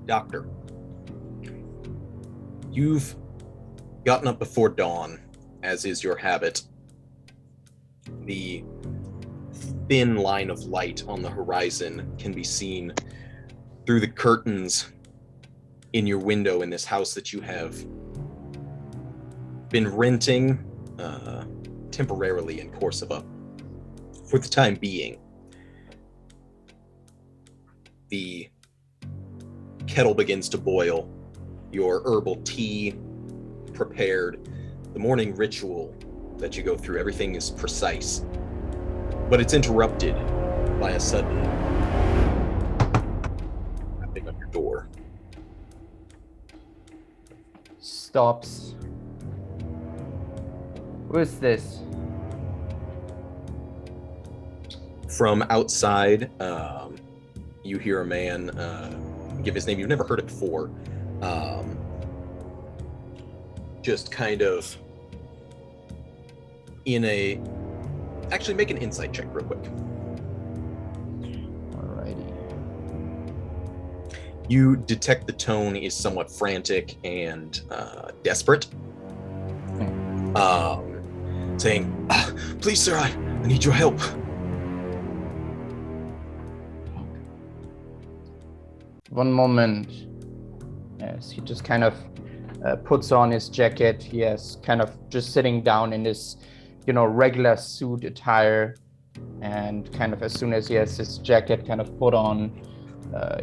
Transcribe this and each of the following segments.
Doctor, you've gotten up before dawn, as is your habit. The thin line of light on the horizon can be seen through the curtains in your window in this house that you have been renting temporarily in Corsiva for the time being. The kettle begins to boil, your herbal tea prepared, the morning ritual that you go through, everything is precise, but it's interrupted by a sudden tapping on your door. Stops. Who is this? From outside, you hear a man give his name. You've never heard it before. Just kind of in a... Actually, make an insight check real quick. Alrighty. You detect the tone is somewhat frantic and desperate. Saying, please, sir, I need your help. One moment. Yes, he just kind of puts on his jacket. He is kind of just sitting down in his, regular suit attire. And kind of as soon as he has his jacket kind of put on,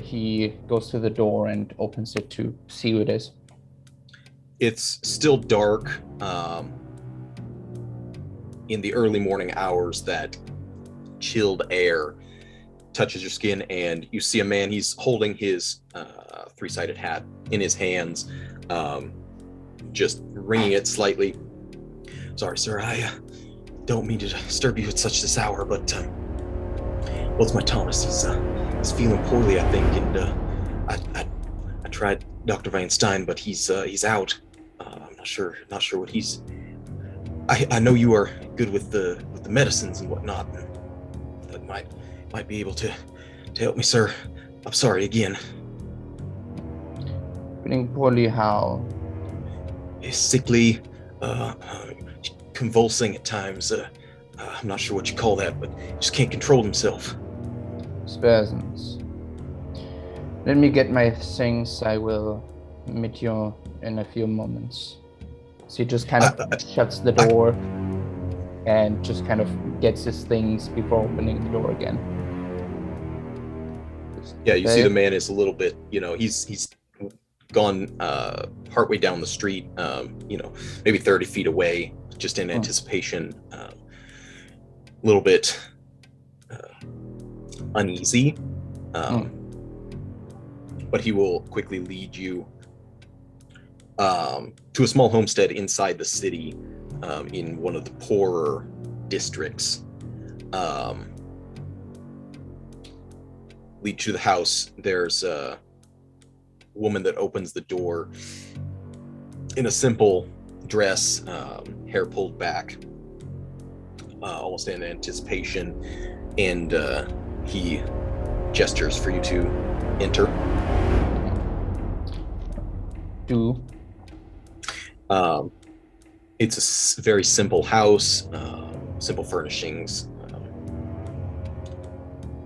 he goes to the door and opens it to see who it is. It's still dark. In the early morning hours, that chilled air touches your skin, and you see a man. He's holding his three-sided hat in his hands, just wringing it slightly. Sorry, sir, I don't mean to disturb you at such this hour, but well, it's my Thomas. He's feeling poorly, I think, and I tried Dr. Van Stein, but he's out. I'm not sure what he's. I know you are good with the medicines and whatnot. That might be able to help me, sir. I'm sorry again. Feeling poorly how? Sickly, convulsing at times. I'm not sure what you call that, but he just can't control himself. Spasms. Let me get my things. I will meet you in a few moments. So he just kind of shuts the door and just kind of gets his things before opening the door again. Yeah, you see the man is a little bit, he's gone partway down the street, maybe 30 feet away, just in anticipation, a little bit uneasy, but he will quickly lead you to a small homestead inside the city, in one of the poorer districts. Lead you to the house. There's a woman that opens the door in a simple dress, hair pulled back, almost in anticipation, and he gestures for you to enter. It's a very simple house, simple furnishings.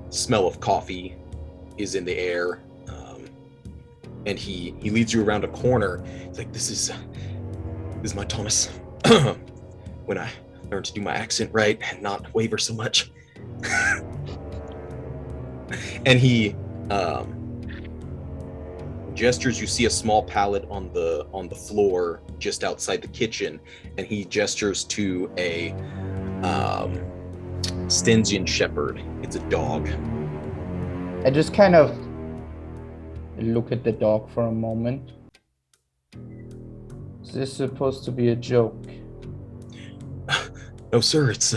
Smell of coffee is in the air, and he leads you around a corner. He's like, this is my Thomas. When I learn to do my accent right and not waver so much. And he gestures. You see a small pallet on the floor just outside the kitchen, and he gestures to a Stensian shepherd. It's a dog. I just kind of look at the dog for a moment. Is this supposed to be a joke? No, sir. It's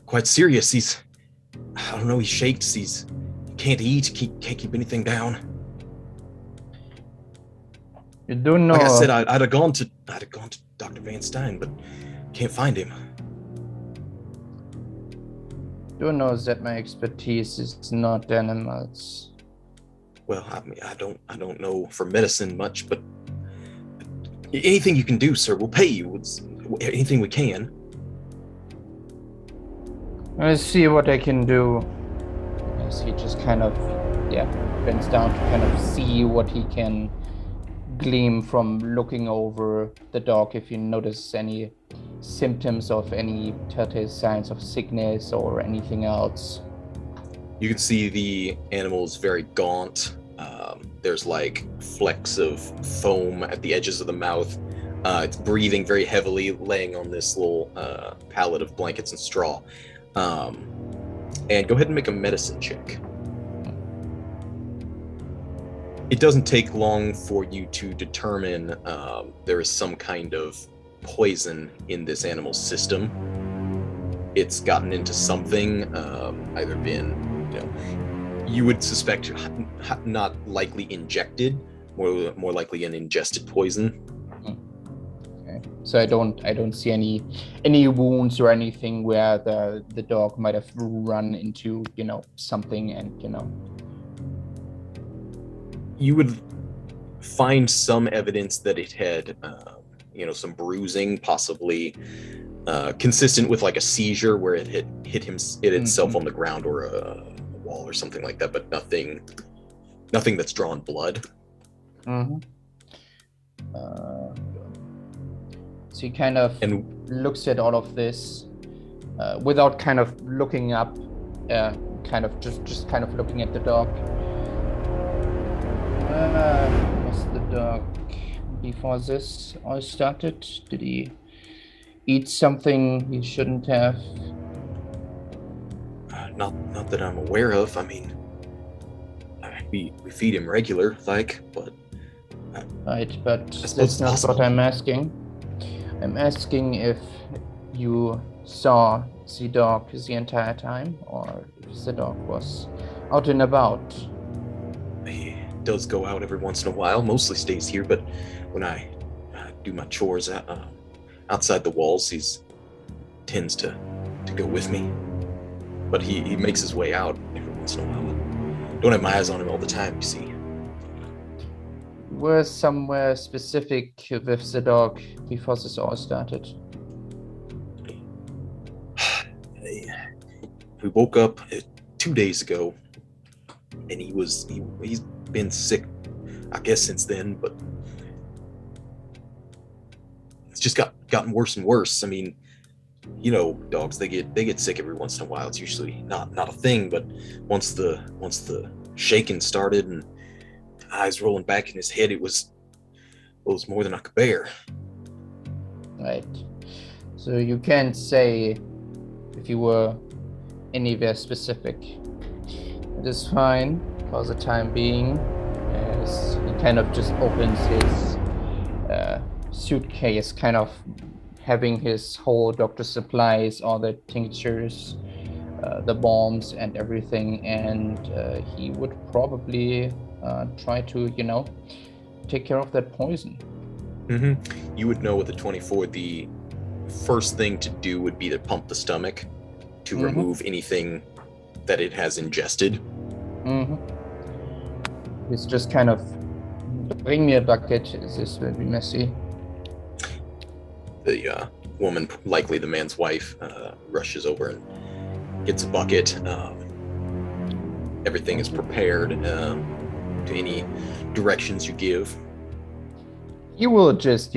quite serious. I don't know. He shakes. He can't eat. Can't keep anything down. You do know. Like I said, I'd have gone to Dr. Van Stein, but can't find him. Do knows that my expertise is not animals. Well, I mean, I don't know for medicine much, but anything you can do, sir, we'll pay you. It's anything we can. Let's see what I can do. As he just kind of, bends down to kind of see what he can glean from looking over the dog. If you notice any symptoms of any telltale signs of sickness or anything else. You can see the animal is very gaunt. There's like flecks of foam at the edges of the mouth. It's breathing very heavily, laying on this little pallet of blankets and straw. And go ahead and make a medicine check. It doesn't take long for you to determine there is some kind of poison in this animal's system. It's gotten into something, either been, you would suspect not likely injected, more likely an ingested poison. Okay. So I don't see any wounds or anything where the dog might have run into, something and, You would find some evidence that it had, some bruising, possibly consistent with like a seizure where it had hit itself on the ground or a wall or something like that, but nothing that's drawn blood. Mm-hmm. So he kind of looks at all of this without kind of looking up, kind of just kind of looking at the dog. Was the dog before this all started? Did he eat something he shouldn't have? Not that I'm aware of. I mean, we feed him regular, but. Right, but that's not what I'm asking. I'm asking if you saw the dog the entire time, or if the dog was out and about. He does go out every once in a while, mostly stays here, but when I do my chores outside the walls, he tends to go with me. But he makes his way out every once in a while. Don't have my eyes on him all the time, you see. Were somewhere specific with the dog before this all started? We woke up 2 days ago, and he's been sick, I guess, since then, but it's just gotten worse and worse. I mean, dogs, they get sick every once in a while. It's usually not a thing, but once the shaking started and eyes rolling back in his head, it was more than I could bear. Right. So you can't say if you were anywhere specific. It is fine for the time being, as he kind of just opens his suitcase, kind of having his whole doctor's supplies, all the tinctures, the bombs and everything, and he would probably try to, take care of that poison. Mm-hmm. You would know with the 24, the first thing to do would be to pump the stomach to remove anything that it has ingested. It's just kind of, bring me a bucket, this will be messy. The woman, likely the man's wife, rushes over and gets a bucket. Everything is prepared to any directions you give. He will just,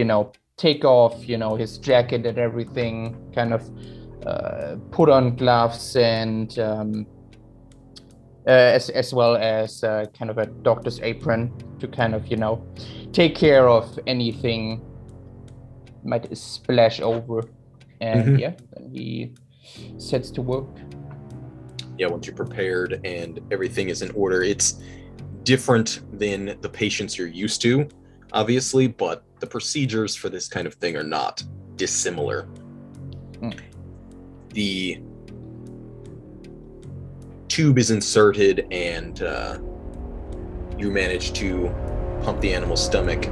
take off, his jacket and everything, kind of put on gloves and as well as kind of a doctor's apron to kind of, take care of anything might splash over. And then he sets to work. Yeah, once you're prepared and everything is in order, it's different than the patients you're used to, obviously, but the procedures for this kind of thing are not dissimilar. The tube is inserted and you manage to pump the animal's stomach.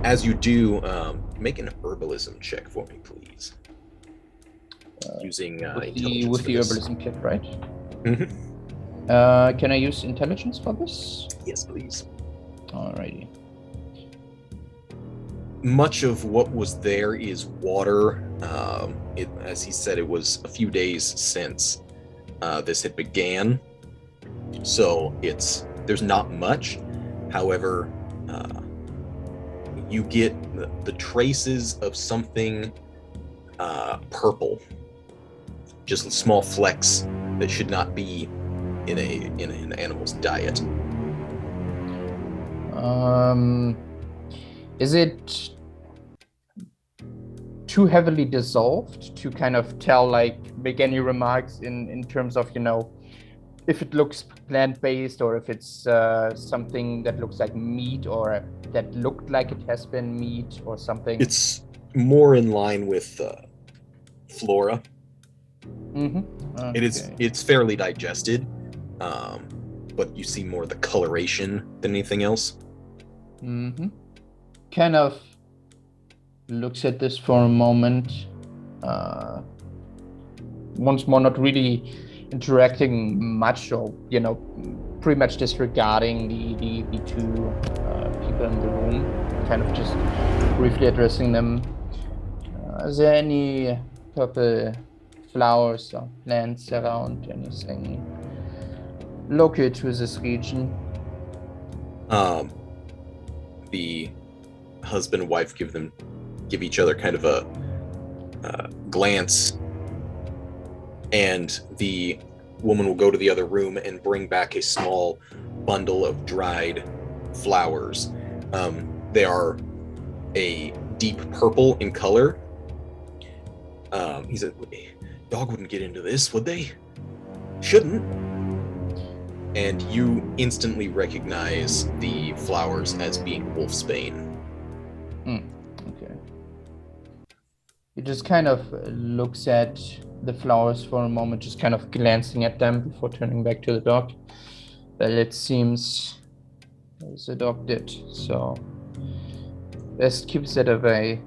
As you do, make an herbalism check for me, please. Using with the herbalism kit, right? Can I use intelligence for this? Yes, please. Alrighty. Much of what was there is water. As he said, it was a few days since this had began, so there's not much. However, you get the traces of something purple, just small flecks that should not be in an animal's diet. Is it too heavily dissolved to kind of tell, like, make any remarks in terms of, if it looks plant-based or if it's something that looks like meat or that looked like it has been meat or something? It's more in line with flora. Mm-hmm. Okay. It's fairly digested, but you see more the coloration than anything else. Mm-hmm. Kind of looks at this for a moment. Once more, not really interacting much, or pretty much disregarding the two people in the room, kind of just briefly addressing them. Is there any purple flowers or plants around? Anything local to this region? The husband and wife give each other kind of a glance, and the woman will go to the other room and bring back a small bundle of dried flowers. They are a deep purple in color. He said, "Dog wouldn't get into this, would they? Shouldn't." And you instantly recognize the flowers as being wolfsbane. Okay. He just kind of looks at the flowers for a moment, just kind of glancing at them before turning back to the dog. Well, it seems as the dog did, so best keeps it away.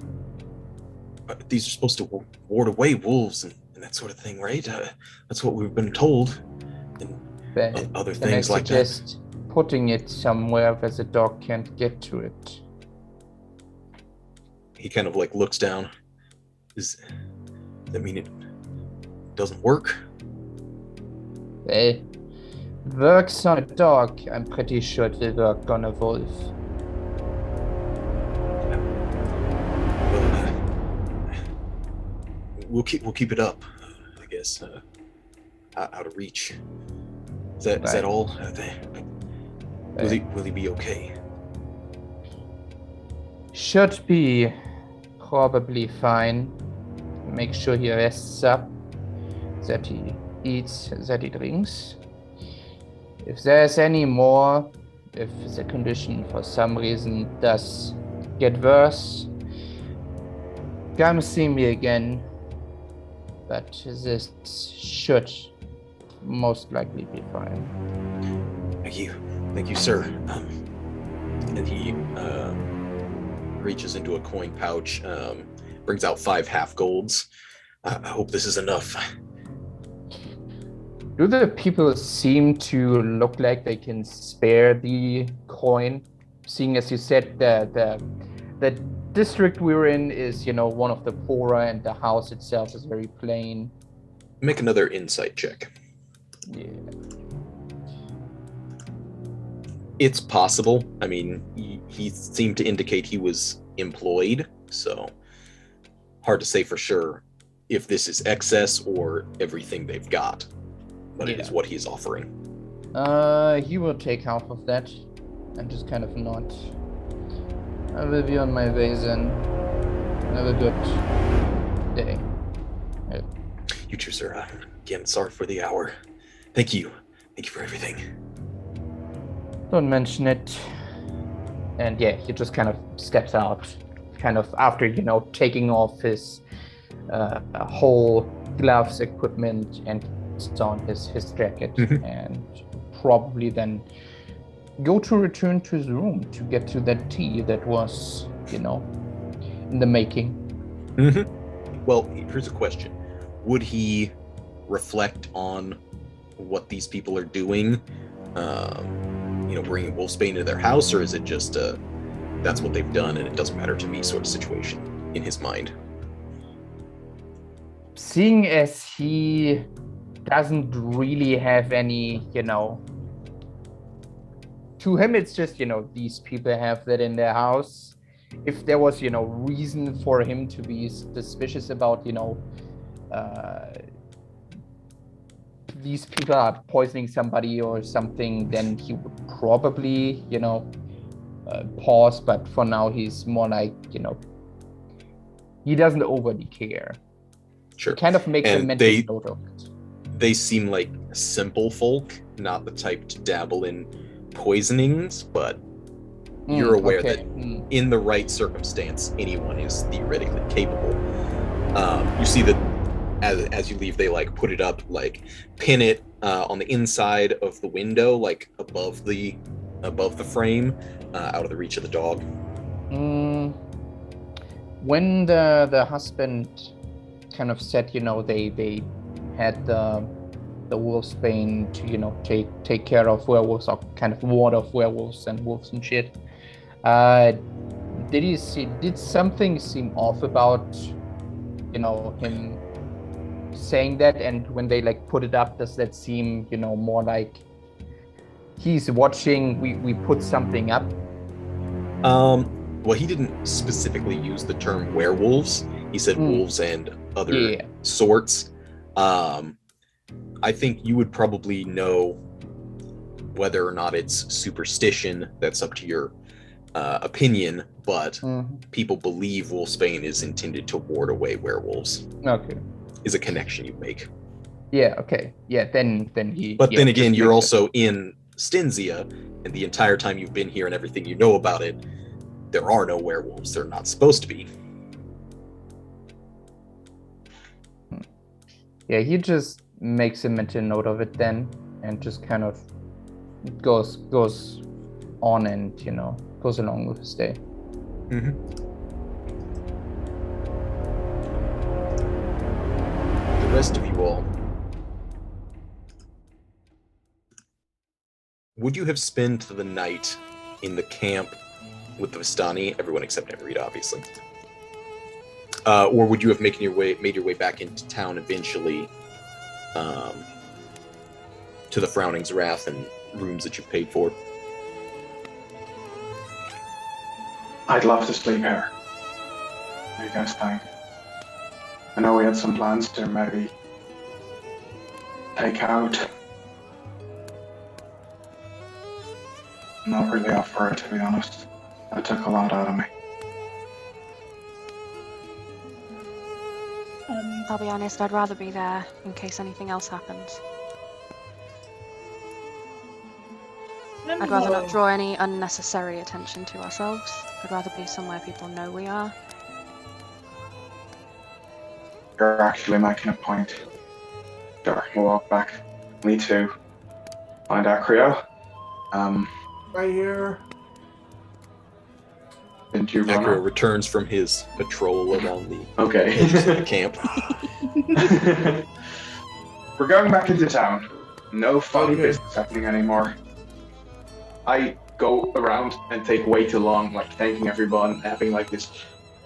These are supposed to ward away wolves and that sort of thing, right? That's what we've been told. And other things like that. I suggest putting it somewhere where the dog can't get to it. He kind of looks down. Does that mean it doesn't work? Well, works on a dog. I'm pretty sure it will work on a wolf. Well, we'll keep it up, I guess. Out of reach. Is that all? Will he be okay? Should be probably fine. Make sure he rests up, that he eats, that he drinks. If there's any more, if the condition for some reason does get worse, come see me again. But this should most likely be fine. Thank you, sir. And he reaches into a coin pouch, brings out 5 half golds. I hope this is enough. Do the people seem to look like they can spare the coin? Seeing as you said, the district we're in is, one of the poorer, and the house itself is very plain. Make another insight check. Yeah. It's possible. I mean, he seemed to indicate he was employed, so hard to say for sure if this is excess or everything they've got, but it is what he's offering. He will take half of that and just kind of nod. I will be on my way then. Have a good day. Yeah. You too, sir. Again, sorry for the hour. Thank you for everything. Don't mention it. And yeah, he just kind of steps out, kind of after, taking off his whole gloves, equipment, and puts on his jacket, and probably then return to his room to get to that tea that was, in the making. Well, here's a question. Would he reflect on what these people are doing? Bringing wolfsbane into their house, or is it just that's what they've done and it doesn't matter to me sort of situation in his mind? Seeing as he doesn't really have any, to him it's just, these people have that in their house. If there was, reason for him to be suspicious about, these people are poisoning somebody or something, then he would probably, pause. But for now, he's more like, he doesn't overly care. Sure. He kind of makes a mental note of it. They seem like simple folk, not the type to dabble in poisonings, but you're aware that in the right circumstance, anyone is theoretically capable. You see that as you leave, they like put it up, like pin it on the inside of the window, like above the frame, out of the reach of the dog. When the husband kind of said, they had the wolfsbane to take care of werewolves, or kind of ward off werewolves and wolves and shit. Did something seem off about him saying that? And when they like put it up, does that seem more like he's watching, we put something up? Well, he didn't specifically use the term werewolves. He said wolves and other sorts. I think you would probably know whether or not it's superstition. That's up to your opinion, but people believe wolfsbane is intended to ward away werewolves. Okay. Is a connection you make. Yeah, okay. Yeah, then he... But then again, you're also in Stinzia, and the entire time you've been here and everything you know about it, there are no werewolves. They're not supposed to be. Yeah, he just makes a mental note of it then, and just kind of goes on and, goes along with his day. The rest of you all, would you have spent the night in the camp with the Vistani, everyone except Amrita, obviously? Or would you have made your way back into town eventually, to the Frowning's Wrath and rooms that you've paid for? I'd love to sleep here. What do you guys think? I know we had some plans to maybe take out. I'm not really up for it, to be honest. That took a lot out of me. I'll be honest, I'd rather be there in case anything else happens. I'd rather not draw any unnecessary attention to ourselves. I'd rather be somewhere people know we are. You're actually making a point. Sure, we'll walk back. Me too. Find Acrio. Right here. Didn't you run Acrio up? returns from his patrol around the Okay. edges of the camp. We're going back into town. No funny business happening anymore. I go around and take way too long, like thanking everyone, having like this,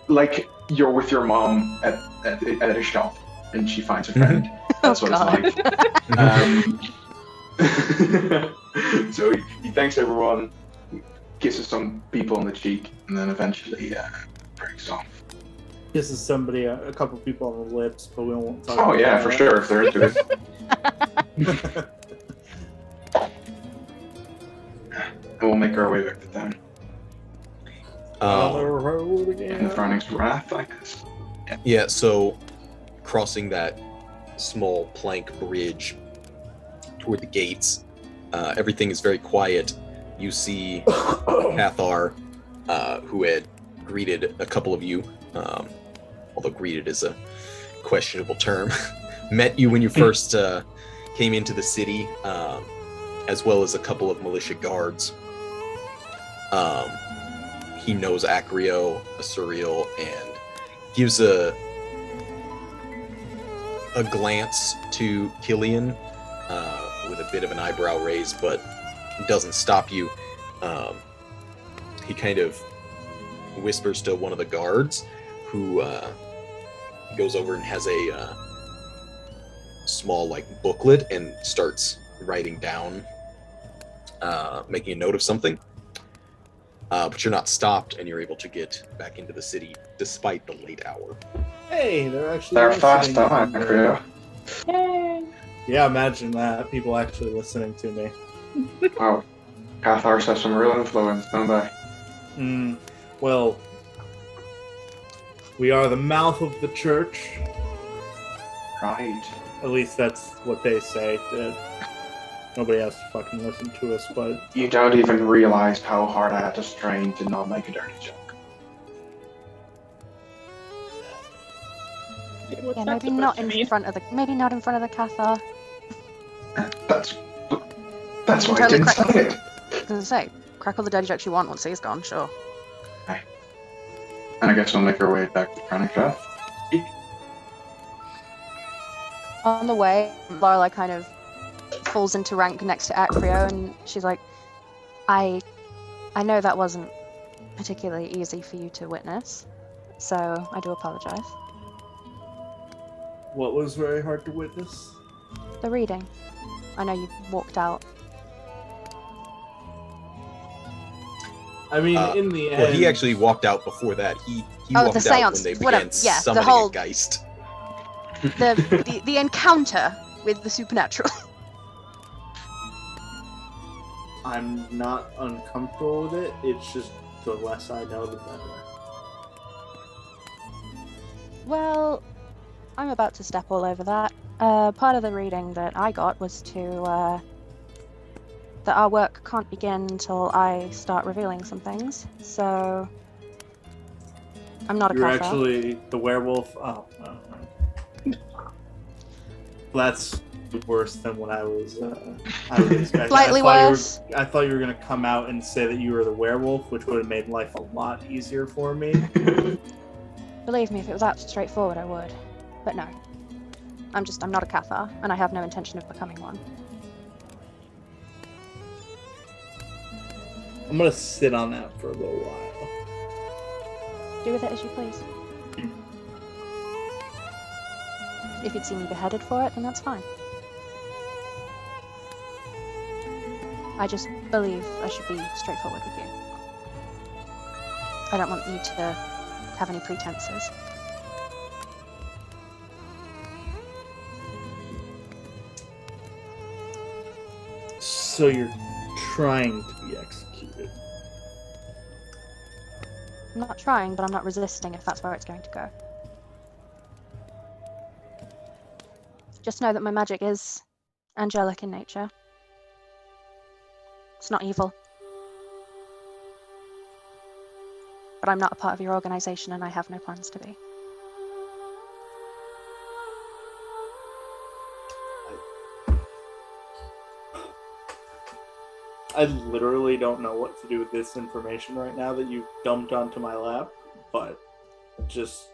like you're with your mom at a shop and she finds a friend. That's what it's like. So he thanks everyone, kisses some people on the cheek, and then eventually breaks off. Kisses somebody, a couple people on the lips, but we won't talk Oh about yeah, that. for sure, if they're into it. And we'll make our way back to town. On the road In again. the Frowning's Wrath, I guess. Yeah, so crossing that small plank bridge toward the gates, everything is very quiet. You see Cathar, who had greeted a couple of you, although greeted is a questionable term, met you when you first came into the city, as well as a couple of militia guards. He knows Acrio, Asuriel, and gives a glance to Cillian, a bit of an eyebrow raise, but doesn't stop you. He kind of whispers to one of the guards, who goes over and has a small booklet and starts writing down, making a note of something. But you're not stopped, and you're able to get back into the city despite the late hour. Hey, they're fast listening on, to me. Acrio. Yay! Yeah, imagine that. People actually listening to me. Wow. Cathars have some real influence, don't they? Well, we are the mouth of the church. Right. At least that's what they say. Nobody has to fucking listen to us, but... You don't even realize how hard I had to strain to not make a dirty joke. Yeah, maybe not in front of the Cathar. That's why I Totally didn't correct. say it. I was gonna say, crack all the dirty jokes you want once he's gone, sure. And I guess we'll make our way back to Innistrad. On the way, Lorelei kind of falls into rank next to Acrio, and she's like, I know that wasn't particularly easy for you to witness, so I do apologize. What was very hard to witness? The reading. I know you walked out. I mean, in the end... Well, he actually walked out before that. He Oh, walked the out seance, when they whatever, began yeah, the summoning whole- a Geist. The encounter with the supernatural. I'm not uncomfortable with it. It's just the less I know, the better. Well, I'm about to step all over that. Part of the reading that I got was that our work can't begin until I start revealing some things. So I'm not a You're Cathar. actually the werewolf. Oh, that's worse than what I was expecting. Slightly worse. I thought you were going to come out and say that you were the werewolf, which would have made life a lot easier for me. Believe me, if it was that straightforward, I would. But no. I'm not a Cathar, and I have no intention of becoming one. I'm going to sit on that for a little while. Do with it as you please. If you'd see me beheaded for it, then that's fine. I just believe I should be straightforward with you. I don't want you to have any pretenses. So you're trying to be executed. I'm not trying, but I'm not resisting if that's where it's going to go. Just know that my magic is angelic in nature. It's not evil. But I'm not a part of your organization, and I have no plans to be. I literally don't know what to do with this information right now that you dumped onto my lap, but just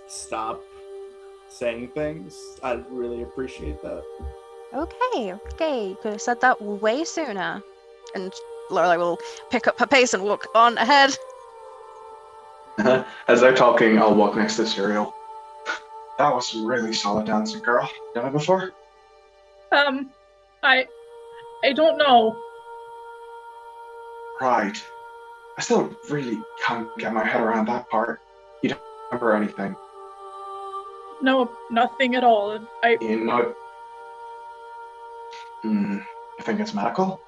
stop saying things. I'd really appreciate that. Okay. You could have said that way sooner. And Lorelei will pick up her pace and walk on ahead. As they're talking, I'll walk next to Asuriel. That was some really solid dancing, girl. Done it before? I don't know. Right. I still really can't get my head around that part. You don't remember anything. No, nothing at all. You know... you think it's medical?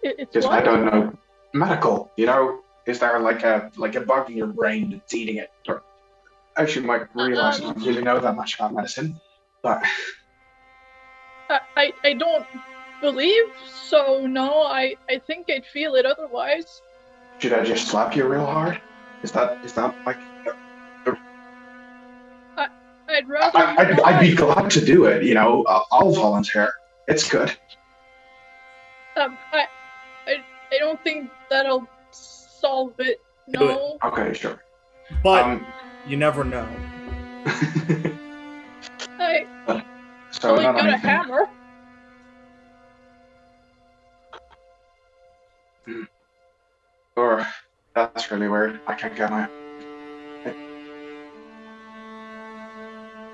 It's Because what? I don't know. Medical, you know? Is there like a bug in your brain that's eating it? Or actually, you might realize I don't really know that much about medicine, but I don't believe so. No, I think I'd feel it otherwise. should I just slap you real hard? Is that like? I'd rather. I'd be glad to do it. You know, I'll volunteer. It's good. I don't think that'll solve it. Do No. Okay, sure. But you never know. So Well, you not got a anything. hammer. Or that's really weird. I can't get my.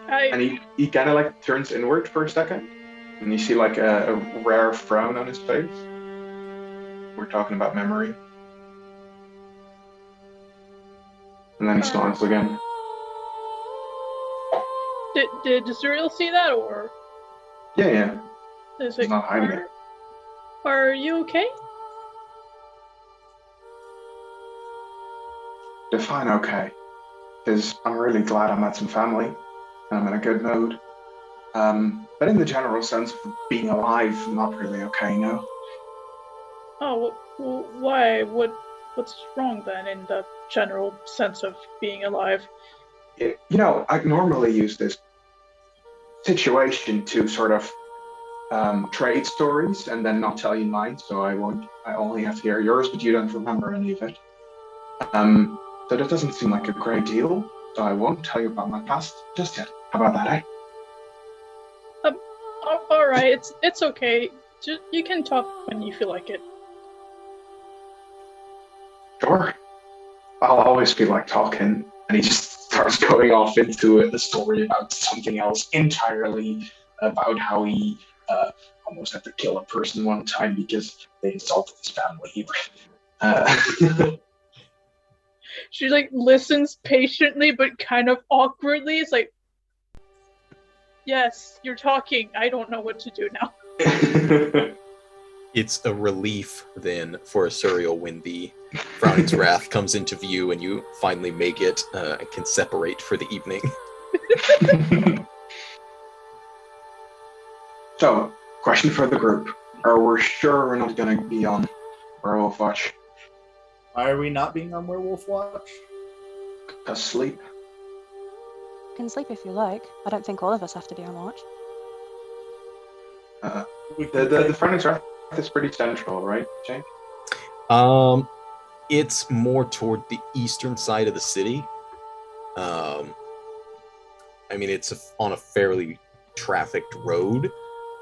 And he kind of like turns inward for a second, and you see like a rare frown on his face. We're talking about memory. And then he smiles again. Did Asuriel see that, or? Yeah. Is He's not hiding it. Are you okay? Define okay. Because I'm really glad I met some family, and I'm in a good mood. But in the general sense of being alive, I'm not really okay now. Oh, why? What's wrong then in the general sense of being alive? You know, I normally use this situation to sort of trade stories and then not tell you mine, so I only have to hear yours, but you don't remember any of it. So that doesn't seem like a great deal, so I won't tell you about my past just yet. How about that, eh? All right, it's okay. Just, you can talk when you feel like it. Sure. I'll always feel like talking. And he just starts going off into a story about something else entirely, about how he almost had to kill a person one time because they insulted his family. She like listens patiently but kind of awkwardly. It's like, yes, you're talking. I don't know what to do now. It's a relief then for Asuriel when the Frowning's Wrath comes into view and you finally make it and can separate for the evening. So, question for the group. Are we sure we're not going to be on Werewolf Watch? Why are we not being on Werewolf Watch? Because sleep. You can sleep if you like. I don't think all of us have to be on watch. The Frowning's Wrath is pretty central, right, Jake? It's more toward the eastern side of the city. I mean, it's on a fairly trafficked road.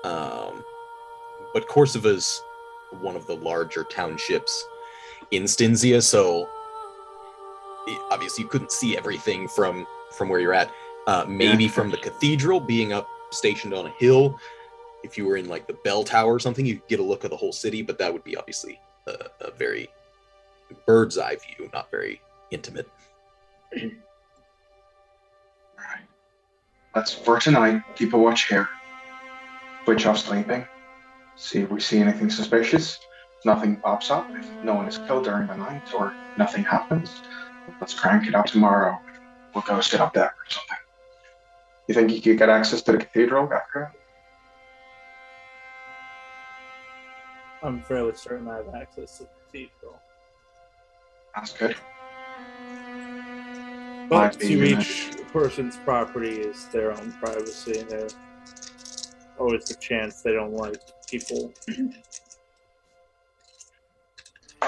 But Corsiva's one of the larger townships in Stinzia, so obviously you couldn't see everything from where you're at. Maybe from the cathedral, being up stationed on a hill. If you were in like the bell tower or something, you could get a look of the whole city, but that would be obviously a very bird's eye view, not very intimate. All right. That's for tonight. Keep a watch here. Switch off sleeping. See if we see anything suspicious. If nothing pops up, if no one is killed during the night, or nothing happens, let's crank it up tomorrow. We'll go sit up there or something. You think you could get access to the cathedral, Acrio? I'm fairly certain I have access to the cathedral. That's good. But to each person's property is their own privacy, and there's always the chance they don't like people.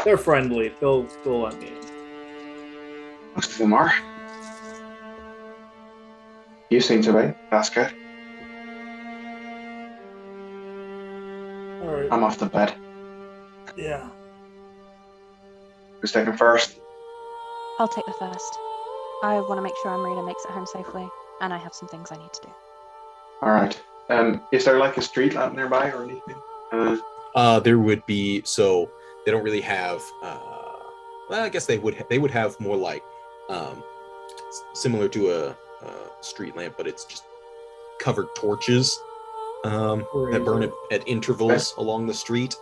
They're friendly. They'll let me in. Most of them are. You seem to be. That's good. All right. I'm off to bed. Yeah. Who's taking first? I'll take the first. I want to make sure Amrita makes it home safely, and I have some things I need to do. All right. Is there like a street lamp nearby or anything? There would be, so they don't really have, well, I guess they would have more like, similar to a street lamp, but it's just covered torches that burn at intervals along the street.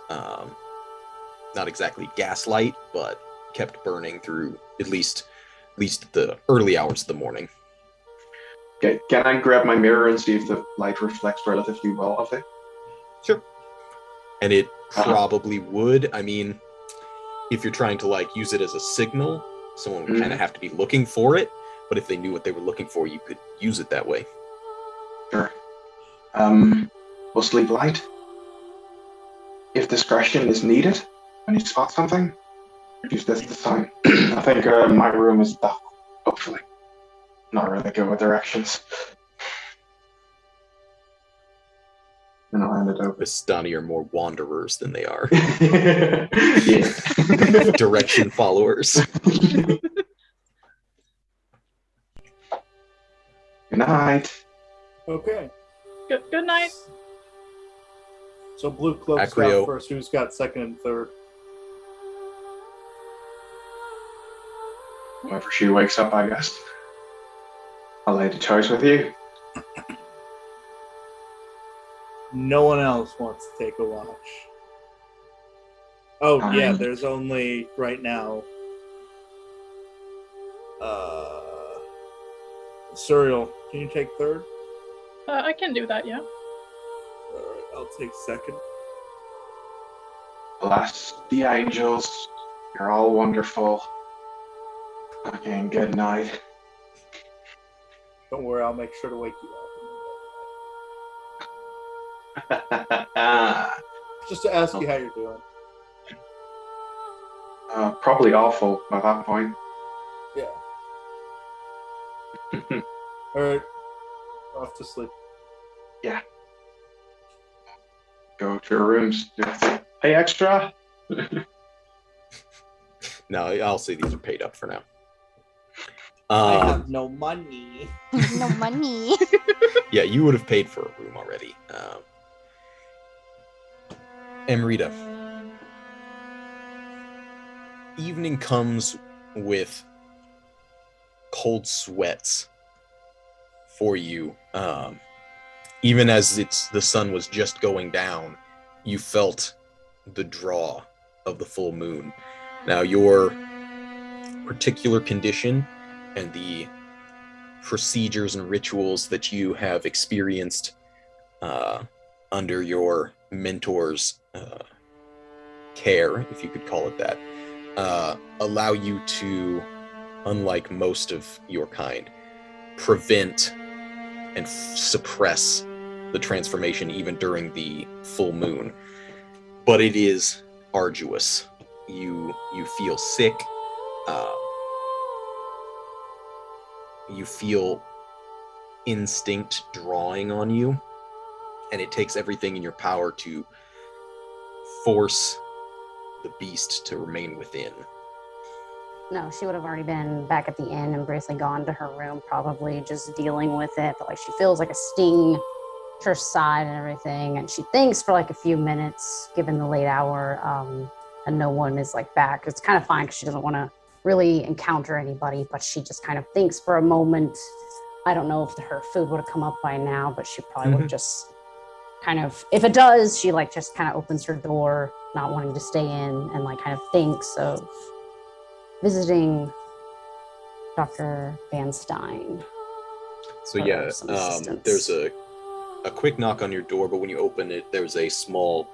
Not exactly gaslight, but kept burning through at least the early hours of the morning. Okay, can I grab my mirror and see if the light reflects relatively well off it? Sure. And it probably would. I mean, if you're trying to like use it as a signal, someone would kind of have to be looking for it. But if they knew what they were looking for, you could use it that way. Sure. We'll sleep light. If discretion is needed when you spot something, use this to sign. I think my room is dark, hopefully. Not really good with directions. hand it over. Vistani are more wanderers than they are Yeah. direction followers. Good night. Okay. Good night. So Blue Cloak's Acrio. got first. Who's got second and third? Whenever she wakes up, I guess. I'll lay the choice with you. No one else wants to take a watch. Oh, yeah, Fine. there's only, right now, Asuriel, can you take third? I can do that, yeah. Alright, I'll take second. Bless the angels. You're all wonderful. Again, good night. Don't worry, I'll make sure to wake you up. Just to ask you how you're doing. Probably awful by that point. Yeah. Alright. Off to sleep. Yeah. Go to your rooms. Pay extra. No, I'll say these are paid up for now. I have no money. No money. Yeah, you would have paid for a room already. Amrita. Evening comes with cold sweats for you. Even as the sun was just going down, you felt the draw of the full moon. Now, your particular condition and the procedures and rituals that you have experienced under your mentor's care, if you could call it that, allow you to, unlike most of your kind, prevent and suppress the transformation even during the full moon. But it is arduous. You feel sick. You feel instinct drawing on you, and it takes everything in your power to force the beast to remain within. No, she would have already been back at the inn and basically gone to her room, probably just dealing with it. But like she feels like a sting to her side and everything, and she thinks for like a few minutes, given the late hour, and no one is like back. It's kind of fine because she doesn't want to really encounter anybody, but she just kind of thinks for a moment. I don't know if her food would have come up by now, but she probably would have just kind of, if it does, she like just kind of opens her door, not wanting to stay in, and like kind of thinks of visiting Dr. Van Stein. So yeah, there's a quick knock on your door, but when you open it, there's a small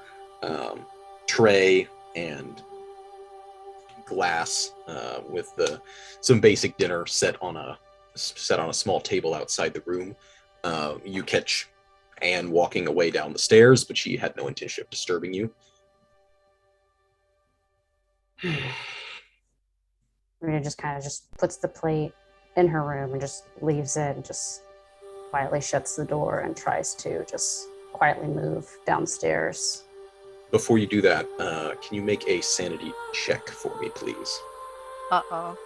tray and glass with some basic dinner set on a small table outside the room. You catch Anne walking away down the stairs, but she had no intention of disturbing you. Rita just kind of just puts the plate in her room and just leaves it and just quietly shuts the door and tries to just quietly move downstairs. Before you do that, can you make a sanity check for me, please? Uh-oh.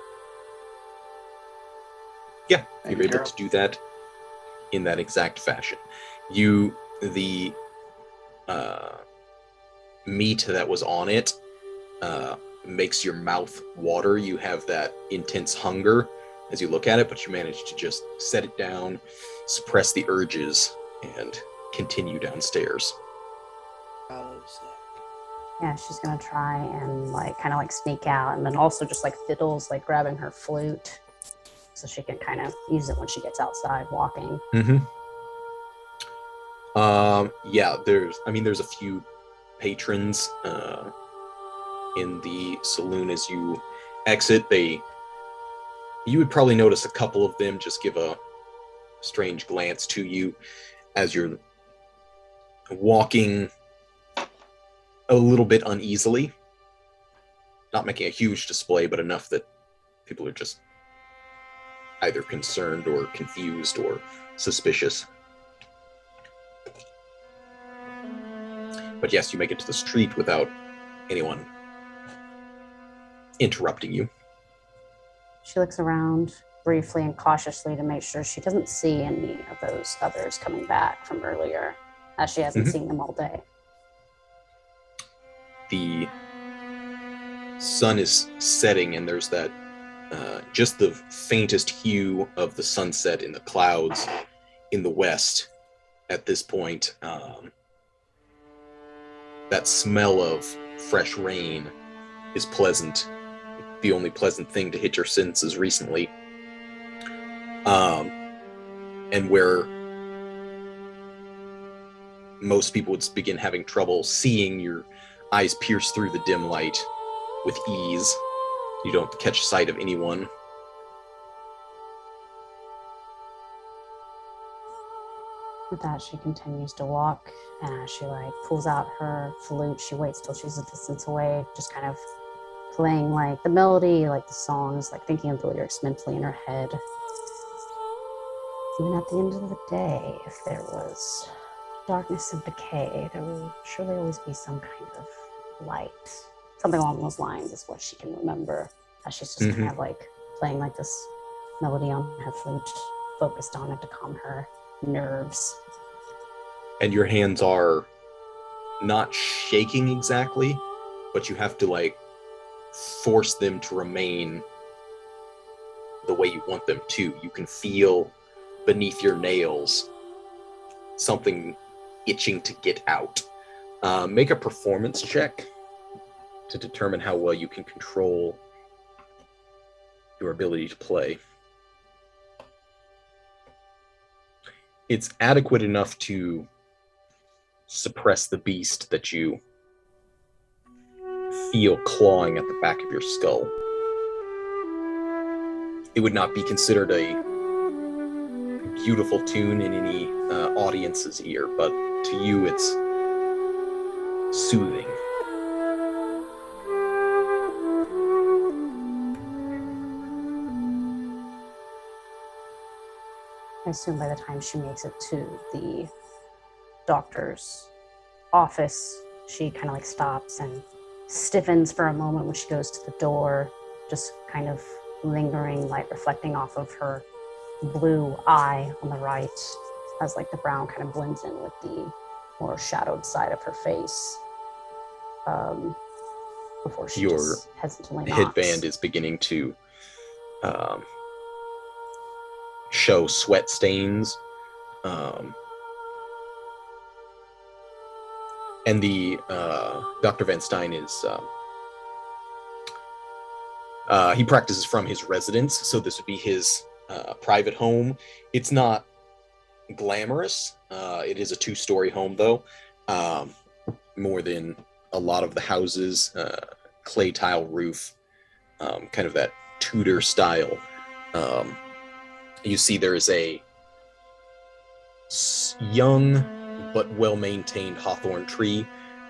Yeah, you're able to do that in that exact fashion. The meat that was on it makes your mouth water. You have that intense hunger as you look at it, but you manage to just set it down, suppress the urges, and continue downstairs. Yeah, she's gonna try and like kind of like sneak out, and then also just like fiddles, like grabbing her flute so she can kind of use it when she gets outside walking. Yeah, there's a few patrons in the saloon as you exit. You would probably notice a couple of them just give a strange glance to you as you're walking a little bit uneasily, not making a huge display, but enough that people are just either concerned or confused or suspicious. But yes, you make it to the street without anyone interrupting you. She looks around briefly and cautiously to make sure she doesn't see any of those others coming back from earlier, as she hasn't seen them all day. The sun is setting, and there's that just the faintest hue of the sunset in the clouds in the west at this point. That smell of fresh rain is pleasant. The only pleasant thing to hit your senses recently. And where most people would begin having trouble seeing, your eyes pierce through the dim light with ease. You don't catch sight of anyone. With that, she continues to walk, and she pulls out her flute. She waits till she's a distance away, just kind of playing the melody, the songs, thinking of the lyrics mentally in her head. Even at the end of the day, if there was darkness and decay, there will surely always be some kind of light. Something along those lines is what she can remember, as she's just kind of playing this melody on her flute, focused on it to calm her nerves. And your hands are not shaking exactly, but you have to force them to remain the way you want them to. You can feel beneath your nails something itching to get out. Make a performance check to determine how well you can control your ability to play. It's adequate enough to suppress the beast that you feel clawing at the back of your skull. It would not be considered a beautiful tune in any audience's ear, but to you it's soothing. I assume by the time she makes it to the doctor's office, she kind of stops and stiffens for a moment when she goes to the door, just kind of lingering, reflecting off of her blue eye on the right, as the brown kind of blends in with the more shadowed side of her face. Before she just hesitantly knocks. Headband is beginning to show sweat stains, and the Dr. Van Stein is he practices from his residence, so this would be his private home. It's not glamorous. It is a 2-story home, though, more than a lot of the houses. Clay tile roof, kind of that Tudor style. You see there is a young but well-maintained hawthorn tree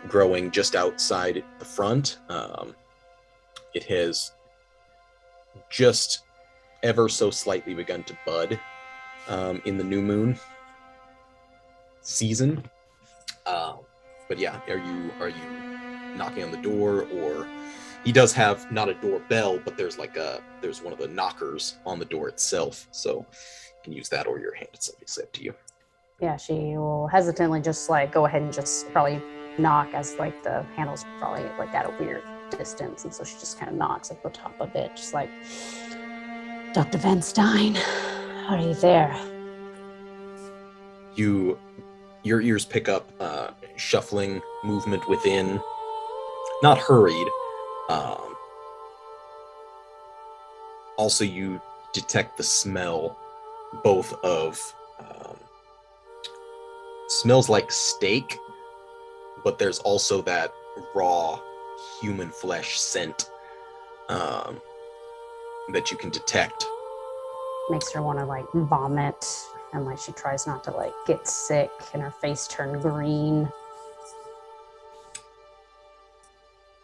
growing just outside the front. It has just ever so slightly begun to bud in the new moon season. But yeah, are you knocking on the door? Or he does have not a doorbell, but there's there's one of the knockers on the door itself, so you can use that or your hand. It's obviously up to you. Yeah, she will hesitantly just go ahead and just probably knock, as the handle's probably at a weird distance, and so she just kind of knocks at the top of it, just Dr. Van Stein, are you there? Your ears pick up shuffling movement within, not hurried. Also, you detect the smell, both of smells like steak, but there's also that raw human flesh scent that you can detect. Makes her want to vomit, and she tries not to get sick, and her face turned green.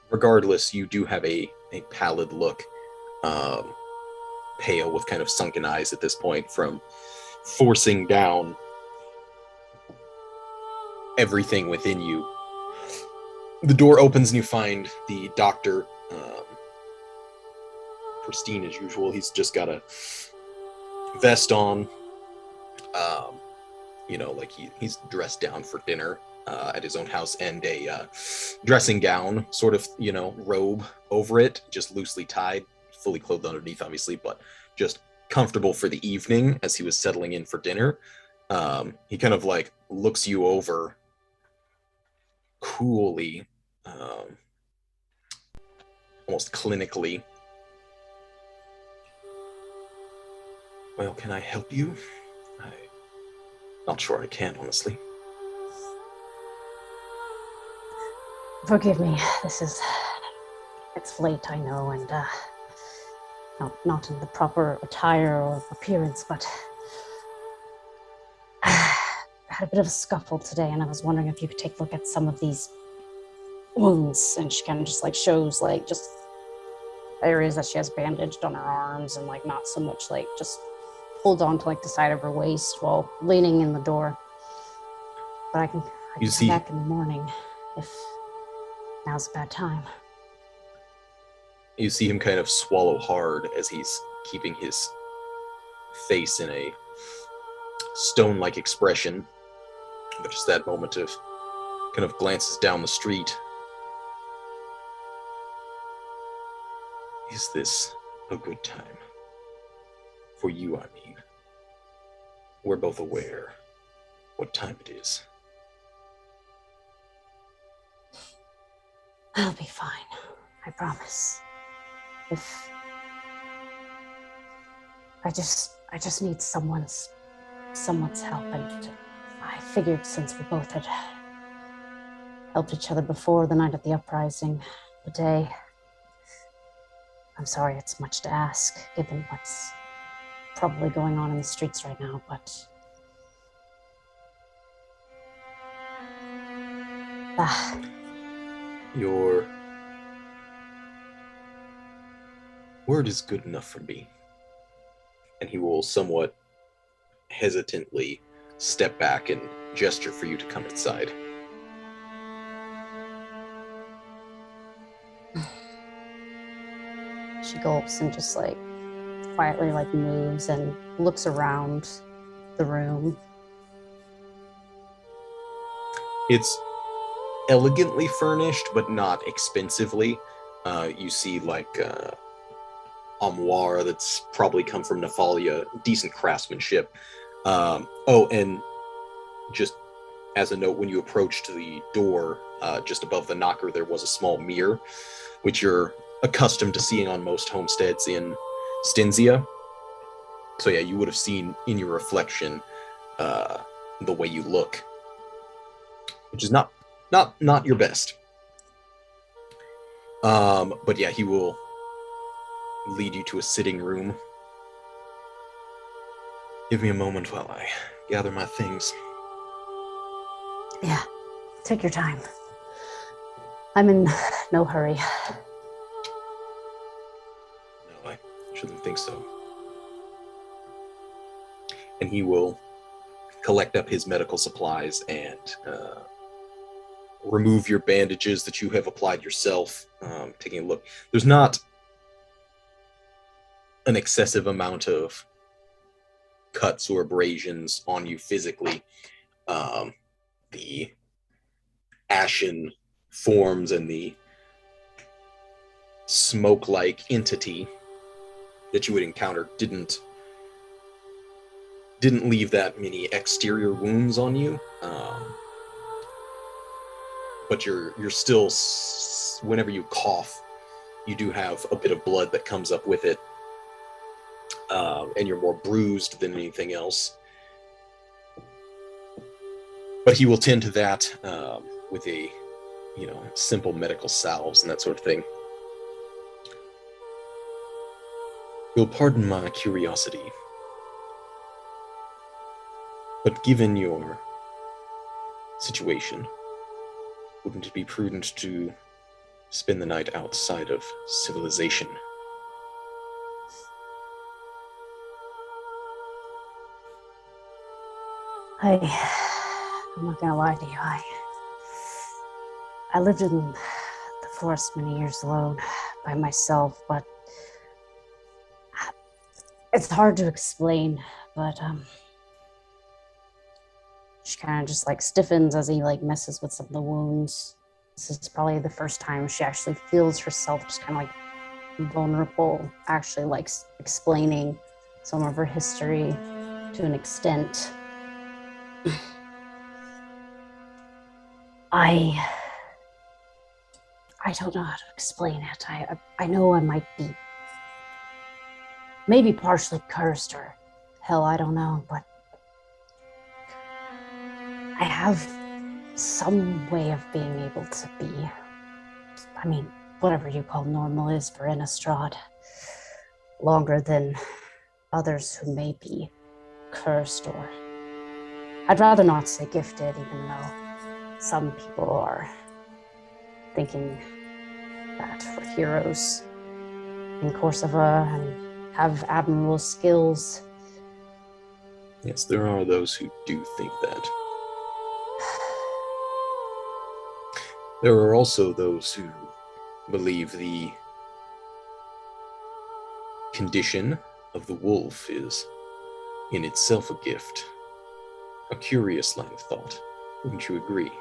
Regardless, you do have a pallid look, pale with kind of sunken eyes at this point from forcing down everything within you. The door opens and you find the doctor, pristine as usual. He's just got a vest on. Like he's dressed down for dinner at his own house, and a dressing gown, sort of, robe over it, just loosely tied, fully clothed underneath, obviously, but just comfortable for the evening as he was settling in for dinner. He kind of like looks you over coolly, almost clinically. Well, can I help you? I'm not sure I can, honestly. Forgive me. It's late, I know, and not in the proper attire or appearance, but I had a bit of a scuffle today, and I was wondering if you could take a look at some of these wounds. And she kind of just like shows like just areas that she has bandaged on her arms, and like not so much like just hold on to like the side of her waist while leaning in the door. But I can come back in the morning if now's a bad time. You see him kind of swallow hard as he's keeping his face in a stone-like expression. But just that moment of kind of glances down the street. Is this a good time? For you, I mean. We're both aware what time it is. I'll be fine. I promise. If I just need someone's help, and I figured since we both had helped each other before the night of the uprising, today, I'm sorry it's much to ask, given what's probably going on in the streets right now, but Your word is good enough for me. And he will somewhat hesitantly step back and gesture for you to come inside. She gulps and just like quietly like moves and looks around the room. It's elegantly furnished, but not expensively. You see like armoire that's probably come from Nephalia, decent craftsmanship. And just as a note, when you approached the door, just above the knocker, there was a small mirror, which you're accustomed to seeing on most homesteads in Stinzia. So yeah, you would have seen in your reflection the way you look, which is not your best. But yeah, he will lead you to a sitting room. Give me a moment while I gather my things. Yeah, take your time. I'm in no hurry. No, I shouldn't think so. And he will collect up his medical supplies and remove your bandages that you have applied yourself. Taking a look, there's not an excessive amount of cuts or abrasions on you physically. The ashen forms and the smoke-like entity that you would encounter didn't leave that many exterior wounds on you. But you're still, whenever you cough, you do have a bit of blood that comes up with it. And you're more bruised than anything else. But he will tend to that with a, simple medical salves and that sort of thing. You'll pardon my curiosity, but given your situation, wouldn't it be prudent to spend the night outside of civilization? I'm not gonna lie to you. I lived in the forest many years alone by myself, but it's hard to explain, but she kind of just like stiffens as he like messes with some of the wounds. This is probably the first time she actually feels herself just kind of like vulnerable, actually like explaining some of her history to an extent. I don't know how to explain it. I know I might be maybe partially cursed, or hell, I don't know, but I have some way of being able to be, I mean, whatever you call normal is for Innistrad, longer than others who may be cursed, or I'd rather not say gifted, even though some people are thinking that for heroes in Corsiva and have admirable skills. Yes, there are those who do think that. There are also those who believe the condition of the wolf is in itself a gift. A curious line of thought. Wouldn't you agree?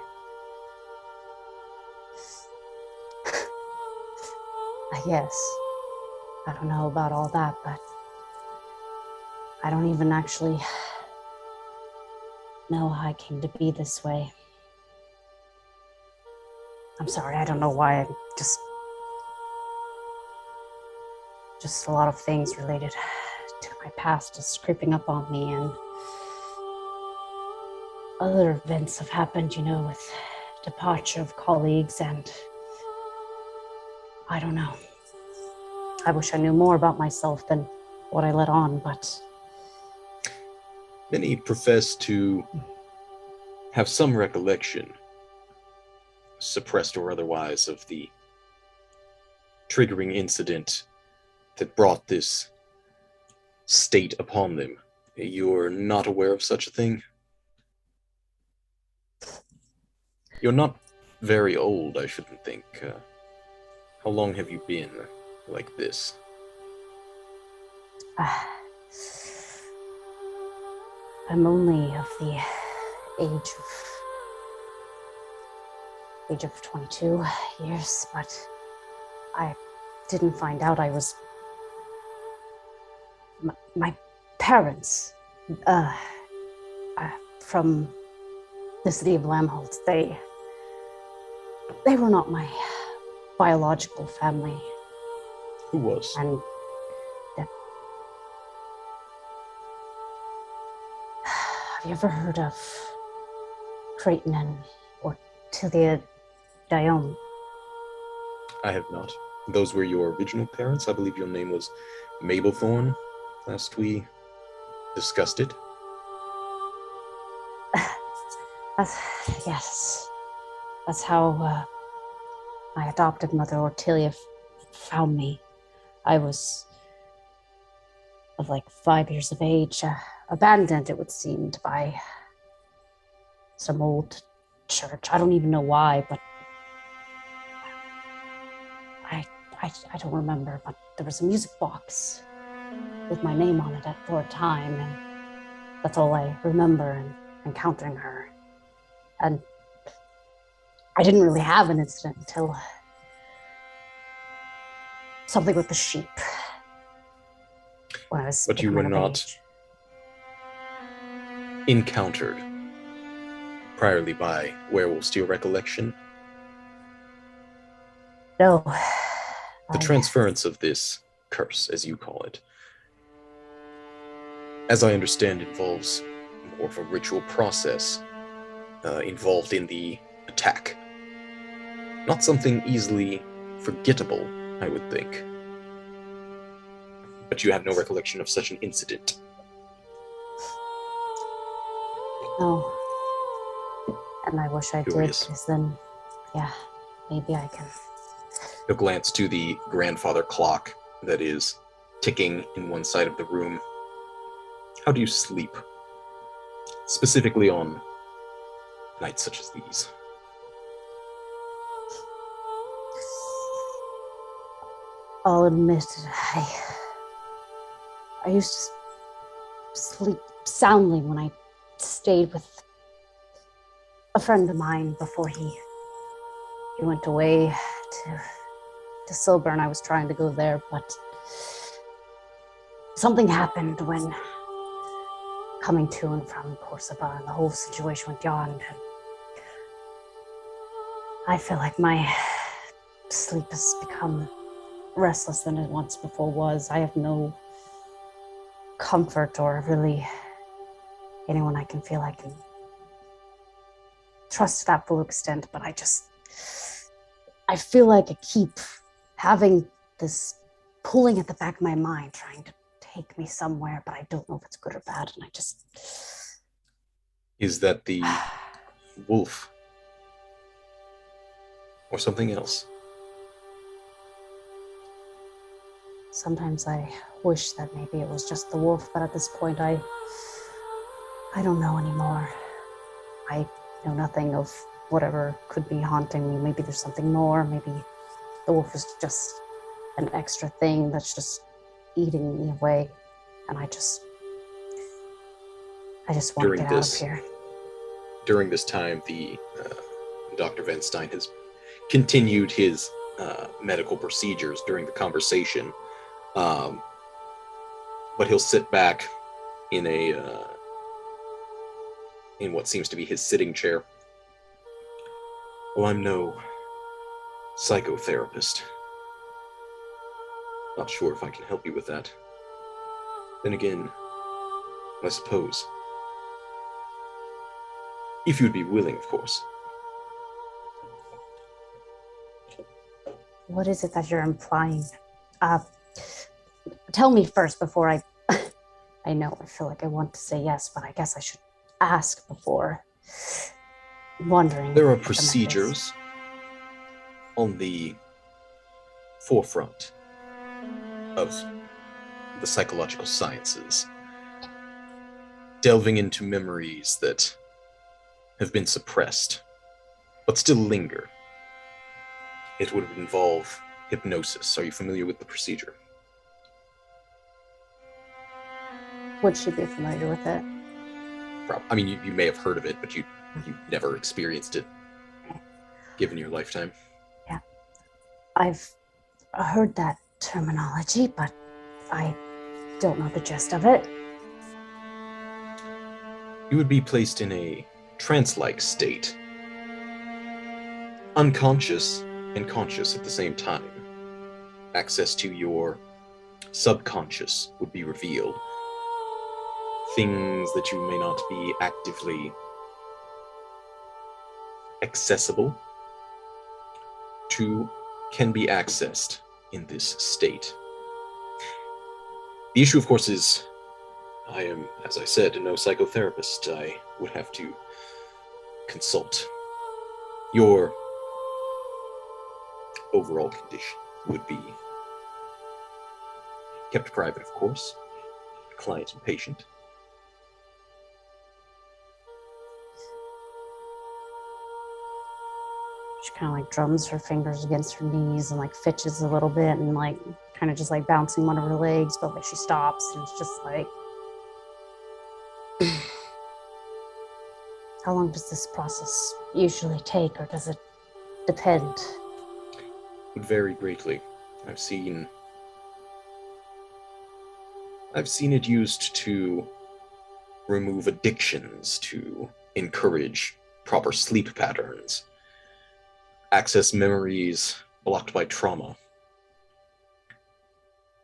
I guess. I don't know about all that, but I don't even actually know how I came to be this way. I'm sorry, I don't know why. I'm just a lot of things related to my past is creeping up on me, and other events have happened, you know, with departure of colleagues, and I don't know. I wish I knew more about myself than what I let on, but many profess to have some recollection, suppressed or otherwise, of the triggering incident that brought this state upon them. You're not aware of such a thing? You're not very old, I shouldn't think. How long have you been like this? I'm only of the age of 22 years, but I didn't find out I was my parents from the city of Lamholt. They were not my biological family. Who was? And have you ever heard of Creighton and Ortilia Dione? I have not. Those were your original parents? I believe your name was Mablethorne. Last we discussed it. Yes. That's how my adopted mother, Ortilia, found me. I was of like 5 years of age, abandoned, it would seem, by some old church. I don't even know why, but I don't remember. But there was a music box with my name on it for a time, and that's all I remember encountering her. And I didn't really have an incident until something with the sheep. When I was but you were not age. encountered priorly by werewolves, to your recollection? No. The transference of this curse, as you call it, as I understand, involves more of a ritual process involved in the attack. Not something easily forgettable, I would think. But you have no recollection of such an incident. No. And I wish I Curious. did, because then, yeah, maybe I can. You'll glance to the grandfather clock that is ticking in one side of the room. How do you sleep? Specifically on nights such as these. I'll admit I used to sleep soundly when I stayed with a friend of mine before he went away to Silburn. I was trying to go there, but something happened when coming to and from Corsica, and the whole situation went beyond. And I feel like my sleep has become restless than it once before was. I have no comfort or really anyone I can feel I can trust to that full extent, but I feel like I keep having this pulling at the back of my mind, trying to take me somewhere, but I don't know if it's good or bad, and I just... Is that the wolf? Or something else? Sometimes I wish that maybe it was just the wolf, but at this point I don't know anymore. I know nothing of whatever could be haunting me. Maybe there's something more. Maybe the wolf is just an extra thing that's just eating me away. And I just want to get out of here. During this time, the Dr. Van Stein has continued his medical procedures during the conversation. But he'll sit back in in what seems to be his sitting chair. Well, I'm no psychotherapist. Not sure if I can help you with that. Then again, I suppose. If you'd be willing, of course. What is it that you're implying? Tell me first before I know, I feel like I want to say yes, but I guess I should ask before wondering. There are procedures on the forefront of the psychological sciences, delving into memories that have been suppressed, but still linger. It would involve hypnosis. Are you familiar with the procedure? Would she be familiar with it? I mean, you may have heard of it, but you've never experienced it, given your lifetime. Yeah. I've heard that terminology, but I don't know the gist of it. You would be placed in a trance-like state, unconscious and conscious at the same time. Access to your subconscious would be revealed. Things that you may not be actively accessible to can be accessed in this state. The issue, of course, is I am, as I said, no psychotherapist. I would have to consult. Your overall condition would be kept private, of course, client and patient. She kind of like drums her fingers against her knees and like fidgets a little bit and like kind of just like bouncing one of her legs, but like she stops and it's just like, how long does this process usually take, or does it depend? It would vary greatly. I've seen it used to remove addictions, to encourage proper sleep patterns, access memories blocked by trauma.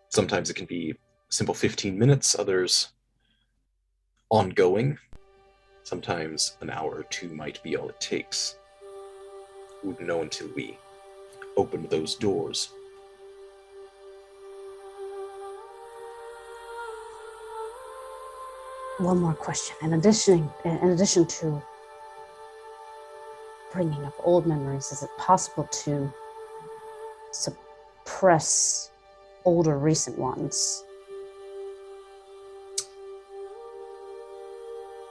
Sometimes it can be simple 15 minutes, others ongoing. Sometimes an hour or two might be all it takes. We wouldn't know until we opened those doors. One more question. In addition to bringing up old memories, is it possible to suppress older recent ones?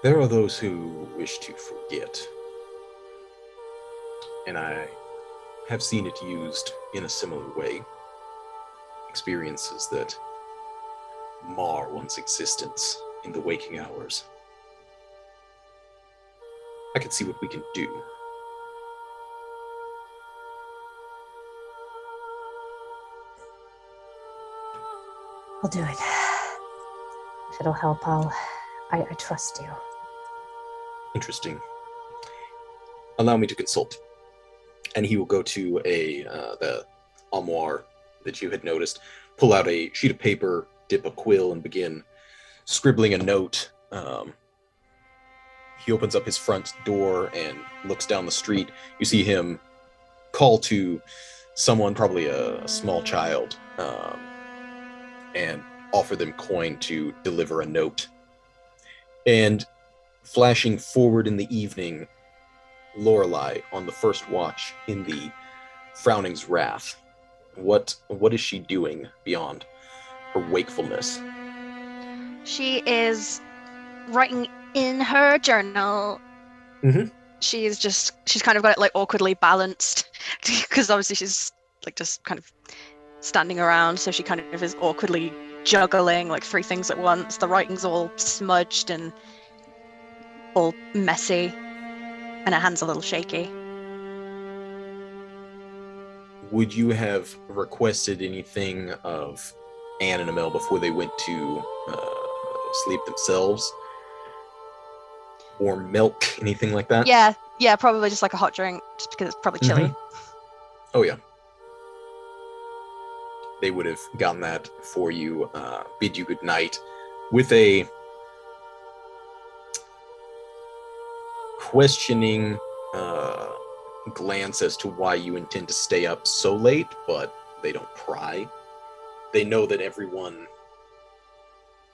There are those who wish to forget, and I have seen it used in a similar way. experiences that mar one's existence in the waking hours. I can see what we can do. I'll do it. If it'll help, I trust you. Interesting. Allow me to consult. And he will go to the armoire that you had noticed, pull out a sheet of paper, dip a quill, and begin scribbling a note. He opens up his front door and looks down the street. You see him call to someone, probably a small child, and offer them coin to deliver a note. And flashing forward in the evening, Lorelei on the first watch in the Frowning's Wrath. What is she doing beyond her wakefulness? She is writing in her journal. Mm-hmm. She's kind of got it like awkwardly balanced because obviously she's like just kind of standing around, so she kind of is awkwardly juggling like 3 things at once. The writing's all smudged and all messy, and her hand's a little shaky. Would you have requested anything of Anne and Amel before they went to sleep themselves? Or milk, anything like that? Yeah, probably just like a hot drink, just because it's probably chilly. Mm-hmm. Oh, yeah. They would have gotten that for you, bid you good night, with a questioning glance as to why you intend to stay up so late, but they don't pry. They know that everyone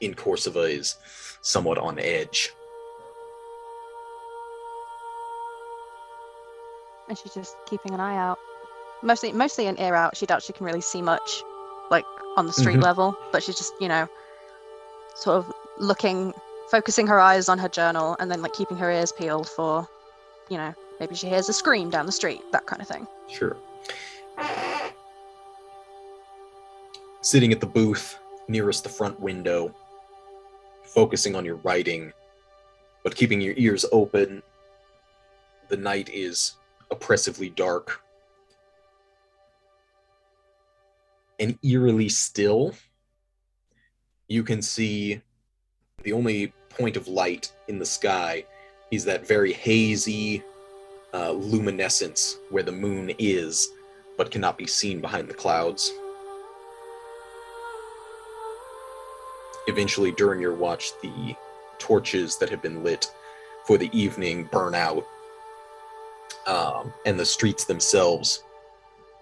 in Corsiva is somewhat on edge. And she's just keeping an eye out. Mostly an ear out. She doubts she can really see much, like, on the street level, but she's just, sort of looking, focusing her eyes on her journal, and then, like, keeping her ears peeled for, maybe she hears a scream down the street, that kind of thing. Sure. Sitting at the booth nearest the front window, focusing on your writing, but keeping your ears open. The night is oppressively dark and eerily still. You can see the only point of light in the sky is that very hazy luminescence where the moon is, but cannot be seen behind the clouds. Eventually, during your watch, the torches that have been lit for the evening burn out, and the streets themselves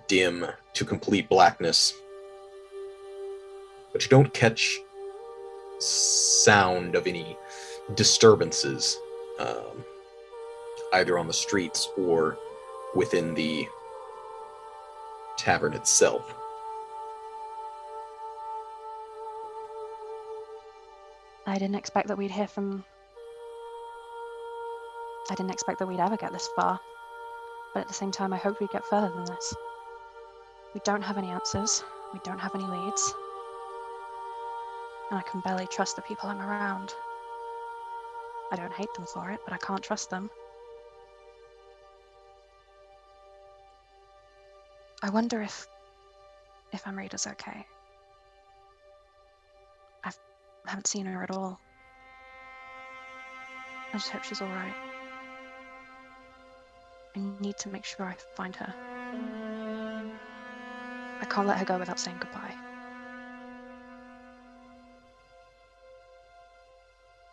dim to complete blackness. But you don't catch sound of any disturbances, either on the streets or within the tavern itself. I didn't expect that we'd ever get this far. But at the same time, I hoped we'd get further than this. We don't have any answers. We don't have any leads. And I can barely trust the people I'm around. I don't hate them for it, but I can't trust them. I wonder if Amrita's okay. I haven't seen her at all. I just hope she's alright. I need to make sure I find her. I can't let her go without saying goodbye.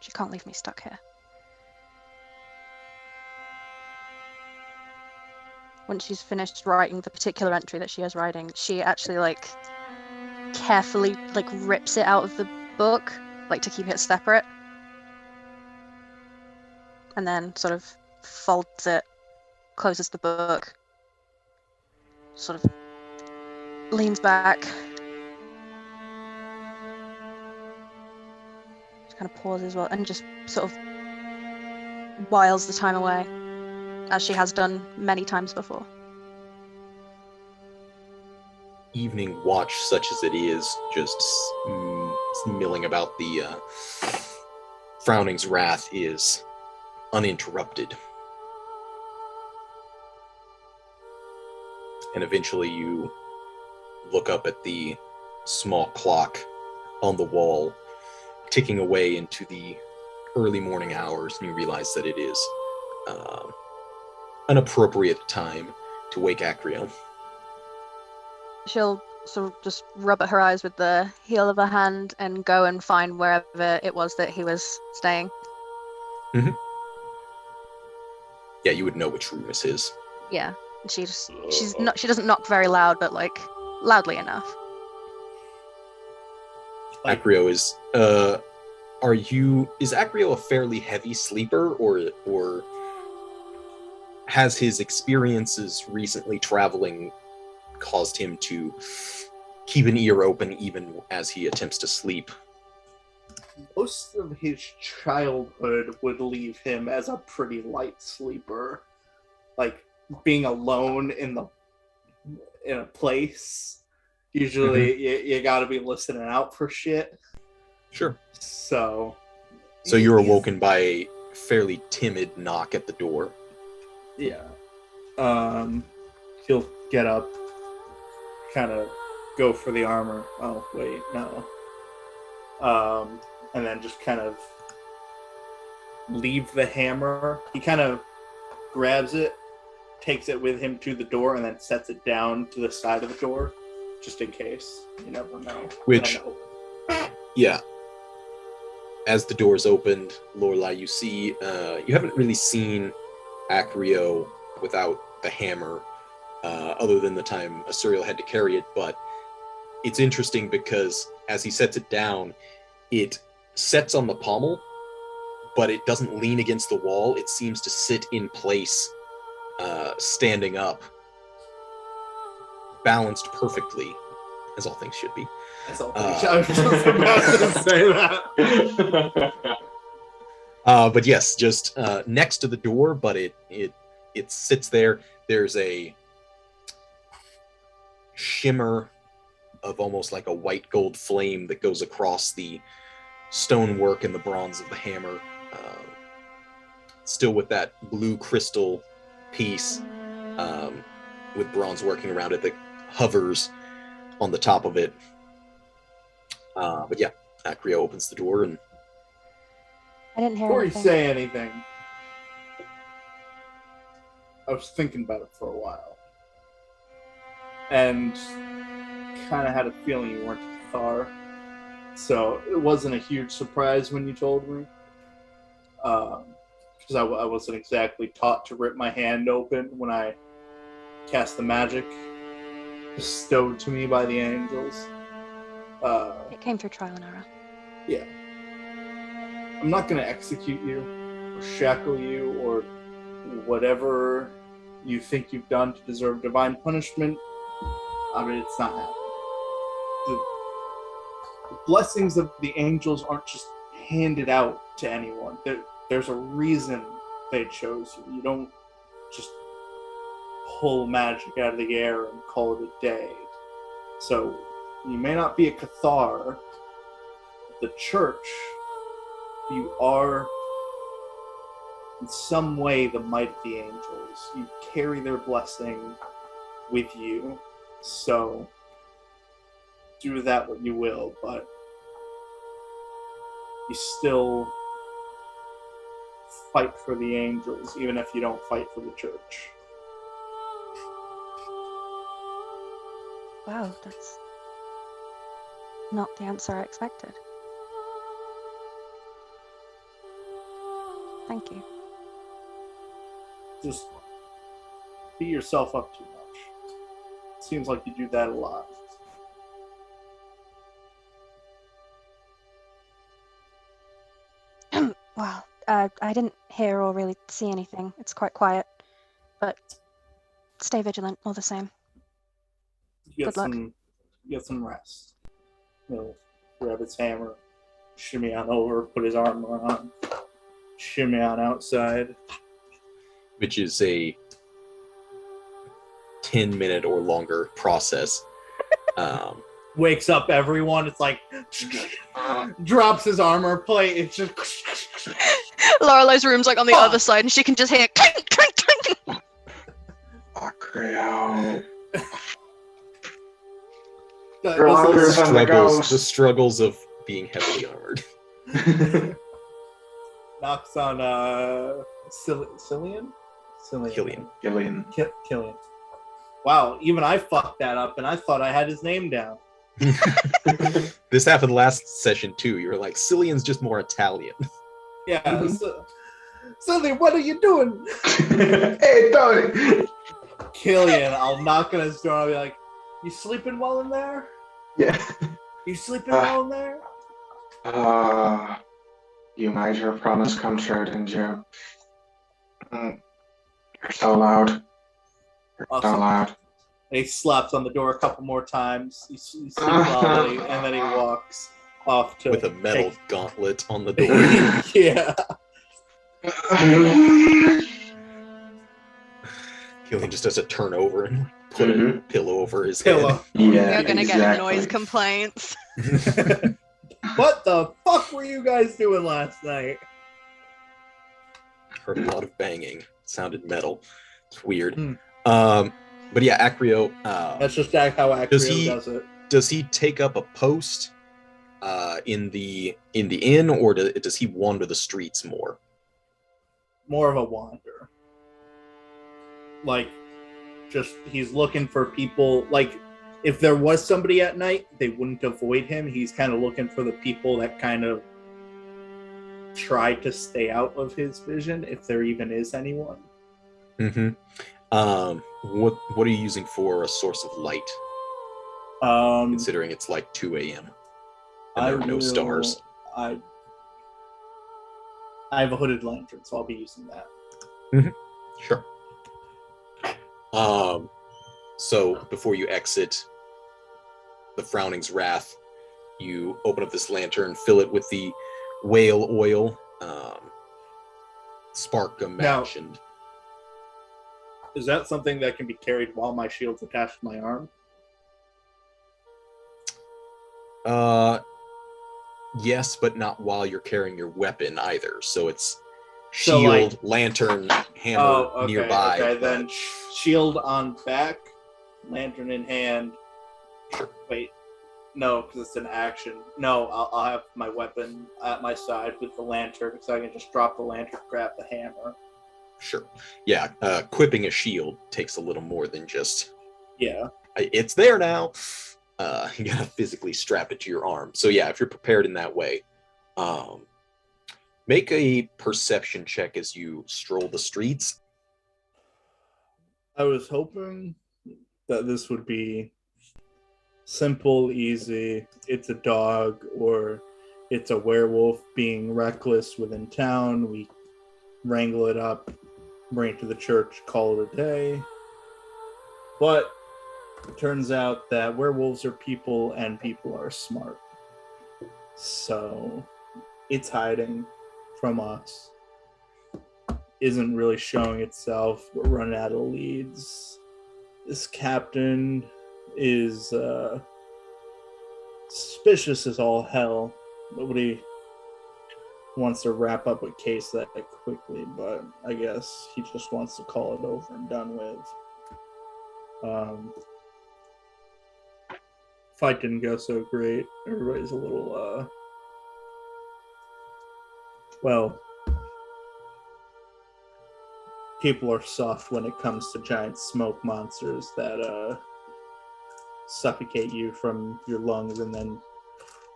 She can't leave me stuck here. Once she's finished writing the particular entry that she is writing, she actually carefully rips it out of the book, to keep it separate. And then sort of folds it, closes the book, sort of leans back, just kind of pauses and just sort of whiles the time away, as she has done many times before. evening watch, such as it is, just milling about the Frowning's wrath, is uninterrupted. And eventually you look up at the small clock on the wall, ticking away into the early morning hours, and you realize that it is an appropriate time to wake Acrio. She'll sort of just rub at her eyes with the heel of her hand and go and find wherever it was that he was staying. Mm-hmm. Yeah, you would know which room this is. Yeah, she doesn't knock very loud, but like loudly enough. Acrio is is Acrio a fairly heavy sleeper, or has his experiences recently traveling caused him to keep an ear open even as he attempts to sleep? Most of his childhood would leave him as a pretty light sleeper. Like being alone in a place, usually you gotta be listening out for shit. Sure. So you're awoken by a fairly timid knock at the door. Yeah. He'll get up, kind of go for the armor. Oh, wait, no. And then just kind of leave the hammer. He kind of grabs it, takes it with him to the door, and then sets it down to the side of the door, just in case. You never know. Yeah. As the door's opened, Lorelei, you see, you haven't really seen Acrio without the hammer, other than the time Asuriel had to carry it, but it's interesting because as he sets it down, it sets on the pommel, but it doesn't lean against the wall. It seems to sit in place, standing up, balanced perfectly, as all things should be. That's all things I was just about to say that. But yes, just next to the door, but it sits there. There's a shimmer of almost like a white gold flame that goes across the stonework and the bronze of the hammer, still with that blue crystal piece, with bronze working around it that hovers on the top of it. But yeah, Acrio opens the door, and I didn't hear before anything. you say anything, I was thinking about it for a while, and kind of had a feeling you weren't a Cathar, so it wasn't a huge surprise when you told me, because I wasn't exactly taught to rip my hand open when I cast the magic bestowed to me by the angels. It came through trial and error. Yeah. I'm not going to execute you, or shackle you, or whatever you think you've done to deserve divine punishment. I mean, it's not happening. The blessings of the angels aren't just handed out to anyone. There's a reason they chose you. You don't just pull magic out of the air and call it a day. So, you may not be a Cathar, the church, you are in some way the might of the angels. You carry their blessing with you, so do with that what you will, but you still fight for the angels, even if you don't fight for the church. Wow, that's not the answer I expected. Thank you. Just beat yourself up too much. Seems like you do that a lot. Wow, I didn't hear or really see anything. It's quite quiet, but stay vigilant all the same. Good luck. Get some rest. He'll grab his hammer, shimmy on over, put his armor on, shimmy on outside. which is a 10-minute or longer process. Wakes up everyone. It's like drops his armor plate. It's just Lorelei's room's like on the other side, and she can just hear clink, clink, clink. Acrio. The struggles of being heavily armored. Knocks on Cillian. Cillian. Wow, even I fucked that up, and I thought I had his name down. This happened last session too. You were like, Cillian's just more Italian. Yeah. Cillian, what are you doing? Hey, Tony. Cillian, I'll knock on his door and I'll be like, you sleeping well in there? Yeah. You sleeping well in there? You made your promise come true, didn't you? You're so loud. You're Awesome. so loud. And he slaps on the door a couple more times. You sleep well, and then he walks off to with a metal gauntlet on the door. Yeah. Cillian just has to turn over and put a pillow over his head. Yeah, You're gonna get noise complaints. What the fuck were you guys doing last night? Heard a lot of banging. It sounded metal. It's weird. But yeah, Acrio. That's just how Acrio does it. Does he take up a post in the inn, or does he wander the streets more? More of a wander. Like, just he's looking for people. Like, if there was somebody at night, they wouldn't avoid him. He's kind of looking for the people that kind of try to stay out of his vision, if there even is anyone. Mm-hmm. What are you using for a source of light? Considering it's like 2 a.m. and there are no stars. I have a hooded lantern, so I'll be using that. Mm-hmm. Sure. So before you exit the Frowning's Wrath, you open up this lantern, fill it with the whale oil, spark a match, and is that something that can be carried while my shield's attached to my arm? Yes, but not while you're carrying your weapon either. So it's shield, lantern, hammer nearby. Okay, then shield on back, lantern in hand. Sure. Wait, no, because it's an action. No, I'll have my weapon at my side with the lantern, so I can just drop the lantern, grab the hammer. Sure. Yeah, equipping a shield takes a little more than just... Yeah. It's there now. You gotta physically strap it to your arm. So yeah, if you're prepared in that way, make a perception check as you stroll the streets. I was hoping that this would be simple, easy. It's a dog or it's a werewolf being reckless within town. We wrangle it up, bring it to the church, call it a day. But it turns out that werewolves are people and people are smart. So it's hiding from us. Isn't really showing itself. We're running out of leads. This captain is suspicious as all hell. Nobody wants to wrap up a case that quickly, but I guess he just wants to call it over and done with. Fight didn't go so great. Everybody's a little, people are soft when it comes to giant smoke monsters that suffocate you from your lungs and then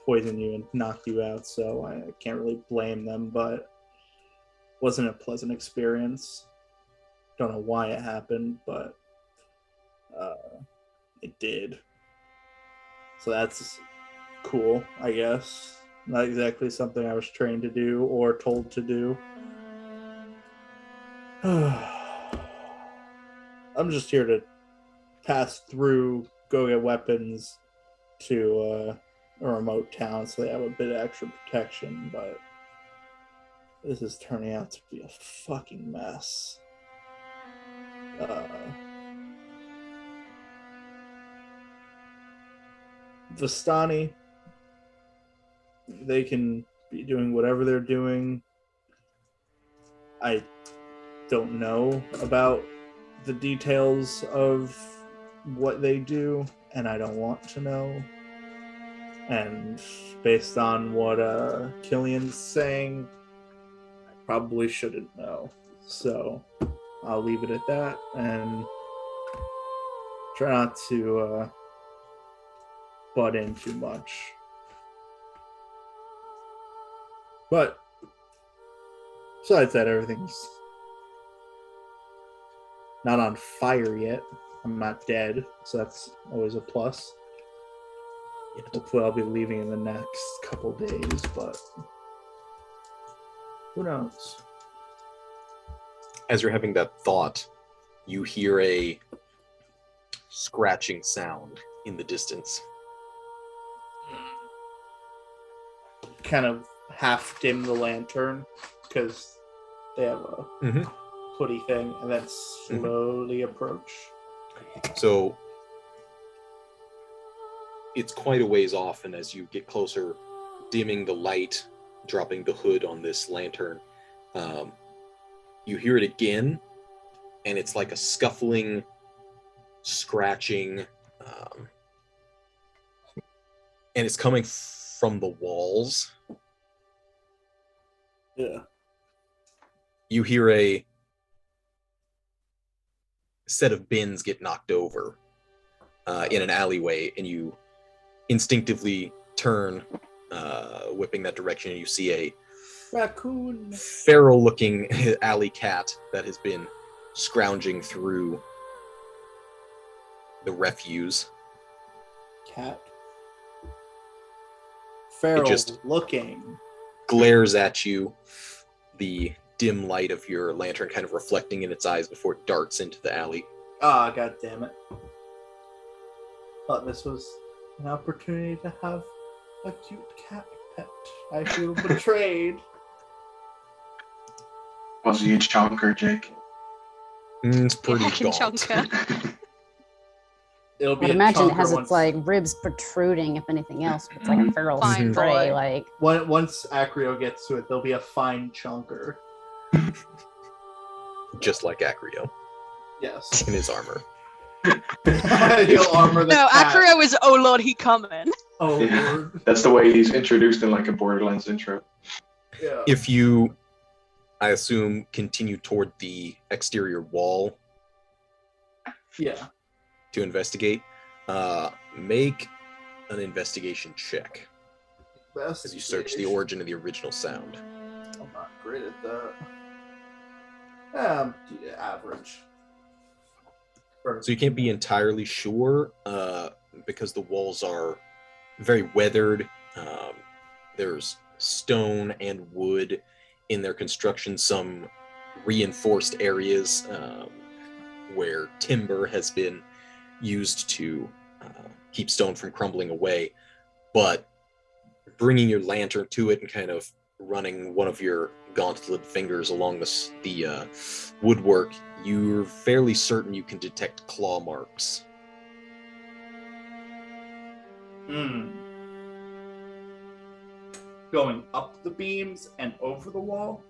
poison you and knock you out, so I can't really blame them, but it wasn't a pleasant experience. Don't know why it happened, but it did. So that's cool, I guess. Not exactly something I was trained to do or told to do. I'm just here to pass through, go get weapons to a remote town so they have a bit of extra protection, but this is turning out to be a fucking mess. Vistani, they can be doing whatever they're doing. I don't know about the details of what they do, and I don't want to know. And based on what Cillian's saying, I probably shouldn't know. So I'll leave it at that and try not to butt in too much. But besides that, everything's not on fire yet. I'm not dead, so that's always a plus. Hopefully I'll be leaving in the next couple days, but who knows? As you're having that thought, you hear a scratching sound in the distance. Kind of half dim the lantern because they have a hoodie thing, and then slowly approach. So it's quite a ways off, and as you get closer, dimming the light, dropping the hood on this lantern, you hear it again, and it's like a scuffling, scratching, and it's coming from the walls. Yeah. You hear a set of bins get knocked over in an alleyway, and you instinctively turn, whipping that direction, and you see a raccoon, feral-looking alley cat that has been scrounging through the refuse. Cat. Feral it just looking. Glares at you, the dim light of your lantern kind of reflecting in its eyes before it darts into the alley. Ah, god damn it. Thought this was an opportunity to have a cute cat pet. I feel betrayed. Was he a chonker, Jake? It's pretty Heckin' gaunt. chunker. It'll be I'd a imagine it chonker has once, its like ribs protruding, if anything else. It's like a feral Fine stray. boy. Like once Acrio gets to it, there'll be a fine chunker. Just like Acrio Yes. in his armor. He'll armor the No, cat. Acrio is, oh lord, he coming. Oh Yeah. lord. That's the way he's introduced in like a Borderlands intro. Yeah. If you, I assume, continue toward the exterior wall Yeah. to investigate, make an investigation check as you search the origin of the original sound. I'm not great at that. Average. So you can't be entirely sure because the walls are very weathered. There's stone and wood in their construction, some reinforced areas where timber has been used to keep stone from crumbling away. But bringing your lantern to it and kind of running one of your gauntlet fingers along the woodwork, you're fairly certain you can detect claw marks. Going up the beams and over the wall?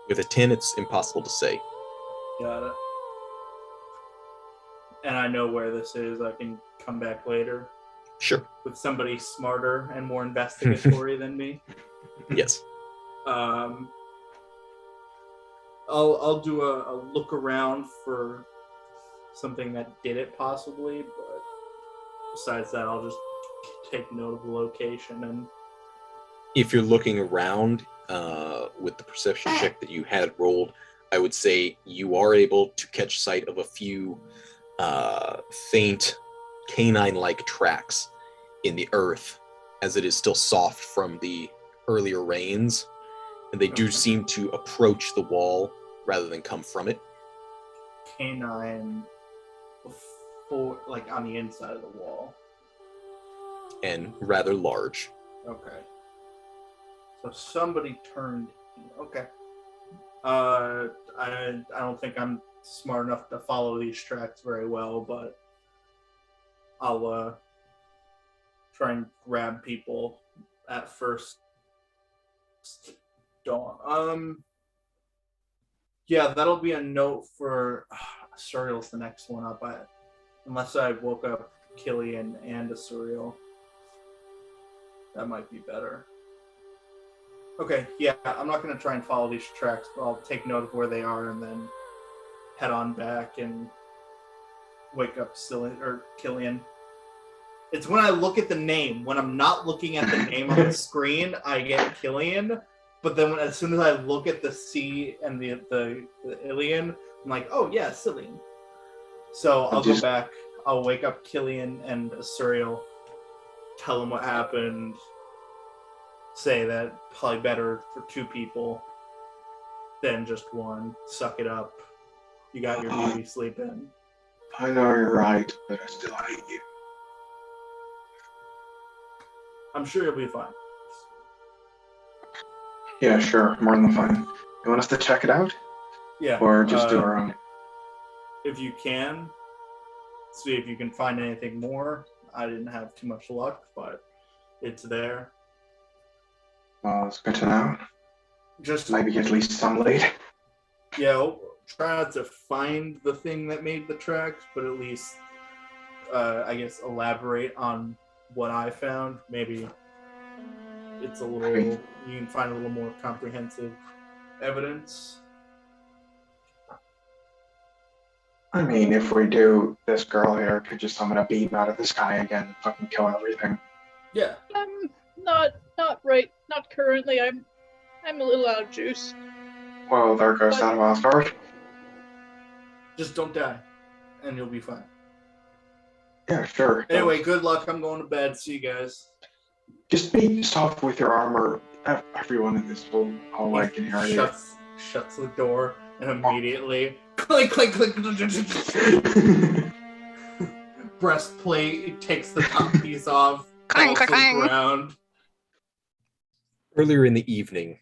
With a 10, it's impossible to say. Got it. And I know where this is. I can come back later Sure. with somebody smarter and more investigatory than me. Yes. I'll do a look around for something that did it possibly, but besides that, I'll just take note of the location. And If you're looking around with the perception check that you had rolled, I would say you are able to catch sight of a few faint canine-like tracks in the earth, as it is still soft from the earlier rains, and they do seem to approach the wall rather than come from it. canine before, like on the inside of the wall. And rather large. Okay. So somebody turned. Okay. I don't think I'm smart enough to follow these tracks very well, but I'll try and grab people at first dawn. Yeah, that'll be a note for Asuriel's the next one up. Unless I woke up Cillian and Asuriel. That might be better. Okay, yeah, I'm not going to try and follow these tracks, but I'll take note of where they are and then head on back and wake up Cillian. It's when I look at the name. When I'm not looking at the name on the screen, I get Cillian. But then as soon as I look at the C and the Ilian, I'm like, oh yeah, Cillian. So I'll go back. I'll wake up Cillian and Asuriel, tell them what happened, say that probably better for 2 people than just one. Suck it up. You got your beauty sleep in. I know you're right, but I still hate you. I'm sure you'll be fine. Yeah, sure. More than fine. You want us to check it out? Yeah. Or just do our own? If you can, see if you can find anything more. I didn't have too much luck, but it's there. Well, it's good to know. Just maybe at least some lead. Yeah, try not to find the thing that made the tracks, but at least, I guess, elaborate on what I found. Maybe it's a little, you can find a little more comprehensive evidence. I mean, if we do, this girl here could just summon a beam out of the sky again and fucking kill everything. Yeah. Not currently. I'm a little out of juice. Well, there goes that of Asgard. Just don't die, and you'll be fine. Yeah, sure. Anyway, good luck. I'm going to bed. See you guys. Just be soft with your armor. Everyone in this whole hallway can hear you. Shuts the door, and immediately click, click, click. Breastplate takes the top piece off. Clang, falls to clang. the ground. Earlier in the evening,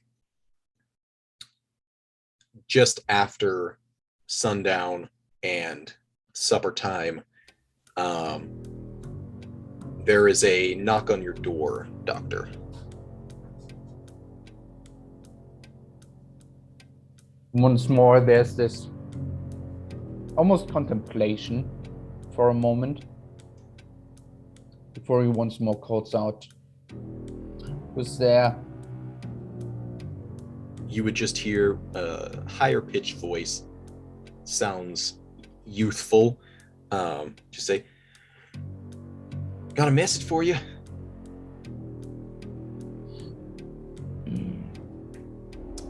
just after sundown and supper time, there is a knock on your door, Doctor. Once more, there's this almost contemplation for a moment before he once more calls out, "Who's there?" You would just hear a higher pitched voice, sounds youthful. Just say, "Got a message for you."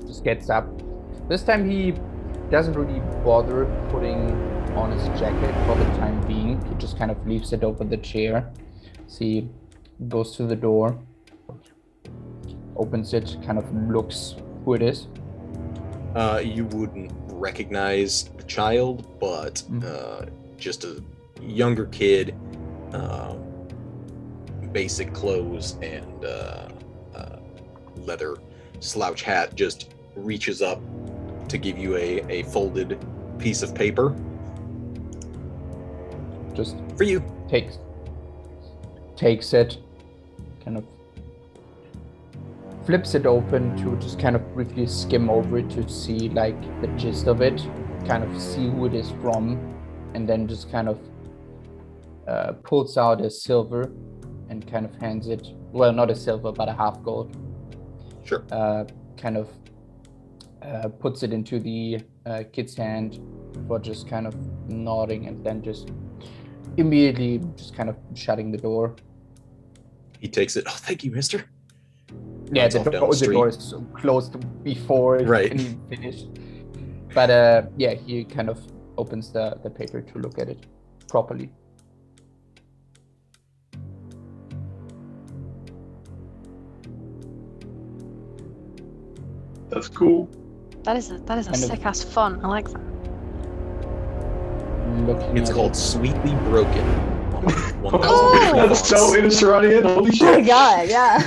Just gets up. This time he doesn't really bother putting on his jacket for the time being. He just kind of leaves it over the chair. So he goes to the door, opens it, kind of looks who it is. You wouldn't recognize the child, but just a younger kid, basic clothes and leather slouch hat, just reaches up to give you a folded piece of paper. Just for you. Takes it, kind of flips it open to just kind of briefly skim over it to see like the gist of it, kind of see who it is from, and then just kind of pulls out a silver and kind of hands it, well, not a silver, but a half gold. Sure. Kind of puts it into the kid's hand for just kind of nodding and then just immediately just kind of shutting the door. He takes it. "Oh, thank you, mister." Yeah, Runs the off down the street. door is closed before it Right. can even finish. But yeah, he kind of opens the paper to look at it properly. That's cool. That is a Kind of- sick ass font. I like that. Looking It's at called it. Sweetly Broken. Oh! That's so Innistradian, holy Oh shit. my god, yeah.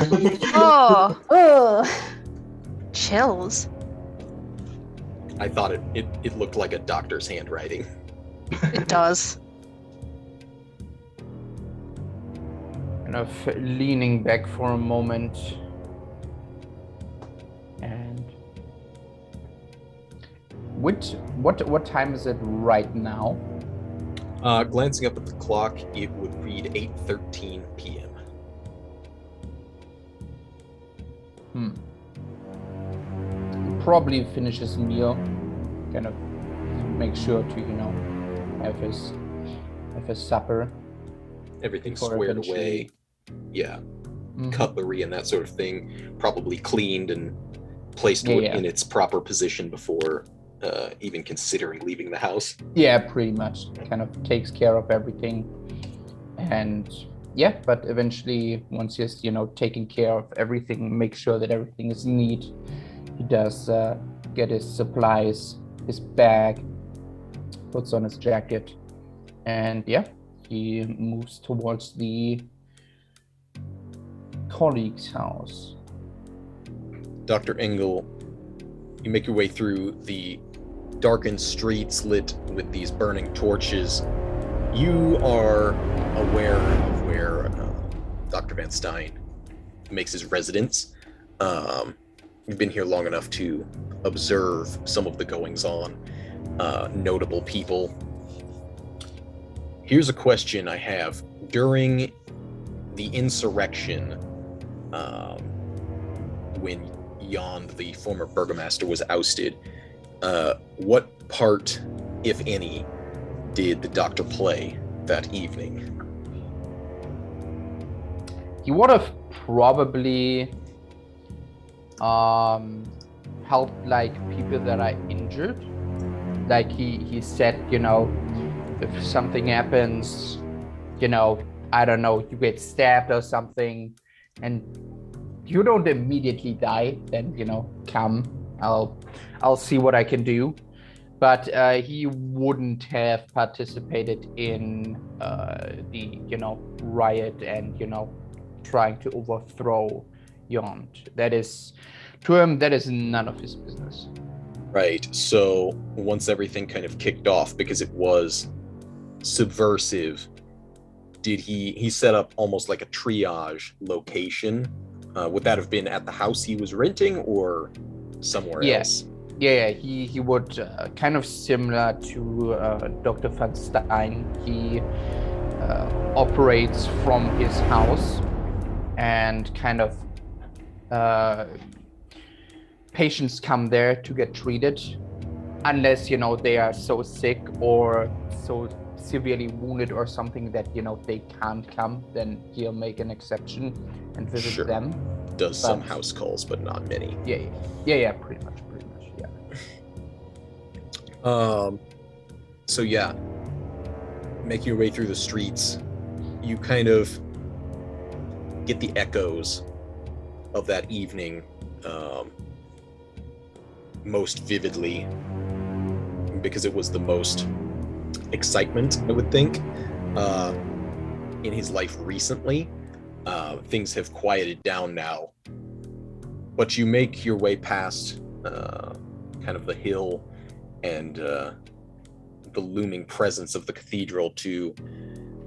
Oh, Oh. chills. I thought it looked like a doctor's handwriting. It does. kind of leaning back for a moment. And what time is it right now? Glancing up at the clock, it would read 8:13 p.m. Probably finish his meal, kind of make sure to, have his supper. Everything's Before squared eventually- away. Yeah. Cutlery and that sort of thing, probably cleaned and placed in its proper position before even considering leaving the house. Yeah, pretty much. Kind of takes care of everything. And yeah, but eventually, once he's, taken care of everything, make sure that everything is neat, he does get his supplies, his bag, puts on his jacket, and yeah, he moves towards the colleague's house. Dr. Engel, you make your way through the darkened streets lit with these burning torches. You are aware of where Dr. Van Stein makes his residence. You've been here long enough to observe some of the goings-on, notable people. Here's a question I have. During the insurrection, when Jan, the former burgomaster, was ousted, what part, if any, did the doctor play that evening? He would have probably helped people that are injured. He said, if something happens, I don't know, you get stabbed or something, and you don't immediately die, then come, I'll see what I can do. But he wouldn't have participated in the riot and trying to overthrow Jan. That is, to him, that is none of his business. Right. So once everything kind of kicked off, because it was subversive, did he set up almost like a triage location? Would that have been at the house he was renting or somewhere else? Yeah, he would, kind of similar to Dr. Van Stein. He operates from his house, and kind of patients come there to get treated, unless they are so sick or so severely wounded or something that they can't come. Then he'll make an exception and visit them. Does some house calls, but not many. Yeah, pretty much, yeah. So yeah, making your way through the streets, you kind of get the echoes of that evening most vividly, because it was the most excitement, I would think, in his life recently. Things have quieted down now, but you make your way past kind of the hill and the looming presence of the cathedral to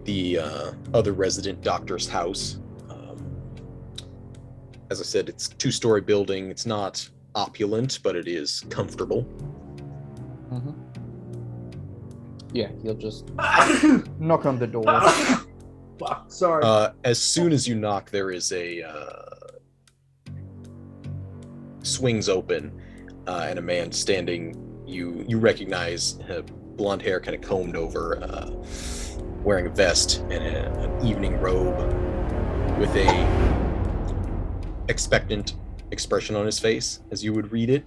the other resident doctor's house. As I said, it's a 2-story building. It's not opulent, but it is comfortable. Mm-hmm. Yeah, he'll just knock on the door. Fuck, sorry. As soon as you knock, there is a swings open, and a man standing. You recognize blonde hair, kind of combed over, wearing a vest and an evening robe, with a expectant expression on his face, as you would read it.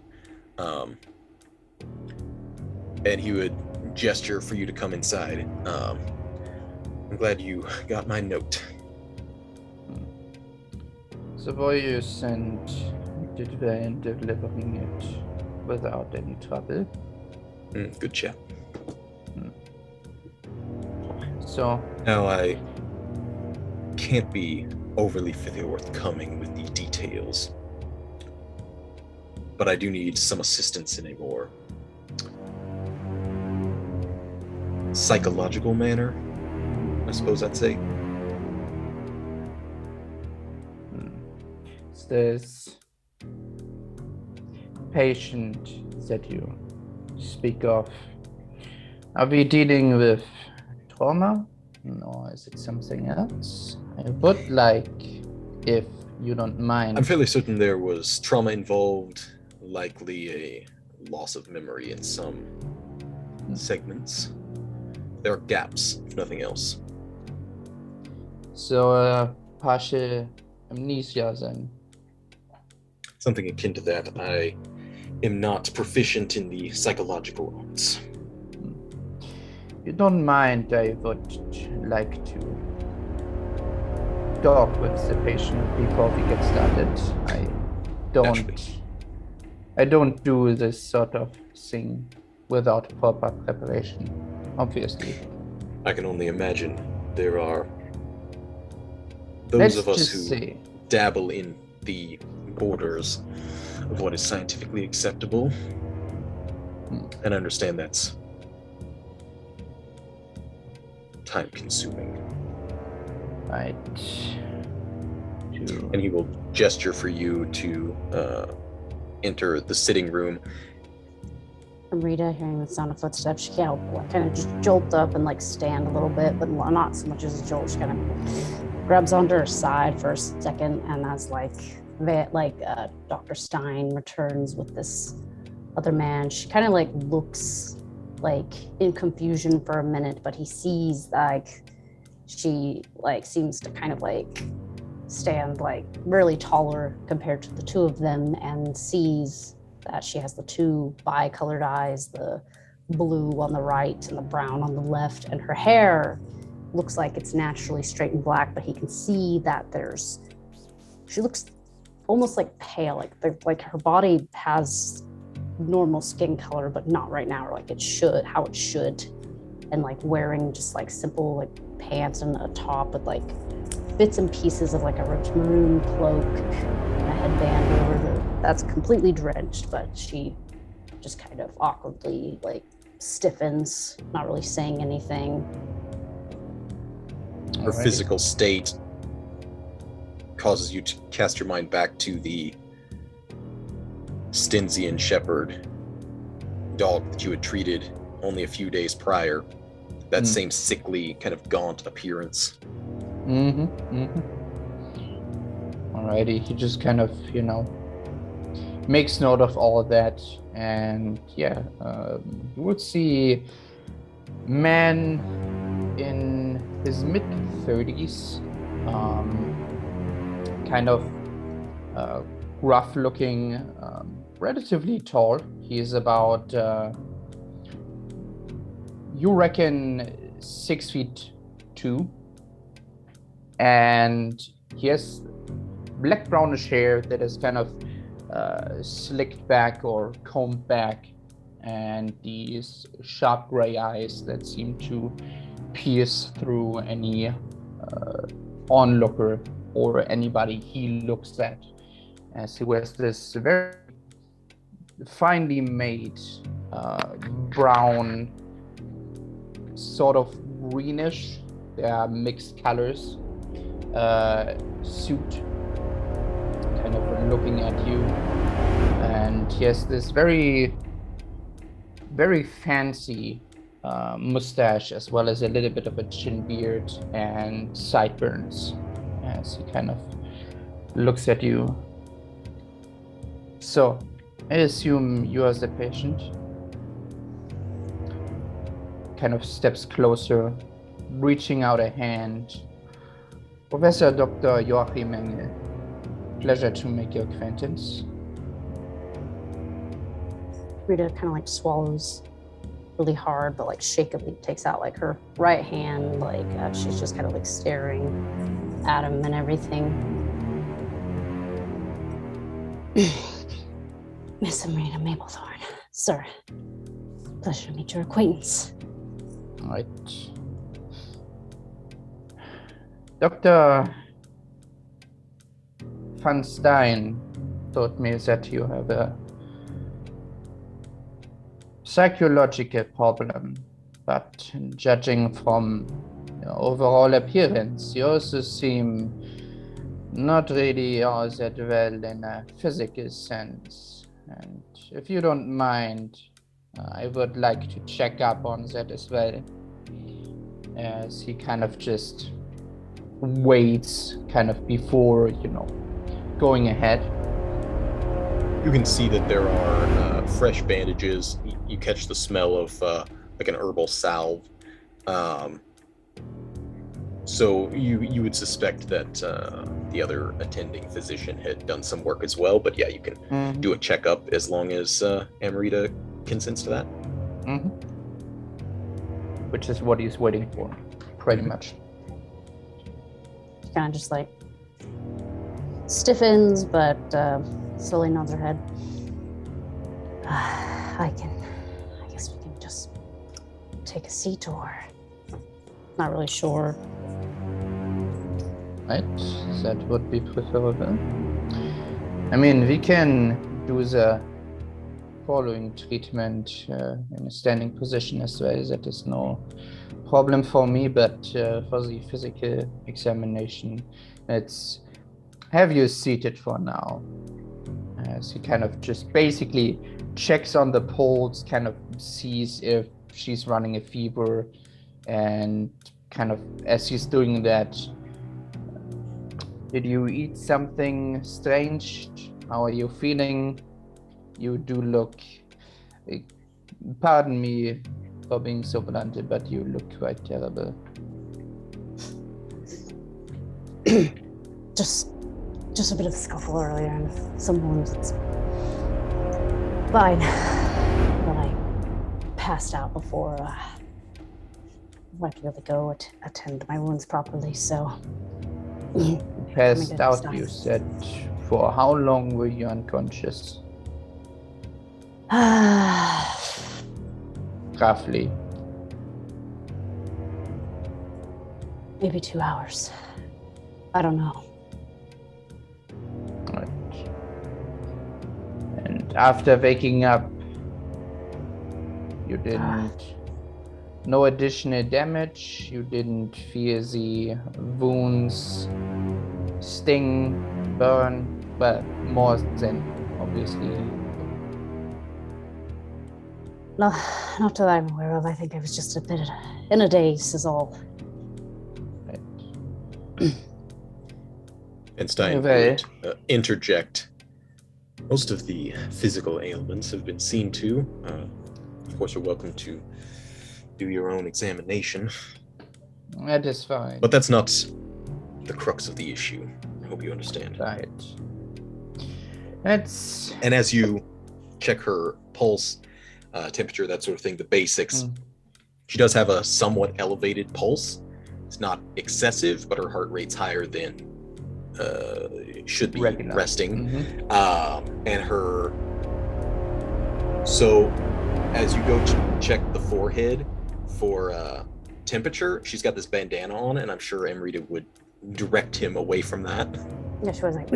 And he would gesture for you to come inside. I'm glad you got my note. The voice and did well in delivering it without any trouble. Good chap. So now I can't be overly forthcoming with the details, but I do need some assistance in a more psychological manner, I suppose I'd say. This patient that you speak of, are we dealing with trauma? Or is it something else? I would like, if you don't mind. I'm fairly certain there was trauma involved, likely a loss of memory in some segments. There are gaps, if nothing else. So, partial amnesia then. Something akin to that. I am not proficient in the psychological arts. If you don't mind, I would like to talk with the patient before we get started. I don't do this sort of thing without proper preparation, obviously. I can only imagine there are those of us who dabble in the borders of what is scientifically acceptable, and understand that's time-consuming. Right. And he will gesture for you to enter the sitting room. Amrita, hearing the sound of footsteps, she can't help but kind of just jolt up and like stand a little bit, but not so much as a jolt. She kind of grabs onto her side for a second, and as Dr. Stein returns with this other man, she kind of like looks like in confusion for a minute, but he sees like she like seems to kind of like stand like really taller compared to the two of them, and sees that she has the two bi-colored eyes, the blue on the right and the brown on the left, and her hair looks like it's naturally straight and black, but he can see that she looks almost like pale, like her body has normal skin color, but not right now, or like how it should, and like wearing just like simple like pants and a top with like bits and pieces of like a rich maroon cloak and a headband over that's completely drenched, but she just kind of awkwardly like stiffens, not really saying anything. Her physical state causes you to cast your mind back to the Stensian shepherd dog that you had treated only a few days prior. That same sickly, kind of gaunt appearance. Alrighty, he just kind of, makes note of all of that, and you would see man in his mid-30s, kind of rough-looking, relatively tall. He's about, you reckon, 6'2", and he has black brownish hair that is kind of slicked back or combed back, and these sharp gray eyes that seem to pierce through any onlooker or anybody he looks at, as he wears this very finely made brown, sort of greenish, they are mixed colors, suit, kind of looking at you, and he has this very, very fancy mustache, as well as a little bit of a chin beard and sideburns, as he kind of looks at you. So, I assume you are the patient. Kind of steps closer, reaching out a hand. Professor Dr. Joachim Engel, pleasure to make your acquaintance. Rita kind of like swallows really hard, but like shakily takes out like her right hand, like she's just kind of like staring at him and everything. Miss Amrita Mablethorne, sir, pleasure to meet your acquaintance. All right. Dr. Van Stein told me that you have a psychological problem, but judging from your overall appearance, you also seem Not really all that well in a physical sense. And if you don't mind, I would like to check up on that as well. As he kind of just waits kind of before, going ahead. You can see that there are fresh bandages. You catch the smell of like an herbal salve. So you would suspect that the other attending physician had done some work as well. But yeah, you can do a checkup as long as Amrita consents to that. Mm-hmm. Which is what he's waiting for, pretty much. She kind of just like stiffens, but slowly nods her head. I guess we can just take a seat, or not really sure. Right, that would be preferable. I mean, we can do the following treatment in a standing position as well. That is no problem for me, but for the physical examination, let's have you seated for now. As he kind of just basically checks on the pulse, kind of sees if she's running a fever, and kind of as he's doing that, did you eat something strange? How are you feeling? You do look, pardon me for being so blunt, but you look quite terrible. Just a bit of a scuffle earlier and some wounds. It's fine. But I passed out before I could really go attend to my wounds properly, so... Passed out, you said. For how long were you unconscious? Roughly. Maybe 2 hours. I don't know. Right. And after waking up, you didn't... No additional damage, you didn't feel the wounds sting, burn, but more than obviously. No, not that I'm aware of. I think I was just a bit in a daze is all. Right. And Stein would interject. Most of the physical ailments have been seen to. Of course, you're welcome to do your own examination. That is fine. But that's not the crux of the issue. I hope you understand. Right. That's... And as you check her pulse, temperature, that sort of thing, the basics, she does have a somewhat elevated pulse. It's not excessive, but her heart rate's higher than should be regular. Resting. And her... So, as you go check the forehead for temperature, she's got this bandana on, and I'm sure Amrita would direct him away from that. Yeah, she was like,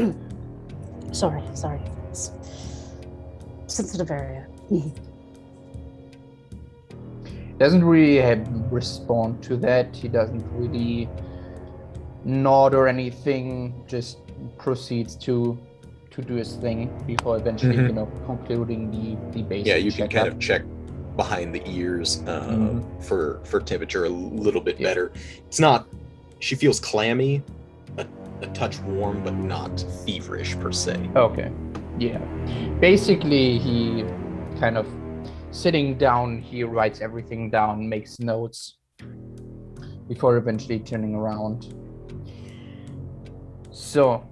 sorry. It's sensitive area. Doesn't really respond to that. He doesn't really nod or anything, just proceeds to do his thing before eventually, concluding the basic. Yeah, you can kind of check behind the ears for temperature a little bit better. It's not, she feels clammy, a touch warm, but not feverish per se. Okay, yeah. Basically, he kind of sitting down, he writes everything down, makes notes before eventually turning around. So,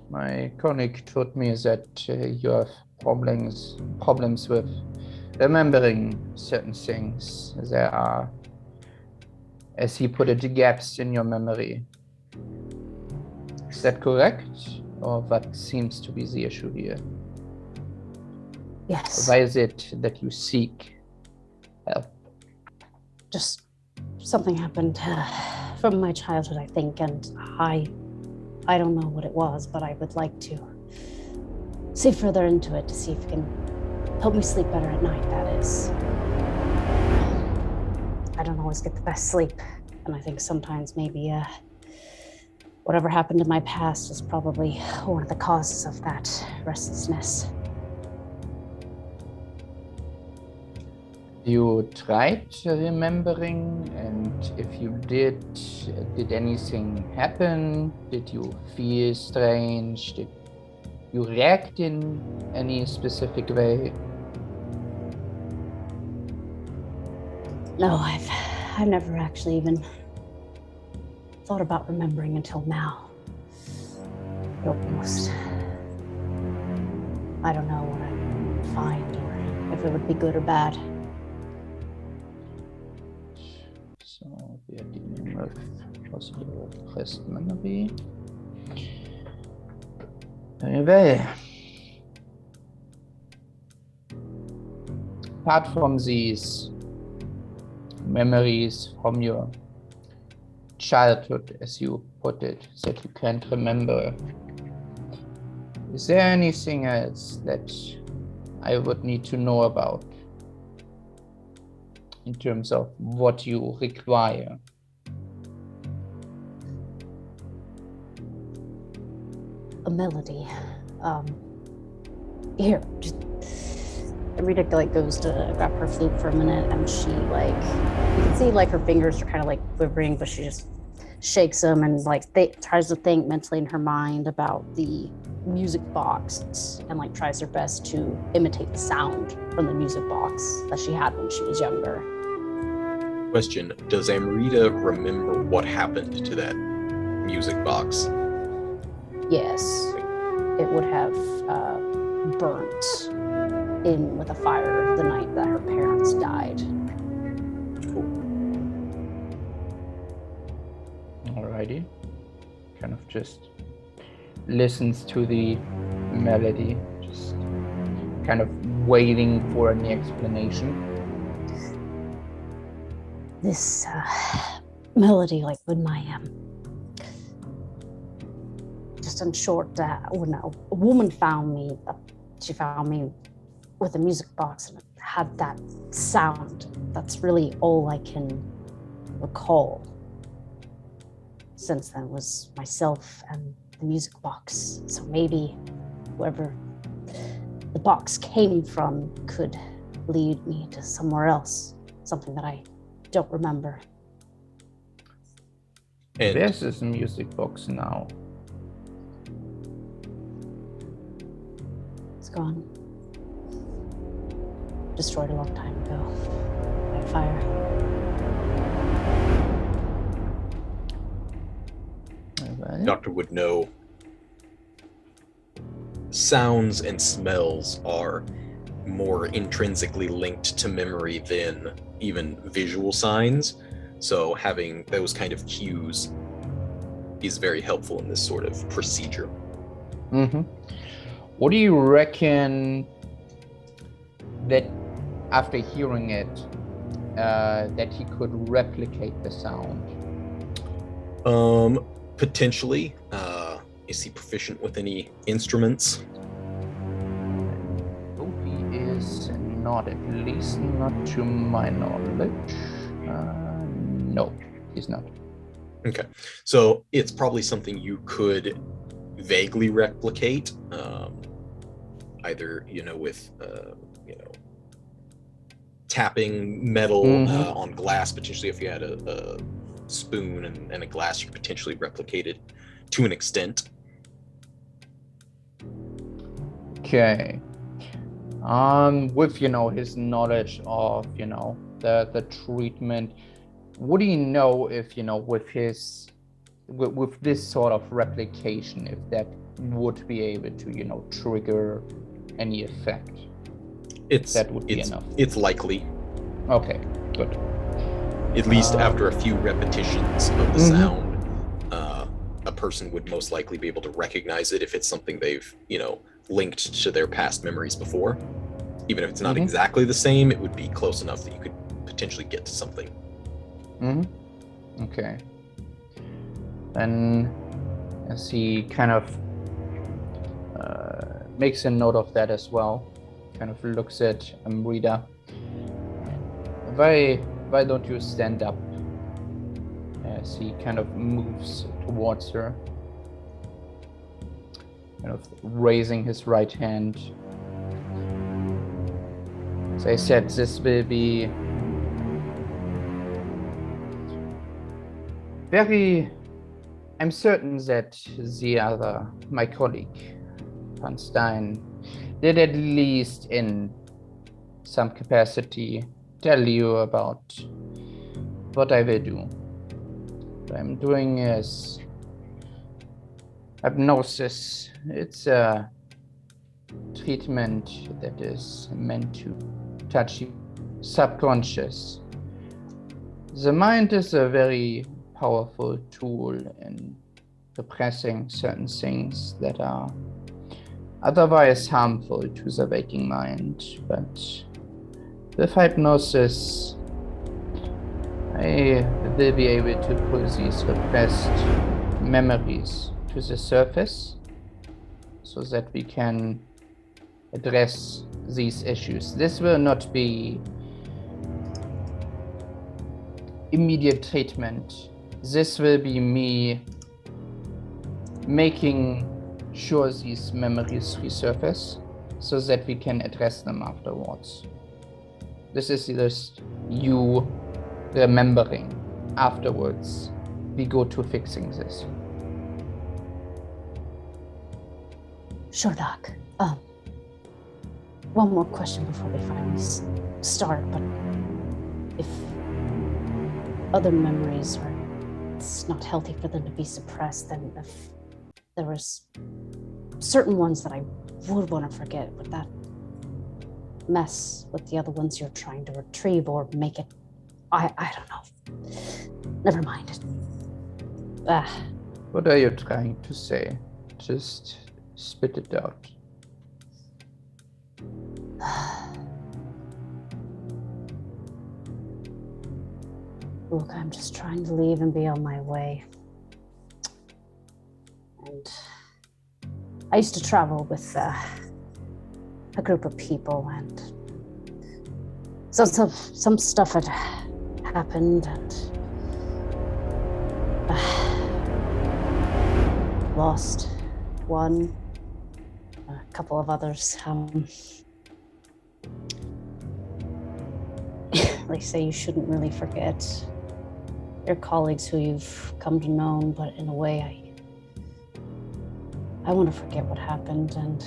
my colleague told me that you have problems with remembering certain things. There are, as he put it, gaps in your memory. Is that correct? Or what seems to be the issue here? Yes. Why is it that you seek help? Just something happened from my childhood, I think, and I don't know what it was, but I would like to see further into it to see if it can help me sleep better at night, that is. I don't always get the best sleep, and I think sometimes maybe, whatever happened in my past is probably one of the causes of that restlessness. You tried remembering, and if you did anything happen? Did you feel strange? Did you react in any specific way? No, I've never actually even thought about remembering until now. Almost. I don't know what I'd find or if it would be good or bad. So we are dealing with possible repressed memory. Very well. Apart from these memories from your childhood, as you put it, that you can't remember, is there anything else that I would need to know about in terms of what you require? A melody. Here, just Amrita goes to grab her flute for a minute, and she you can see her fingers are kind of quivering, but she just shakes them and tries to think mentally in her mind about the music box and tries her best to imitate the sound from the music box that she had when she was younger. Question, does Amrita remember what happened to that music box? Yes, it would have burnt in with a fire the night that her parents died. Cool. Alrighty. Kind of just listens to the melody, just kind of waiting for any explanation. This melody, when my just in short, when a woman found me, she found me with a music box and it had that sound. That's really all I can recall since then was myself and the music box. So maybe whoever the box came from could lead me to somewhere else, something that I don't remember. And where's this music box now? It's gone. Destroyed a long time ago by fire. Doctor would know sounds and smells are more intrinsically linked to memory than even visual signs. So having those kind of cues is very helpful in this sort of procedure. Mm-hmm. What do you reckon that after hearing it, that he could replicate the sound? Potentially. Is he proficient with any instruments? Oh, he is not, at least not to my knowledge. No, he's not. Okay, so it's probably something you could vaguely replicate, either with tapping metal on glass. Potentially, if you had a spoon and a glass, you could potentially replicate it to an extent. Okay. With his knowledge of the treatment, what do you know if with this sort of replication, if that would be able to trigger any effect? That would be enough. It's likely. Okay, good. At least after a few repetitions of the sound, a person would most likely be able to recognize it if it's something they've linked to their past memories before. Even if it's not exactly the same, it would be close enough that you could potentially get to something. Okay. Then, as he kind of makes a note of that as well, kind of looks at Amrita. Why don't you stand up? As he kind of moves towards her. kind of raising his right hand. As I said, this will be I'm certain that my colleague, Van Stein, did at least in some capacity tell you about what I will do. What I'm doing is hypnosis. It's a treatment that is meant to touch you subconscious. The mind is a very powerful tool in repressing certain things that are otherwise harmful to the waking mind. But with hypnosis, I will be able to pull these repressed memories to the surface so that we can address these issues. This will not be immediate treatment. This will be me making sure these memories resurface so that we can address them afterwards. This is just you remembering. Afterwards, we go to fixing this. Sure, Doc. One more question before we finally start, but if other memories are, it's not healthy for them to be suppressed, then if there was certain ones that I would want to forget, would that mess with the other ones you're trying to retrieve or make it, I don't know. Never mind. What are you trying to say? Just spit it out. Look, I'm just trying to leave and be on my way. And I used to travel with a group of people, and some stuff had happened, and lost one, a couple of others. They say you shouldn't really forget your colleagues who you've come to know, but in a way, I want to forget what happened and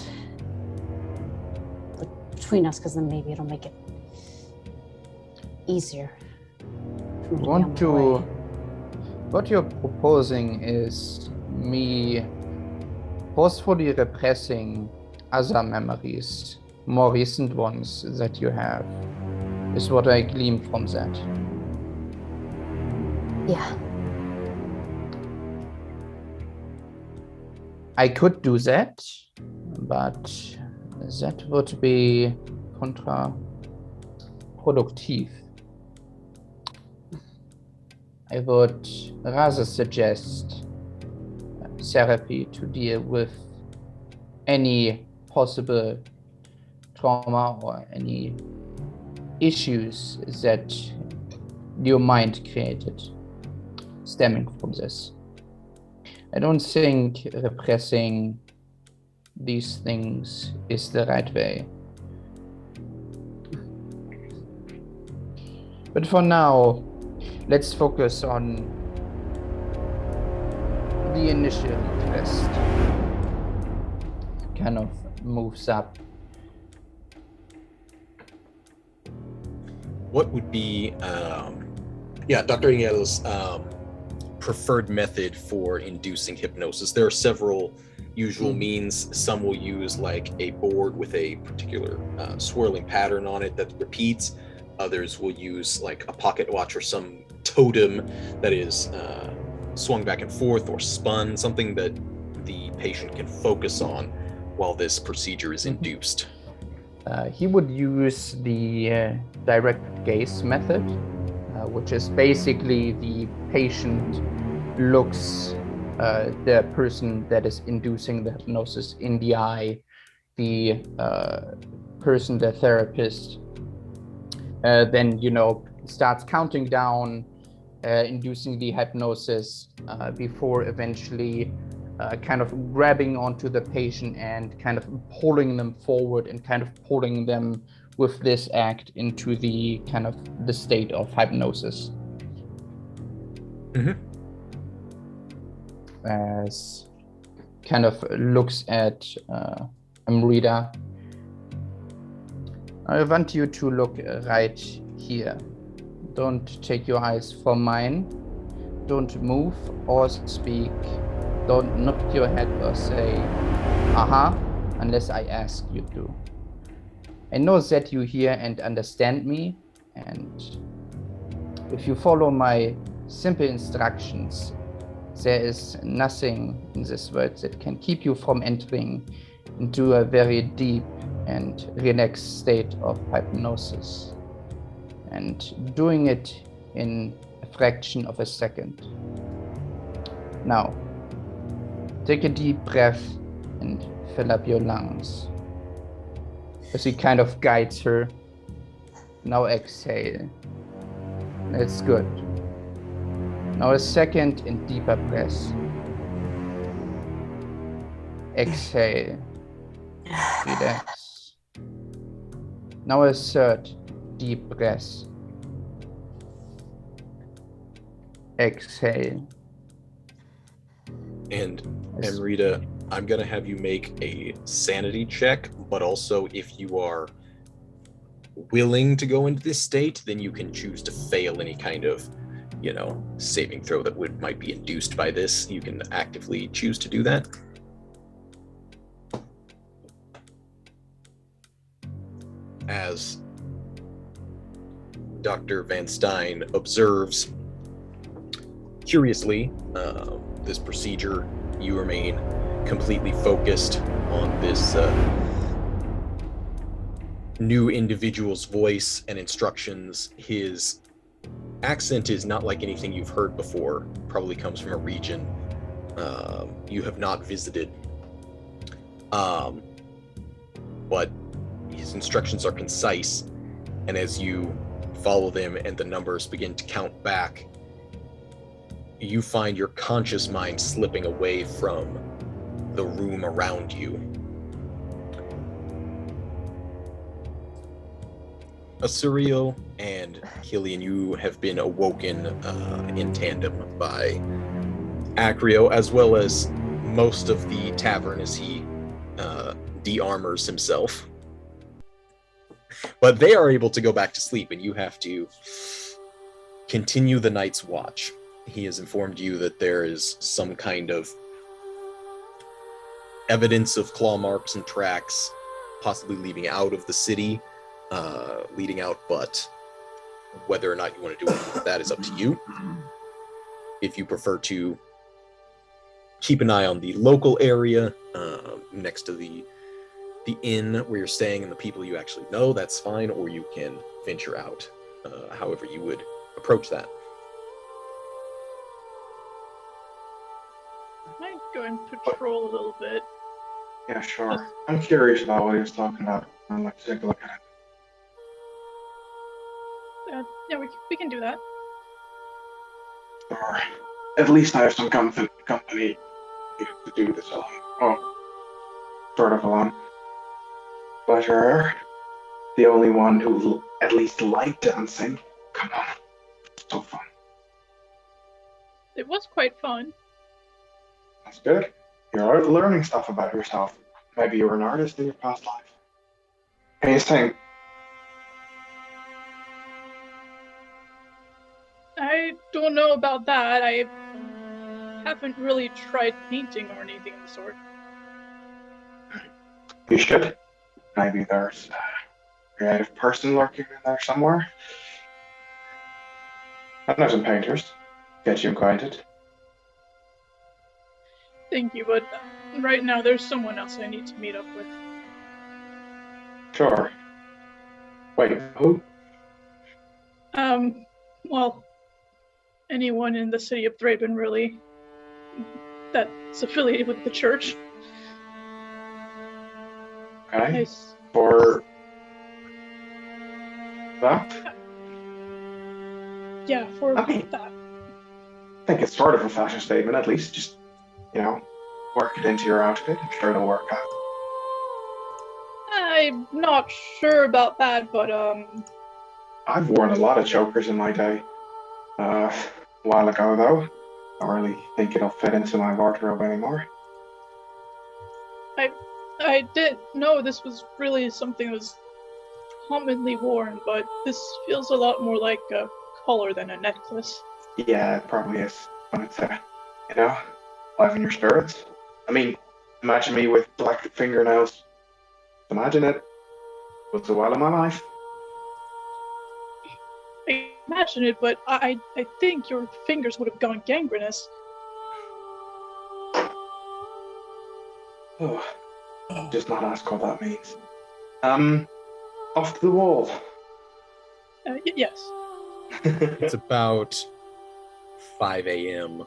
between us, because then maybe it'll make it easier. What you're proposing is me forcefully repressing other memories, more recent ones that you have, is what I glean from that. Yeah. I could do that, but that would be counterproductive. I would rather suggest therapy to deal with any possible trauma or any issues that your mind created stemming from this. I don't think repressing these things is the right way. But for now, let's focus on the initial request. Kind of moves up. What would be, Dr. Engel's preferred method for inducing hypnosis? There are several usual means. Some will use like a board with a particular swirling pattern on it that repeats. Others will use like a pocket watch or some totem that is swung back and forth or spun, something that the patient can focus on while this procedure is induced. He would use the direct gaze method, which is basically the patient looks the person that is inducing the hypnosis in the eye, the person, the therapist, then, starts counting down, inducing the hypnosis before eventually kind of grabbing onto the patient and kind of pulling them forward and kind of pulling them with this act into the kind of the state of hypnosis. Mm-hmm. As kind of looks at Amrita. I want you to look right here. Don't take your eyes from mine. Don't move or speak. Don't nod your head or say, aha, unless I ask you to. I know that you hear and understand me, and if you follow my simple instructions, there is nothing in this world that can keep you from entering into a very deep and relaxed state of hypnosis, and doing it in a fraction of a second. Now, take a deep breath and fill up your lungs. As he kind of guides her. Now exhale. That's good. Now a second and deeper breath. Exhale. Relax. Now a third deep breath. Exhale. And Amrita, I'm going to have you make a sanity check, but also if you are willing to go into this state, then you can choose to fail any kind of, saving throw that might be induced by this. You can actively choose to do that. As Dr. Van Stein observes, curiously, this procedure, you remain completely focused on this new individual's voice and instructions. His accent is not like anything you've heard before, probably comes from a region you have not visited. But his instructions are concise, and as you follow them and the numbers begin to count back, you find your conscious mind slipping away from the room around you. Asuriel and Cillian, you have been awoken in tandem by Acrio, as well as most of the tavern as he de-armors himself. But they are able to go back to sleep, and you have to continue the night's watch. He has informed you that there is some kind of evidence of claw marks and tracks, possibly leading out of the city, but whether or not you want to do anything with that is up to you. If you prefer to keep an eye on the local area, next to the inn where you're staying and the people you actually know, that's fine, or you can venture out, however you would approach that. I might go and patrol a little bit. Yeah, sure. I'm curious about what he was talking about. I'd like to take a look at it. Yeah, we can do that. Or at least I have some company to do this alone. Well, sort of alone. But you're the only one who at least liked dancing. Come on. So fun. It was quite fun. That's good. You're learning stuff about yourself. Maybe you were an artist in your past life. Can you sing? I don't know about that. I haven't really tried painting or anything of the sort. You should. Maybe there's a creative person lurking in there somewhere. I know some painters. Get you acquainted. Thank you, but right now there's someone else I need to meet up with. Sure. Wait, who? Well, anyone in the city of Thraben, really, that's affiliated with the church. Okay. Nice. For that? Yeah, for Okay. that. I think it's sort of a fashion statement, at least. Just, work it into your outfit. I'm sure it'll work out. I'm not sure about that, but I've worn a lot of chokers in my day. A while ago, though. I don't really think it'll fit into my wardrobe anymore. I didn't know this was really something that was commonly worn, but this feels a lot more like a collar than a necklace. Yeah, it probably is. But it's, liven your spirits. I mean, imagine me with black fingernails. Imagine it. Was a while of my life. I imagine it, but I think your fingers would have gone gangrenous. Oh, just not ask what that means. Off to the wall. Yes. It's about 5 a.m.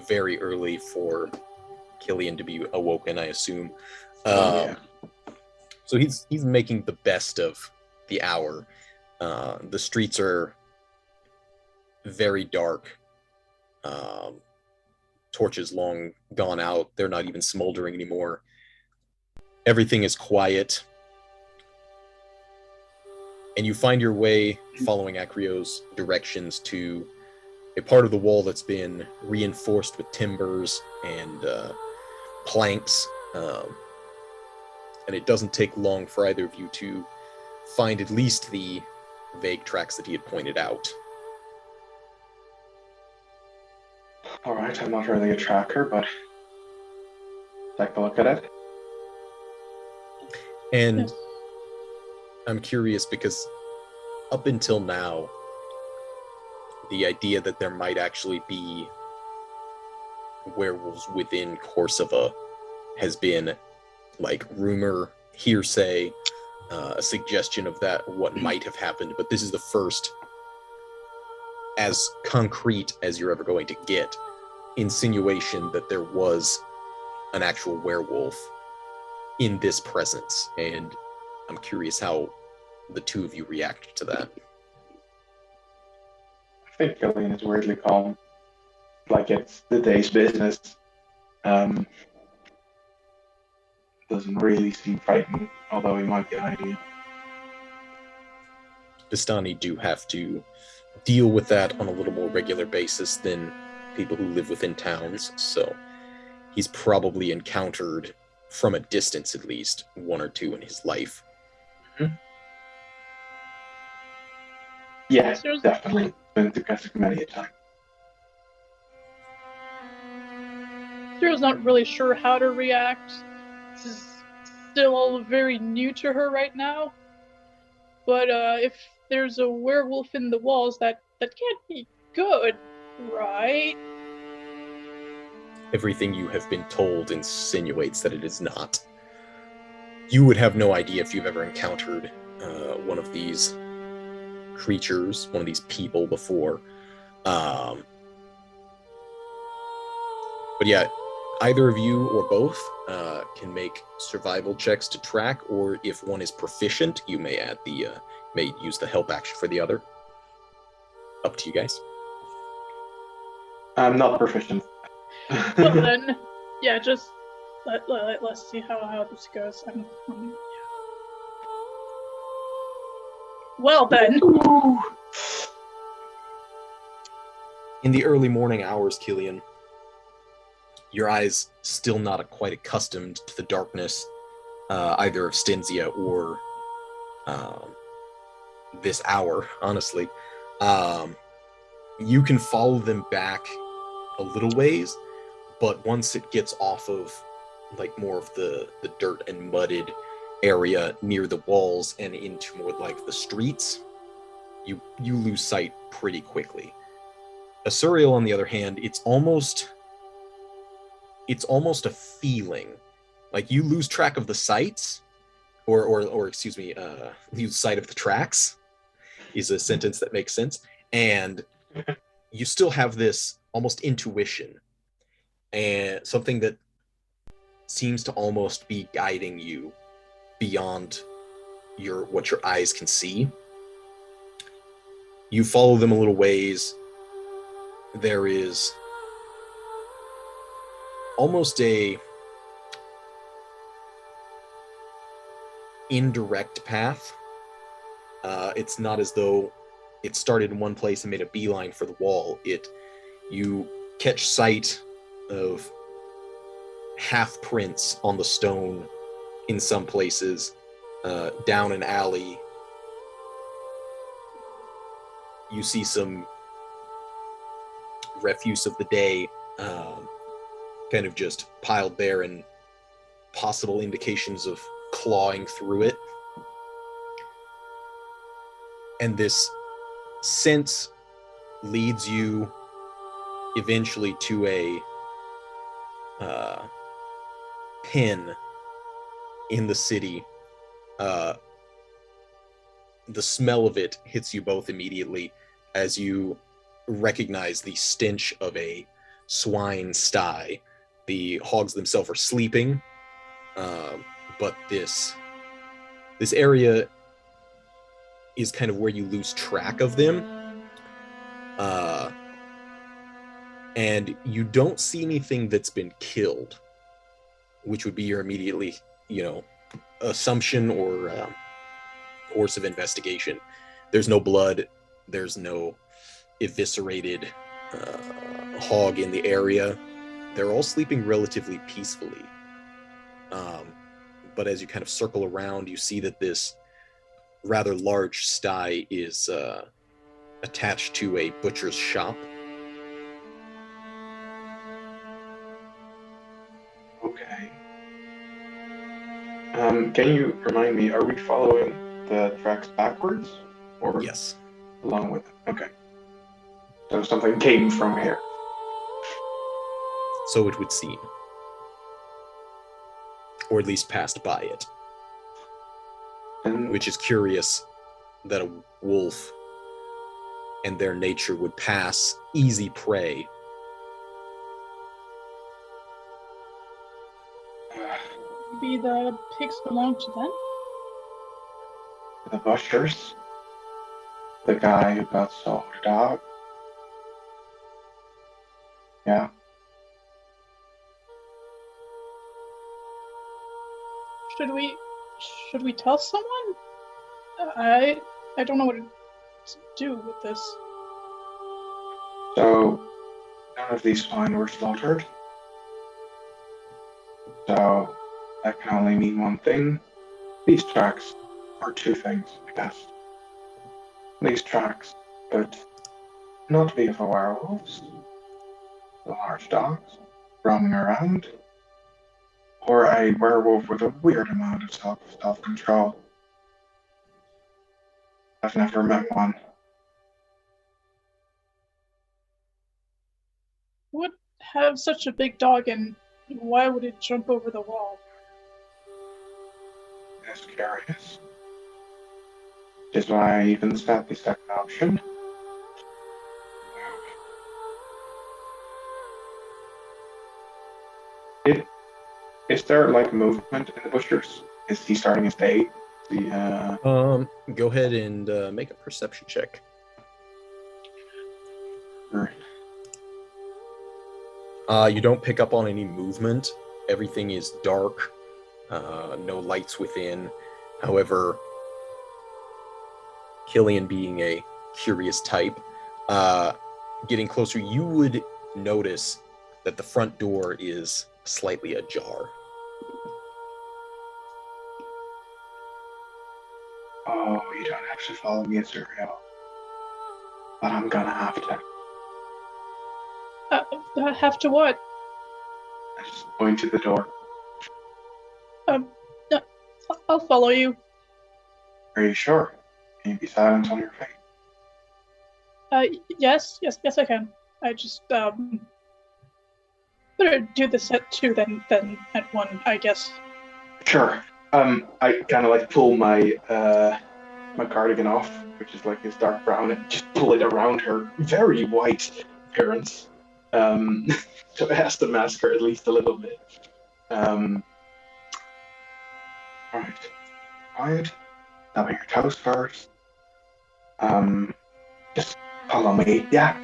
Very early for Cillian to be awoken, I assume. Yeah. So he's making the best of the hour. The streets are very dark. Torches long gone out. They're not even smoldering anymore. Everything is quiet. And you find your way, following Acrio's directions, to a part of the wall that's been reinforced with timbers and planks. And it doesn't take long for either of you to find at least the vague tracks that he had pointed out. Alright, I'm not really a tracker, but take a look at it. And Yes. I'm curious because up until now, the idea that there might actually be werewolves within Korsava has been like rumor, hearsay, a suggestion of that, what might have happened. But this is the first, as concrete as you're ever going to get, insinuation that there was an actual werewolf in this presence. And I'm curious how the two of you react to that. I think Cillian is weirdly calm. Like it's the day's business. Doesn't really seem frightened, although he might be an idea. Vistani do have to deal with that on a little more regular basis than people who live within towns, so he's probably encountered, from a distance at least, one or two in his life. Mm-hmm. Yeah, Seriously? definitely. Been to Gothic many a time. Cyril's not really sure how to react. This is still all very new to her right now. But if there's a werewolf in the walls, that can't be good, right? Everything you have been told insinuates that it is not. You would have no idea if you've ever encountered one of these creatures, one of these people before. But yeah, either of you or both can make survival checks to track, or if one is proficient, you may add the may use the help action for the other. Up to you guys. I'm not proficient. Well then, yeah, just let's see how this goes. Well then. In the early morning hours, Cillian, your eyes still not quite accustomed to the darkness, either of Stensia or this hour, honestly. You can follow them back a little ways, but once it gets off of like more of the dirt and mudded area near the walls and into more like the streets, you lose sight pretty quickly. Asuriel, on the other hand, it's almost a feeling. Like you lose track of the sights, or excuse me, lose sight of the tracks is a sentence that makes sense. And you still have this almost intuition and something that seems to almost be guiding you beyond what your eyes can see. You follow them a little ways. There is almost a indirect path. It's not as though it started in one place and made a beeline for the wall. You catch sight of half prints on the stone in some places, down an alley. You see some refuse of the day, kind of just piled there, and possible indications of clawing through it. And this sense leads you eventually to a pen in the city. The smell of it hits you both immediately as you recognize the stench of a swine sty. The hogs themselves are sleeping, but this area is kind of where you lose track of them. And you don't see anything that's been killed, which would be your immediately, assumption or course of investigation. There's no blood. There's no eviscerated hog in the area. They're all sleeping relatively peacefully. But as you kind of circle around, you see that this rather large sty is attached to a butcher's shop. Okay. Can you remind me, are we following the tracks backwards? Or Yes. along with it? Okay. So something came from here. So it would seem. Or at least passed by it. And Which is curious that a wolf and their nature would pass easy prey. Maybe the pigs belong to them? the butchers, the guy who got sold out. Yeah. Should we tell someone? I don't know what to do with this. So, none of these swine were slaughtered. So, that can only mean one thing. These tracks are two things, I guess. These tracks could not be for werewolves, the large dogs roaming around, or a werewolf with a weird amount of self-control. I've never met one. Would have such a big dog, and why would it jump over the wall? That's curious. Which is why I even said the second option. Is there like movement in the butchers? Is he starting his day? Go ahead and make a perception check. You don't pick up on any movement. Everything is dark. No lights within. However, Cillian being a curious type, getting closer, you would notice that the front door is slightly ajar. Oh, you don't have to follow me, Asuriel. But I'm gonna have to. Have to what? I just point to the door. I'll follow you. Are you sure? Can you be silent on your feet? Yes, I can. I just better do this at 2 than at 1, I guess. Sure. I kind of like pull my my cardigan off, which is like this dark brown, and just pull it around her very white appearance. So it has to mask her at least a little bit. Right. Quiet. Tapping your toes first. Just follow me, yeah?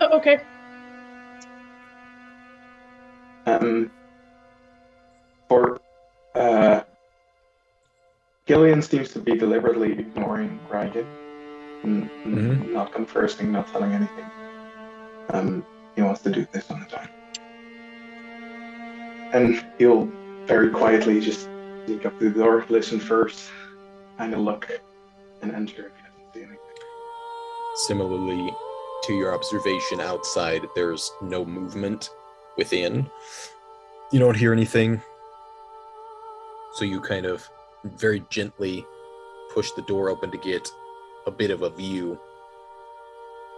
Okay. For Cillian seems to be deliberately ignoring Rygan, not conversing, not telling anything. He wants to do this on his own. And he'll very quietly just sneak up to the door, listen first, kind of look, and enter if he doesn't see anything. Similarly to your observation outside, there's no movement within. You don't hear anything. So you kind of very gently push the door open to get a bit of a view.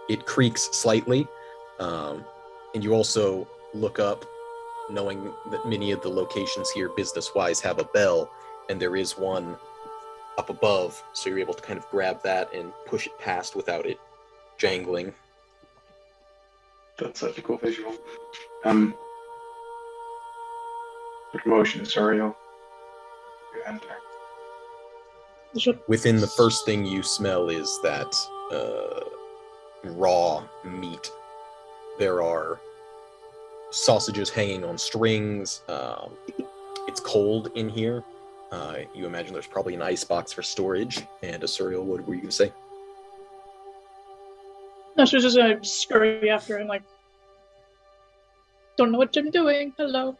It creaks slightly, and you also look up, knowing that many of the locations here, business-wise, have a bell, and there is one up above, so you're able to kind of grab that and push it past without it jangling. That's such a cool visual. The promotion is Asuriel. You enter. Within, the first thing you smell is that raw meat. There are sausages hanging on strings. It's cold in here. You imagine there's probably an icebox for storage. And Asuriel, what were you going to say? No, she was just gonna scurry after him, like, don't know what I'm doing. Hello.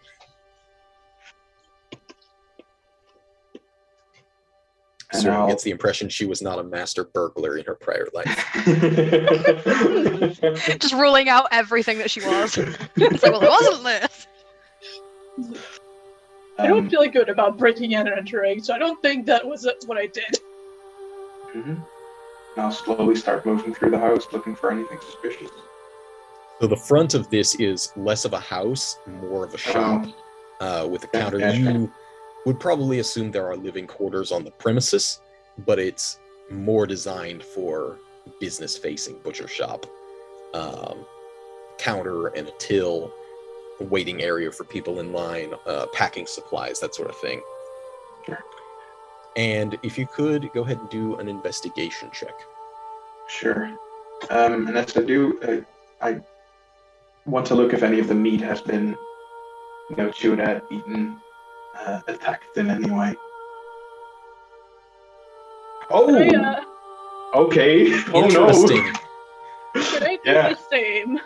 Asuriel gets the impression she was not a master burglar in her prior life. Just ruling out everything that she was. It's like, well, it wasn't this. I don't feel good about breaking in and entering, so I don't think that was what I did. I'll slowly start moving through the house, looking for anything suspicious. So the front of this is less of a house, more of a shop, with a counter. You would probably assume there are living quarters on the premises, but it's more designed for business-facing butcher shop. Counter and a till, a waiting area for people in line, packing supplies, that sort of thing. Sure. And if you could, go ahead and do an investigation check. Sure. And as I do, I want to look if any of the meat has been, chewed at, eaten, attacked in any way. Oh! Okay. Oh, interesting. No. Should I do the same?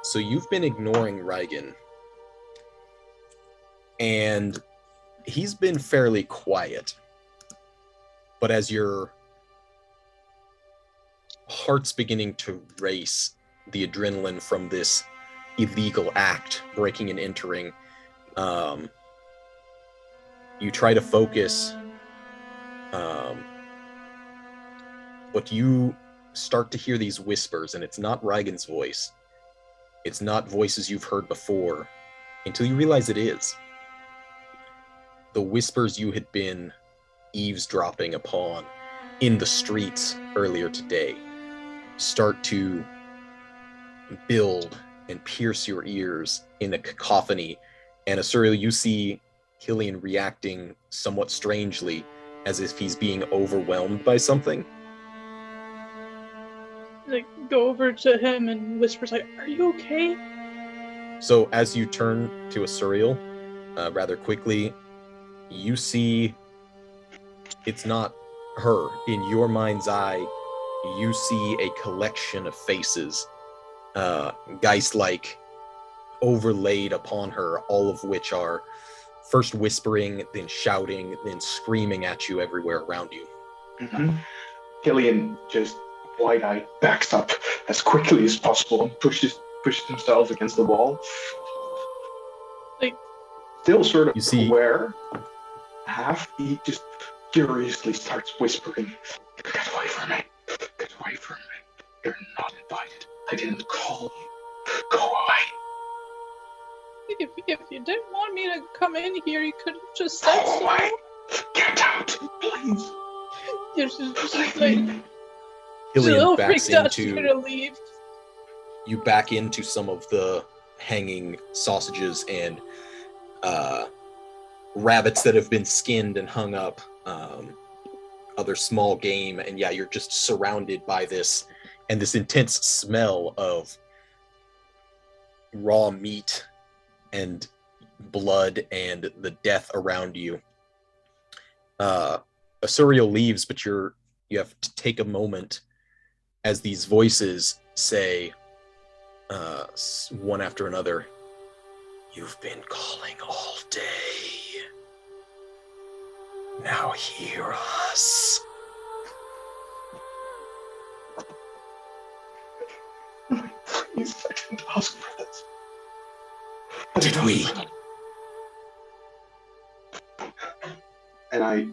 So you've been ignoring Rygan, and he's been fairly quiet. But as your heart's beginning to race, the adrenaline from this illegal act, breaking and entering, you try to focus, but you start to hear these whispers, and it's not Rygan's voice. It's not voices you've heard before, until you realize it is. The whispers you had been eavesdropping upon in the streets earlier today start to build and pierce your ears in a cacophony. And Asuriel, you see Cillian reacting somewhat strangely, as if he's being overwhelmed by something. Like, go over to him and whispers, like, are you okay? So as you turn to Asuriel, rather quickly, you see it's not her. In your mind's eye, you see a collection of faces, geist-like, overlaid upon her, all of which are first whispering, then shouting, then screaming at you everywhere around you. Cillian just wide-eyed backs up as quickly as possible and pushes himself against the wall. Like, still sort of aware, he just furiously starts whispering, "Get away from me! Get away from me! You're not invited. I didn't call you. Go away." If you didn't want me to come in here, you could have just said so. Go away! Get out, please! She's just like, Cillian backs freaked out, she's into gonna leave. You back into some of the hanging sausages and rabbits that have been skinned and hung up, other small game, and you're just surrounded by this and this intense smell of raw meat and blood and the death around you. Asuriel leaves, but you have to take a moment as these voices say, one after another, "You've been calling all day. Now hear us." Please, I didn't ask for this. Did we? And I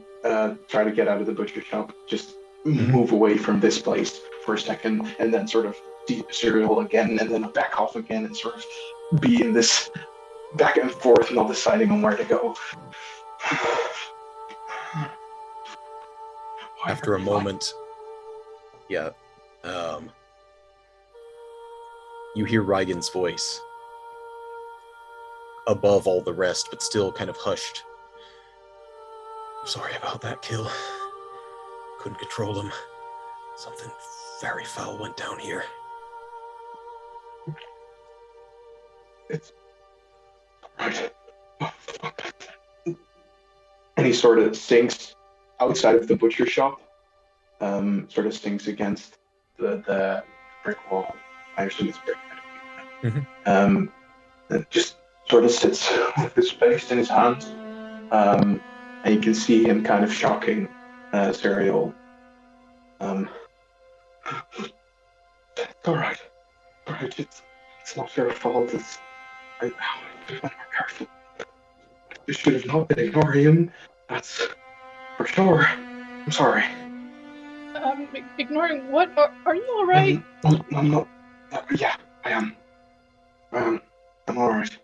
try to get out of the butcher shop, just move away from this place for a second, and then sort of see Asuriel again, and then back off again, and sort of be in this back and forth, not deciding on where to go. After a moment, you hear Reigen's voice above all the rest, but still kind of hushed. "Sorry about that kill. Couldn't control him. Something very foul went down here." It's right. And he sort of sinks outside of the butcher shop, sort of sinks against the brick wall. I assume it's brick. And just sort of sits with his face in his hands, and you can see him kind of shocking Asuriel. It's all right. It's not your fault. I should have been more careful. You should have not been ignoring him. That's for sure. I'm sorry. Ignoring what? Are you all right? I'm not. Yeah, I am. I'm all right.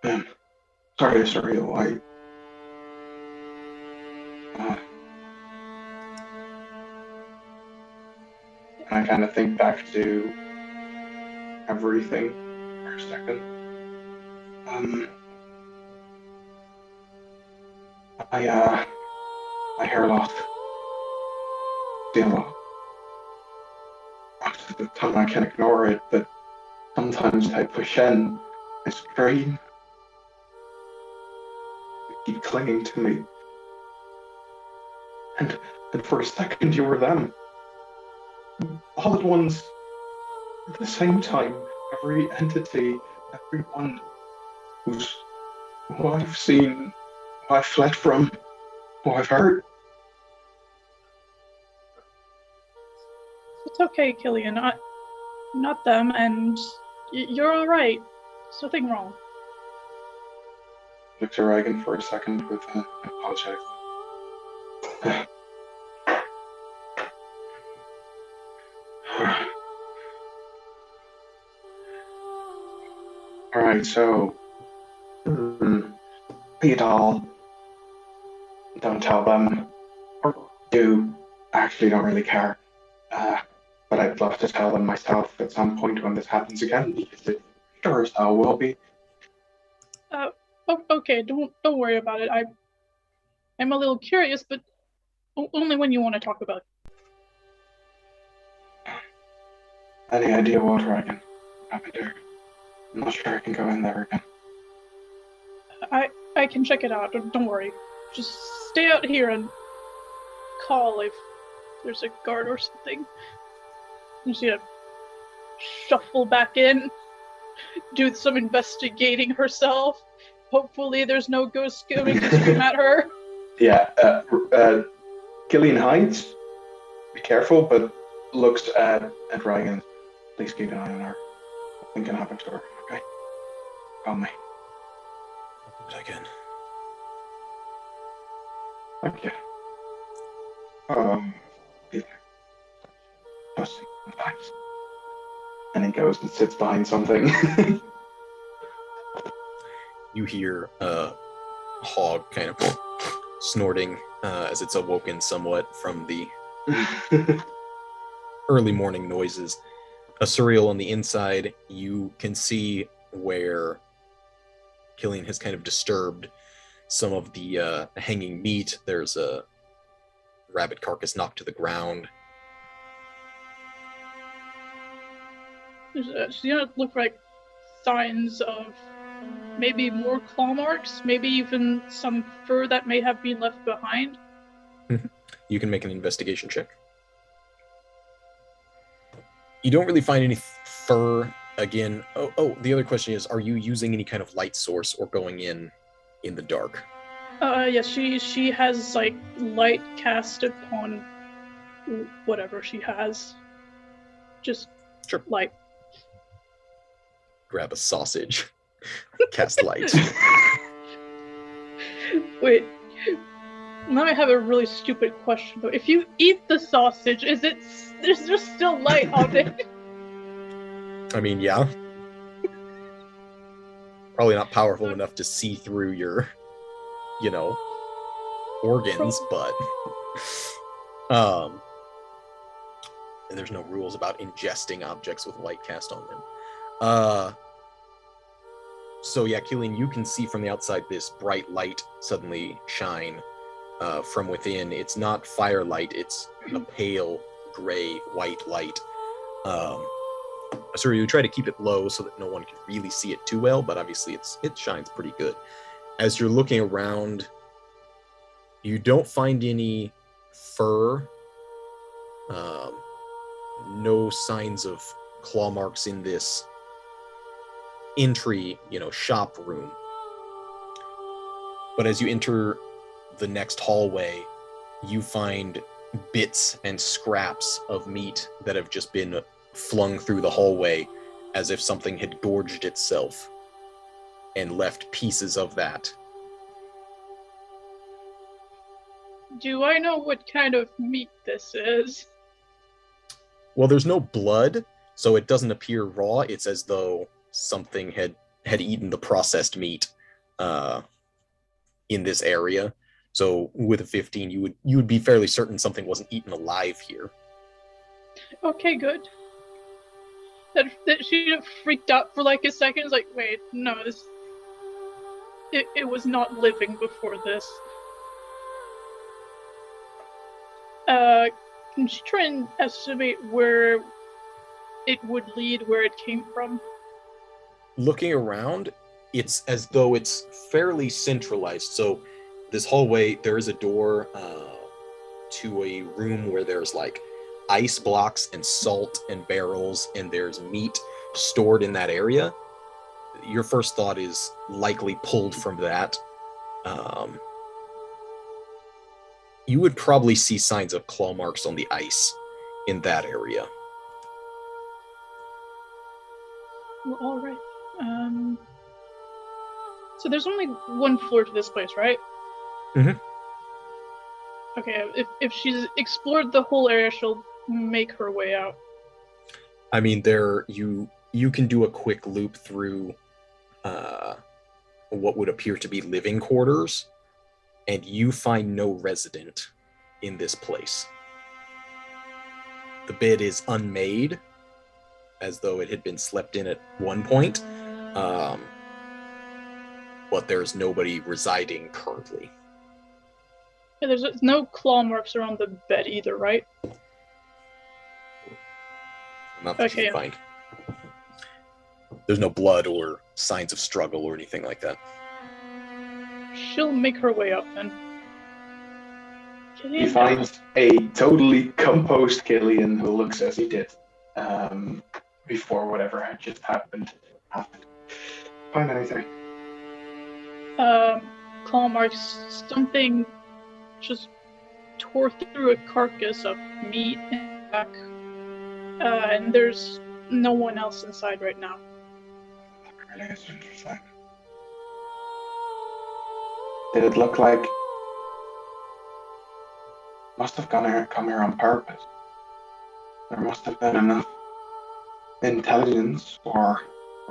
Sorry, Asuriel. I kind of think back to everything for a second. I hear a lot. See a lot. Most of the time I can ignore it, but sometimes I push in. I strain. They keep clinging to me. And for a second you were them. All at once, at the same time, every entity, everyone who I've seen, who I've fled from, who I've hurt. It's okay, Cillian. Not them, and you're all right. There's nothing wrong. Looked to Reagan for a second with an apologetic. Alright, so be it all. Don't tell them. Or do. I actually don't really care. But I'd love to tell them myself at some point when this happens again, because it sure as hell will be. Okay, don't worry about it. I'm a little curious, but only when you want to talk about it. Any idea what Reagan happened there? I'm not sure I can go in there again. I can check it out. Don't worry. Just stay out here and call if there's a guard or something. You see her shuffle back in, do some investigating herself. Hopefully there's no ghosts going to scream at her. Yeah, Cillian hides. Be careful, but looks at Reagan. Please keep an eye on her. Nothing can happen to her, okay? Call me. Again. Thank you. Sometimes. And he goes and sits behind something. You hear a hog kind of snorting as it's awoken somewhat from the early morning noises. Asuriel on the inside, you can see where Cillian has kind of disturbed some of the hanging meat. There's a rabbit carcass knocked to the ground. She doesn't look like signs of maybe more claw marks, maybe even some fur that may have been left behind. You can make an investigation check. You don't really find any fur. Again, the other question is, are you using any kind of light source or going in the dark? Yes, she has like light cast upon whatever she has. Just Sure. light. Grab a sausage. Cast light. Wait. Now I have a really stupid question though. If you eat the sausage, there's just still light on it? I mean, yeah. Probably not powerful enough to see through your, organs, but and there's no rules about ingesting objects with light cast on them. So yeah, Cillian, you can see from the outside this bright light suddenly shine from within. It's not firelight, it's a pale gray white light. So you try to keep it low so that no one can really see it too well, but obviously it shines pretty good. As you're looking around, you don't find any fur, no signs of claw marks in this entry, shop room. But as you enter the next hallway, you find bits and scraps of meat that have just been flung through the hallway as if something had gorged itself and left pieces of that. Do I know what kind of meat this is? Well, there's no blood, so it doesn't appear raw. It's as though something had eaten the processed meat in this area. So with a 15, you would be fairly certain something wasn't eaten alive here. Okay, good. That she freaked out for like a second. It's like, wait, no, it was not living before this. Can she try and estimate where it would lead, where it came from? Looking around, it's as though it's fairly centralized. So this hallway, there is a door to a room where there's like ice blocks and salt and barrels, and there's meat stored in that area. Your first thought is likely pulled from that. You would probably see signs of claw marks on the ice in that area. Well, all right. So there's only one floor to this place, right? Mm-hmm. Okay, if she's explored the whole area, she'll make her way out. I mean, you can do a quick loop through what would appear to be living quarters, and you find no resident in this place. The bed is unmade, as though it had been slept in at one point, but there's nobody residing currently. Yeah, there's no claw marks around the bed either, right? Not that you can find. There's no blood or signs of struggle or anything like that. She'll make her way up then. You find a totally composed Cillian who looks as he did before whatever had just happened. Find anything? Claw marks. Something just tore through a carcass of meat and back. And there's no one else inside right now. That really is interesting. Did it look like must have come here on purpose? There must have been enough intelligence or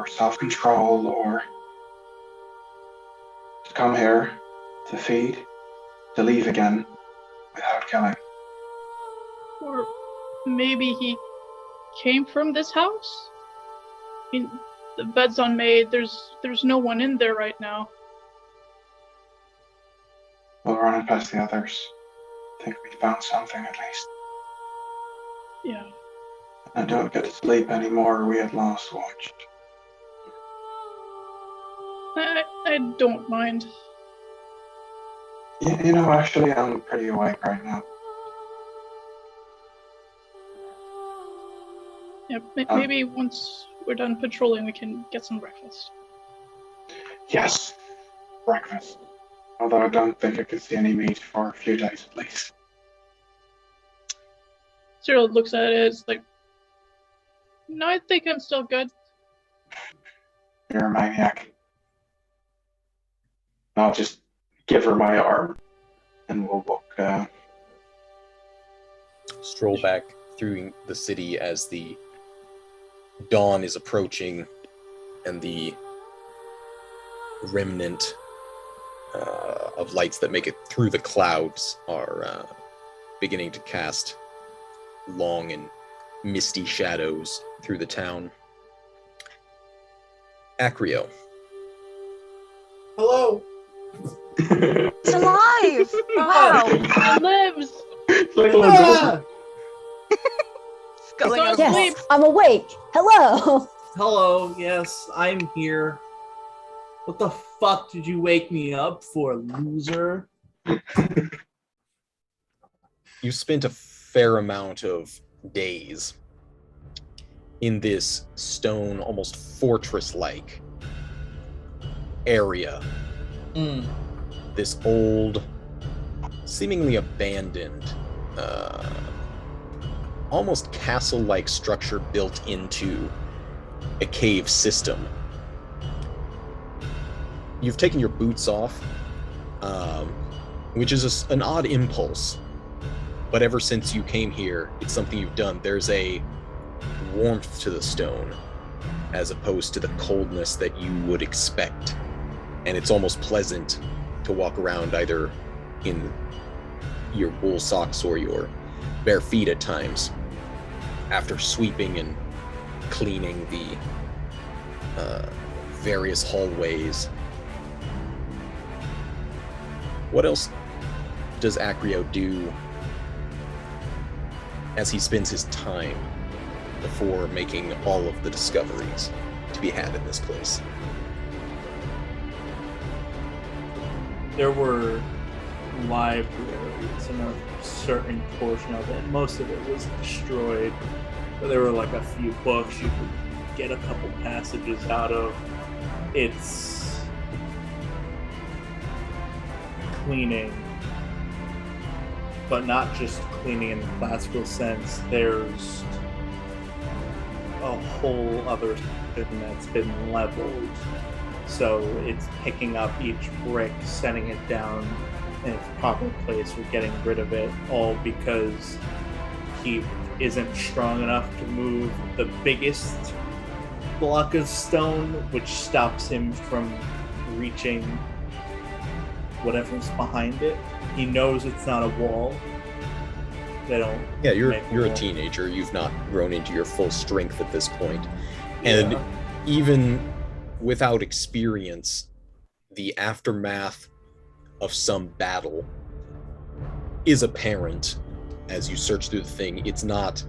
self-control or to come here to feed, to leave again without killing. Or maybe he came from this house? I mean, the bed's unmade, there's no one in there right now. We'll run it past the others. I think we found something at least. Yeah. I don't get to sleep anymore, we had last watched. I don't mind. Yeah, actually, I'm pretty awake right now. Yeah, maybe once we're done patrolling, we can get some breakfast. Yes, breakfast. Although I don't think I could see any meat for a few days at least. Cyril looks at it, it's like, no, I think I'm still good. You're a maniac. I'll just give her my arm, and we'll walk. Stroll back through the city as the dawn is approaching, and the remnant of lights that make it through the clouds are beginning to cast long and misty shadows through the town. Acrio. Hello. It's alive! Wow! It lives! Ah! Going Don't on sleep. Yes, I'm awake. Hello. Hello, yes, I'm here. What the fuck did you wake me up for, loser? You spent a fair amount of days in this stone, almost fortress-like area. This old, seemingly abandoned, almost castle-like structure built into a cave system. You've taken your boots off, which is an odd impulse, but ever since you came here, it's something you've done. There's a warmth to the stone, as opposed to the coldness that you would expect, and it's almost pleasant to walk around either in your wool socks or your bare feet at times, after sweeping and cleaning the various hallways. What else does Acrio do as he spends his time before making all of the discoveries to be had in this place? There were libraries in a certain portion of it. Most of it was destroyed, but there were like a few books you could get a couple passages out of. It's cleaning, but not just cleaning in the classical sense. There's a whole other thing that's been leveled. So it's picking up each brick, setting it down in its proper place, or getting rid of it, all because he isn't strong enough to move the biggest block of stone, which stops him from reaching whatever's behind it. He knows it's not a wall. They don't. Yeah, you're a teenager. You've not grown into your full strength at this point. And even without experience, the aftermath of some battle is apparent as you search through the thing. It's not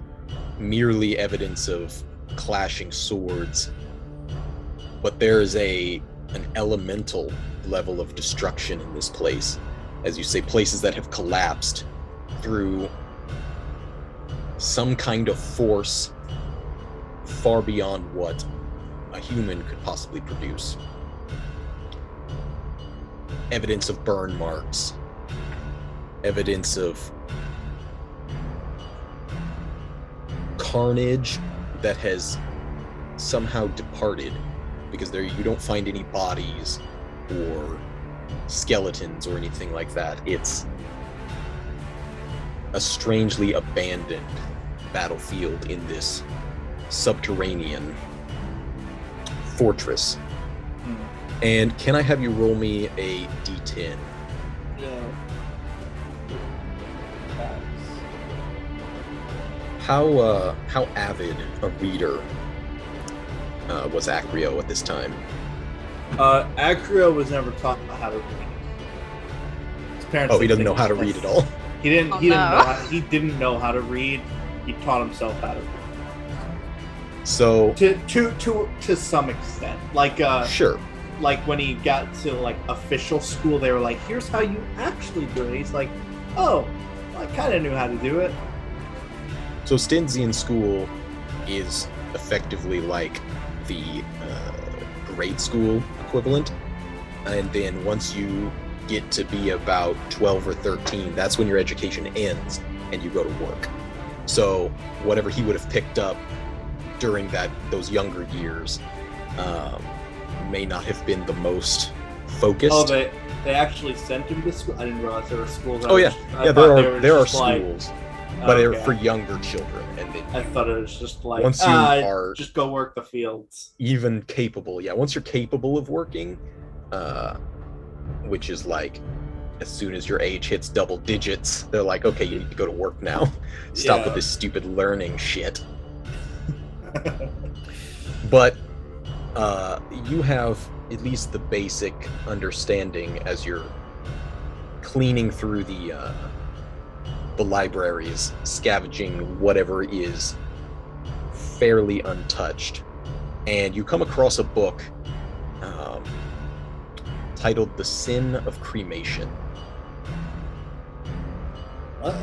merely evidence of clashing swords, but there is an elemental level of destruction in this place. As you say, places that have collapsed through some kind of force far beyond what a human could possibly produce. Evidence of burn marks, evidence of carnage that has somehow departed, because there you don't find any bodies or skeletons or anything like that. It's a strangely abandoned battlefield in this subterranean fortress. And can I have you roll me a d10? Yeah. How avid a reader was Acrio at this time? Acrio was never taught how to read. His parents He doesn't know how to read at all. He didn't. Oh, He didn't no. know. He didn't know how to read. He taught himself how to read. So To some extent, like sure. like when he got to like official school, they were like, "Here's how you actually do it." He's like, "Oh, I kind of knew how to do it." So Stensian school is effectively like the grade school equivalent, and then once you get to be about 12 or 13, that's when your education ends and you go to work. So whatever he would have picked up during those younger years may not have been the most focused. Oh, they actually sent him to school? I didn't realize there were schools. Oh yeah, there are schools, but they're for younger children. And then I thought it was just like, once you are just go work the fields. Even capable, once you're capable of working, which is like as soon as your age hits double digits, they're like, okay, you need to go to work now. Stop with this stupid learning shit. But you have at least the basic understanding as you're cleaning through the libraries, scavenging whatever is fairly untouched, and you come across a book titled "The Sin of Cremation." What?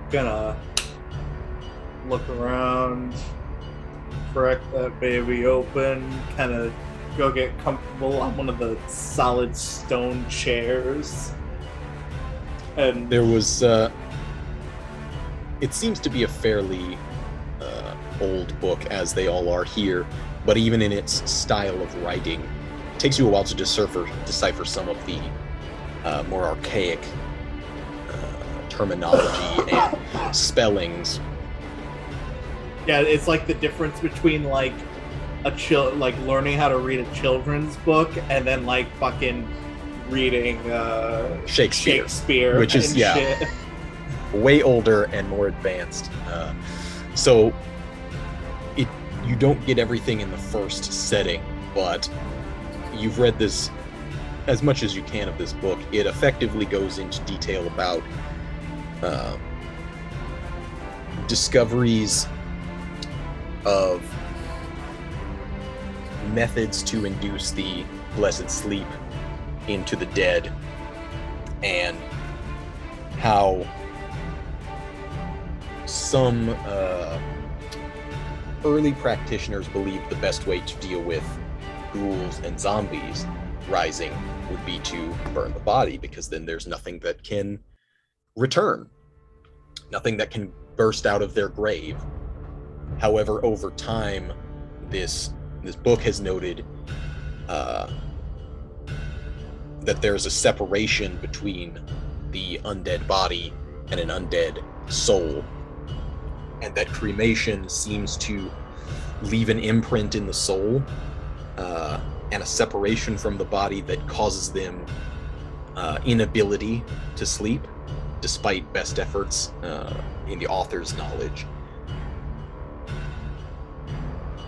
Gonna look around, crack that baby open, kind of go get comfortable on one of the solid stone chairs. And there was it seems to be a fairly old book, as they all are here, but even in its style of writing, it takes you a while to decipher some of the more archaic terminology and spellings. Yeah, it's like the difference between like like learning how to read a children's book and then like fucking reading Shakespeare, which is shit. Way older and more advanced. So you don't get everything in the first setting, but you've read this as much as you can of this book. It effectively goes into detail about discoveries of methods to induce the blessed sleep into the dead, and how some early practitioners believed the best way to deal with ghouls and zombies rising would be to burn the body, because then there's nothing that can return, nothing that can burst out of their grave. However, over time, this book has noted that there's a separation between the undead body and an undead soul, and that cremation seems to leave an imprint in the soul and a separation from the body that causes them inability to sleep, despite best efforts in the author's knowledge.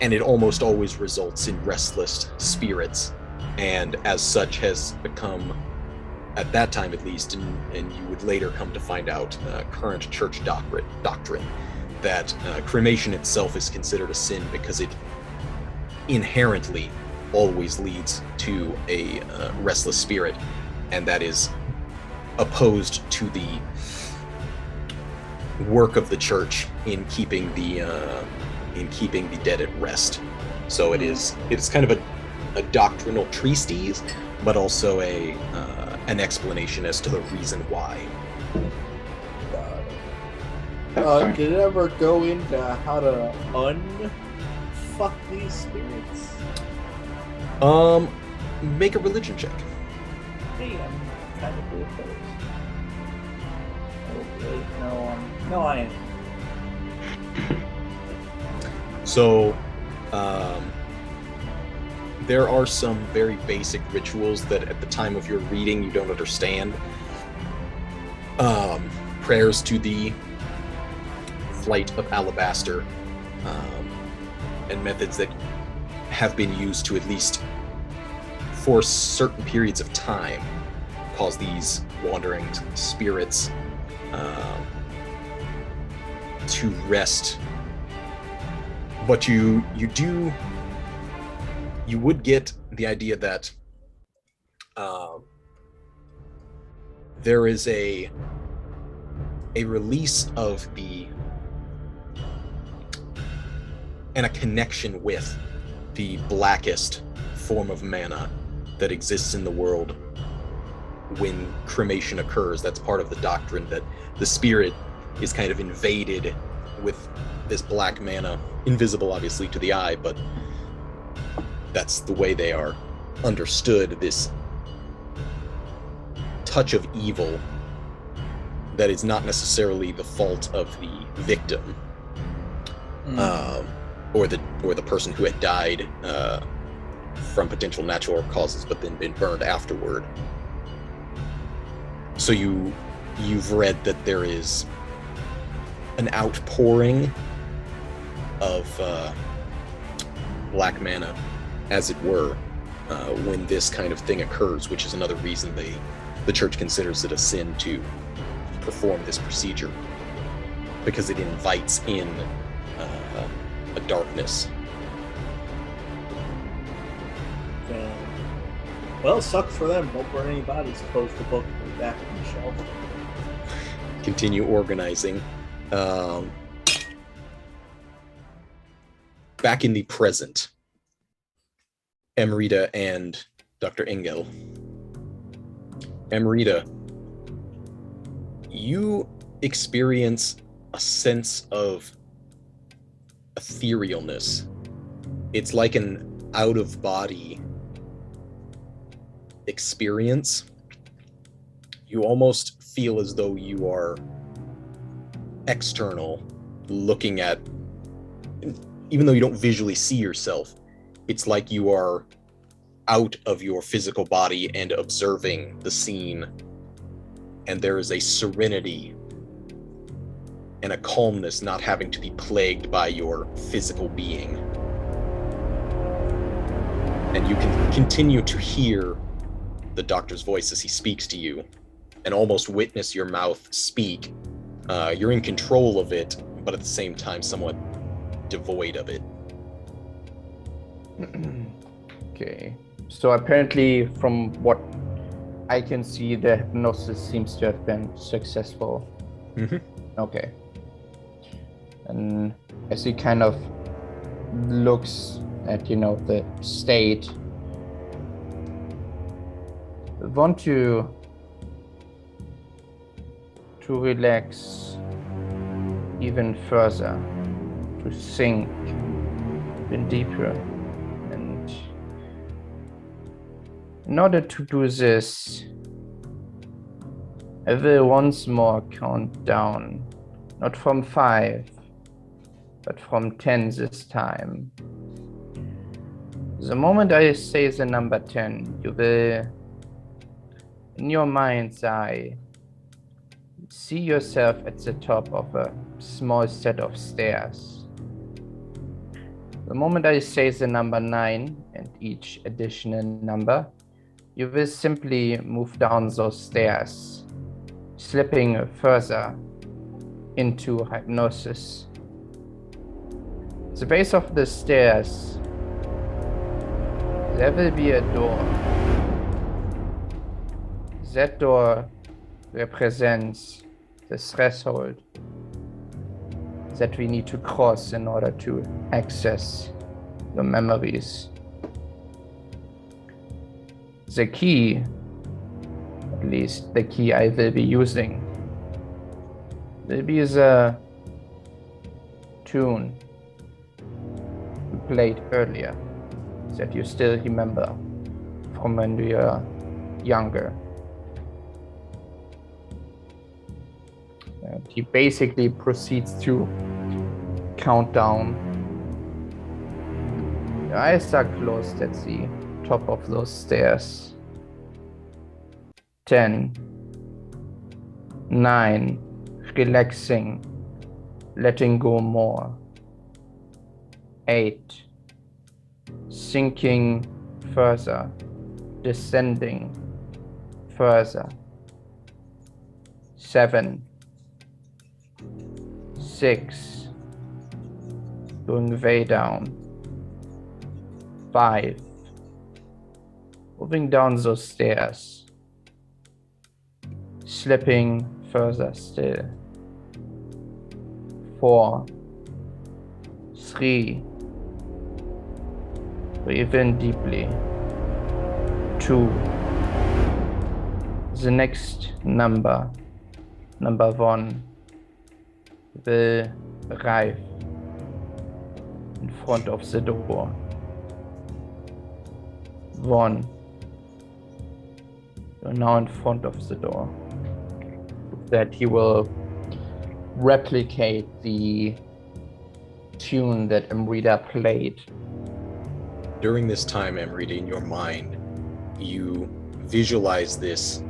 And it almost always results in restless spirits, and as such has become, at that time at least, and you would later come to find out, current church doctrine, that cremation itself is considered a sin because it inherently always leads to a restless spirit, and that is opposed to the work of the church in keeping the dead at rest. So it's kind of a doctrinal treatise, but also an explanation as to the reason why. Did it ever go into how to unfuck these spirits? Make a religion check. Hey, I'm kind of opposed. Oh wait, no, I am. So, there are some very basic rituals that at the time of your reading you don't understand. Prayers to the Flight of Alabaster, and methods that have been used to, at least for certain periods of time, cause these wandering spirits to rest. But you do you would get the idea that there is a release of and a connection with the blackest form of mana that exists in the world when cremation occurs. That's part of the doctrine, that the spirit is kind of invaded with this black mana, invisible obviously to the eye, but that's the way they are understood, this touch of evil that is not necessarily the fault of the victim, or the person who had died from potential natural causes, but then been burned afterward. So you've read that there is an outpouring of black mana, as it were, when this kind of thing occurs, which is another reason the church considers it a sin to perform this procedure, because it invites in a darkness. Well, sucks for them. Don't burn any bodies. Close the book and back on the shelf. Continue organizing. Back in the present, Amrita and Dr. Engel. Amrita, you experience a sense of etherealness. It's like an out-of-body experience. You almost feel as though you are external, looking at, even though you don't visually see yourself, it's like you are out of your physical body and observing the scene, and there is a serenity and a calmness not having to be plagued by your physical being. And you can continue to hear the doctor's voice as he speaks to you, and almost witness your mouth speak. You're in control of it, but at the same time somewhat devoid of it. Okay. So apparently, from what I can see, the hypnosis seems to have been successful. Mm-hmm. Okay. And as he kind of looks at, the state, I want to relax even further, to sink even deeper. And in order to do this, I will once more count down, not from 5, but from 10 this time. The moment I say the number 10, you will, in your mind's eye, see yourself at the top of a small set of stairs. The moment I say the number 9 and each additional number, you will simply move down those stairs, slipping further into hypnosis. At the base of the stairs, there will be a door. That door represents the threshold that we need to cross in order to access the memories. The key, at least the key I will be using, will be the tune we played earlier, that you still remember from when we were younger. And he basically proceeds to count down. Your eyes are closed at the top of those stairs. 10, 9, relaxing, letting go more. 8, sinking further, descending further. 7, 6, going way down. 5, Moving down those stairs. Slipping further still. 4, 3. Breathe in deeply. 2. The next number 1, will arrive in front of the door. 1. You're now in front of the door. That he will replicate the tune that Amrita played. During this time, Amrita, in your mind, you visualize this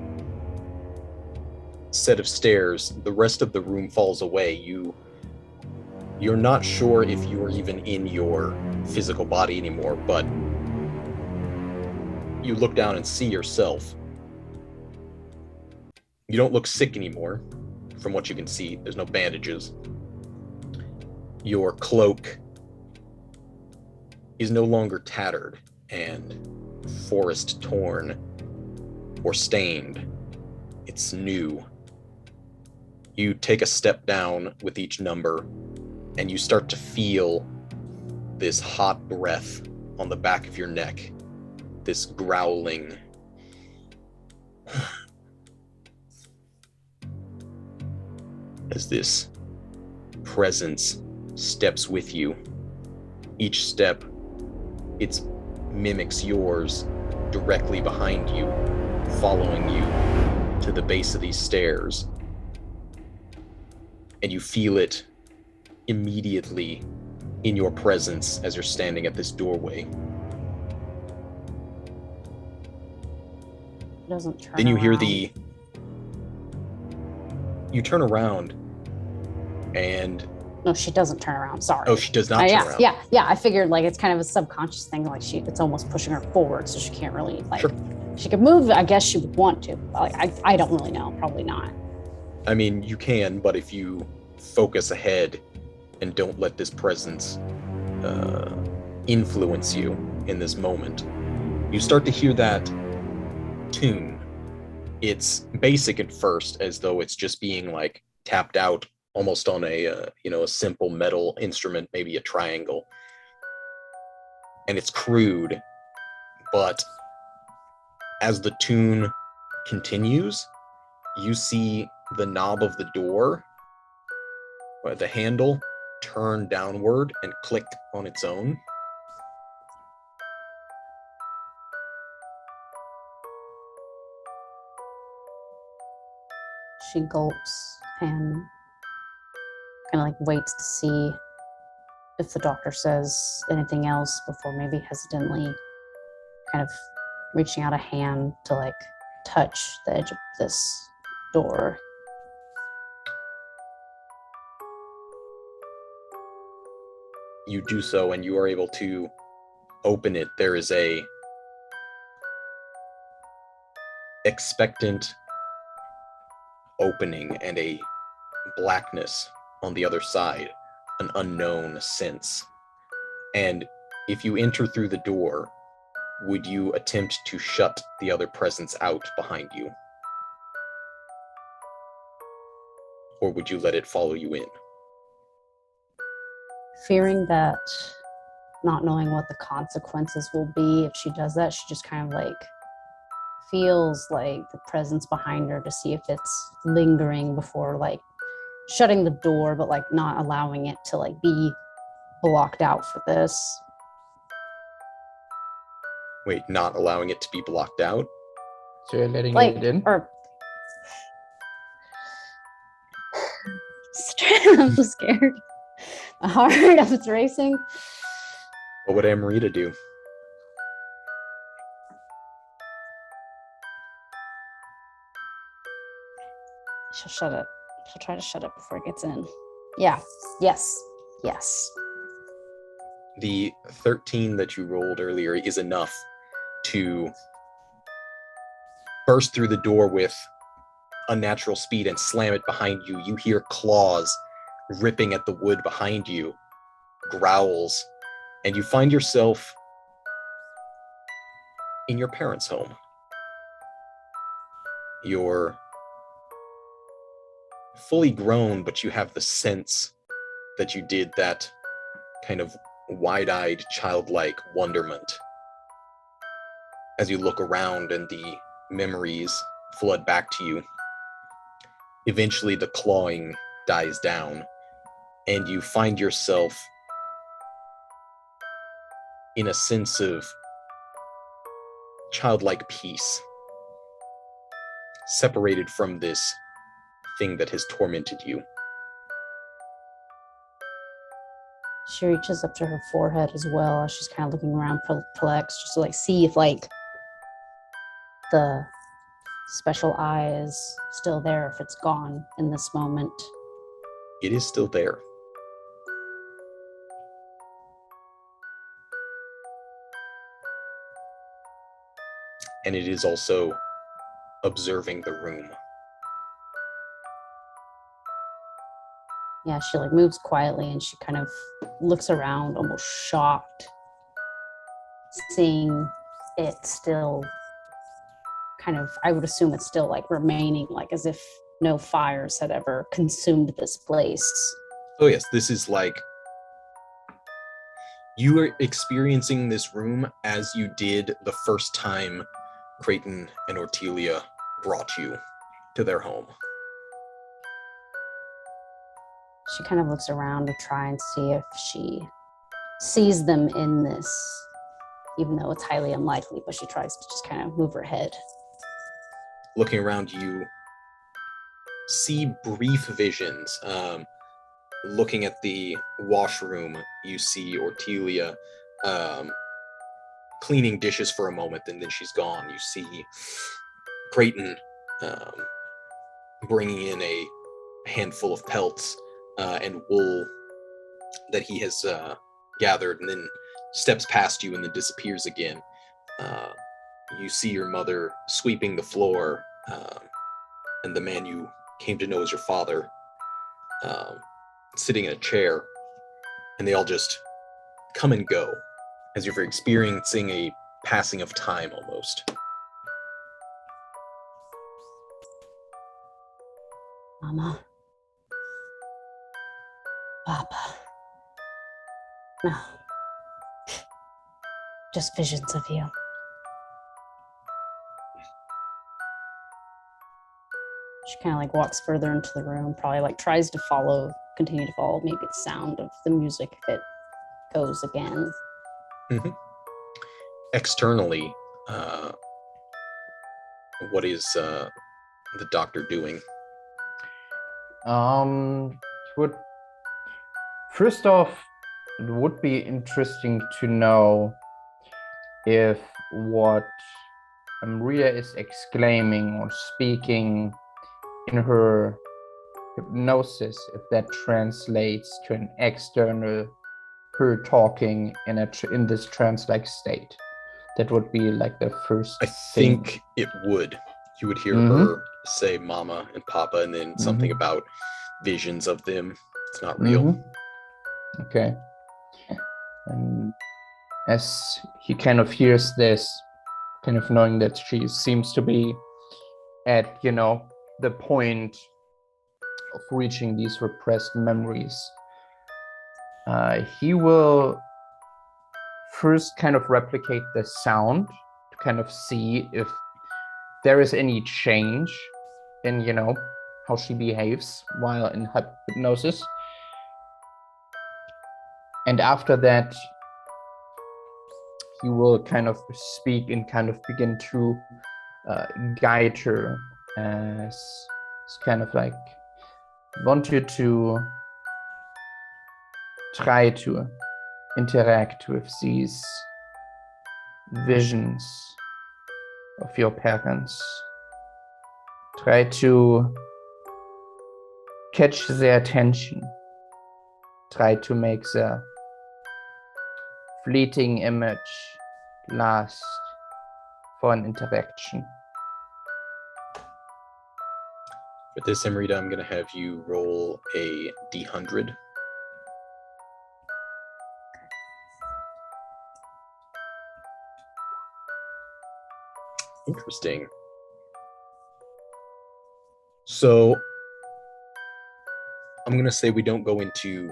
set of stairs. The rest of the room falls away. You're not sure if you're even in your physical body anymore, but you look down and see yourself. You don't look sick anymore, from what you can see. There's no bandages. Your cloak is no longer tattered and forest torn or stained. It's new. You take a step down with each number, and you start to feel this hot breath on the back of your neck, this growling. As this presence steps with you. Each step, it mimics yours directly behind you, following you to the base of these stairs. And you feel it immediately in your presence as you're standing at this doorway. Doesn't turn Then you hear around. You turn around and... No, she doesn't turn around. Sorry. Oh, she does not turn around. Yeah. I figured like it's kind of a subconscious thing. Like it's almost pushing her forward, so she can't really like. Sure. She could move. I guess she would want to. But, like I don't really know. Probably not. I mean, you can, but if you focus ahead and don't let this presence influence you in this moment, you start to hear that tune. It's basic at first, as though it's just being like tapped out almost on a simple metal instrument, maybe a triangle. And it's crude, but as the tune continues, you see the knob of the door, or the handle, turn downward and click on its own. She gulps and kind of like waits to see if the doctor says anything else before maybe hesitantly kind of reaching out a hand to like touch the edge of this door. You do so, and you are able to open it. There is a expectant opening and a blackness on the other side, an unknown sense. And if you enter through the door, would you attempt to shut the other presence out behind you? Or would you let it follow you in? Fearing that, not knowing what the consequences will be if she does that, she just kind of like feels like the presence behind her to see if it's lingering before like shutting the door, but like not allowing it to like be blocked out for this. Wait, not allowing it to be blocked out? So you're letting Like, it in? or I'm scared. My heart is racing. What would Amrita do? She'll shut it. She'll try to shut it before it gets in. Yeah. Yes. The 13 that you rolled earlier is enough to burst through the door with unnatural speed and slam it behind you. You hear claws ripping at the wood behind you, growls, and you find yourself in your parents' home. You're fully grown, but you have the sense that you did that kind of wide-eyed, childlike wonderment as you look around and the memories flood back to you. Eventually, the clawing dies down, and you find yourself in a sense of childlike peace, separated from this thing that has tormented you. She reaches up to her forehead as well as she's kind of looking around perplexed, just to like see if like the special eye is still there, if it's gone in this moment. It is still there. And it is also observing the room. Yeah, she like moves quietly and she kind of looks around, almost shocked, seeing it still kind of, I would assume it's still like remaining, like as if no fires had ever consumed this place. Oh yes, this is like, you are experiencing this room as you did the first time Creighton and Ortelia brought you to their home. She kind of looks around to try and see if she sees them in this, even though it's highly unlikely, but she tries to just kind of move her head. Looking around, you see brief visions. Looking at the washroom, you see Ortelia cleaning dishes for a moment, and then she's gone. You see Creighton bringing in a handful of pelts and wool that he has gathered, and then steps past you and then disappears again. You see your mother sweeping the floor, and the man you came to know as your father sitting in a chair, and they all just come and go as you're experiencing a passing of time almost. Mama. Papa. No. Just visions of you. She kind of like walks further into the room, probably like tries to continue to follow maybe the sound of the music if it goes again. Mm-hmm. Externally, what is the doctor doing? First off, it would be interesting to know if what Amrita is exclaiming or speaking in her hypnosis, if that translates to an external her talking in this trance-like state. That would be like the first I thing. think it would. You would hear her say mama and papa, and then something about visions of them. It's not real. Okay. And as he kind of hears this, kind of knowing that she seems to be at, the point of reaching these repressed memories, he will first kind of replicate the sound to kind of see if there is any change in, how she behaves while in hypnosis. And after that, he will kind of speak and kind of begin to guide her as it's kind of like, want you to try to interact with these visions of your parents. Try to catch their attention. Try to make the fleeting image last for an interaction. For this, Amrita, I'm going to have you roll a D100. Interesting. So I'm going to say we don't go into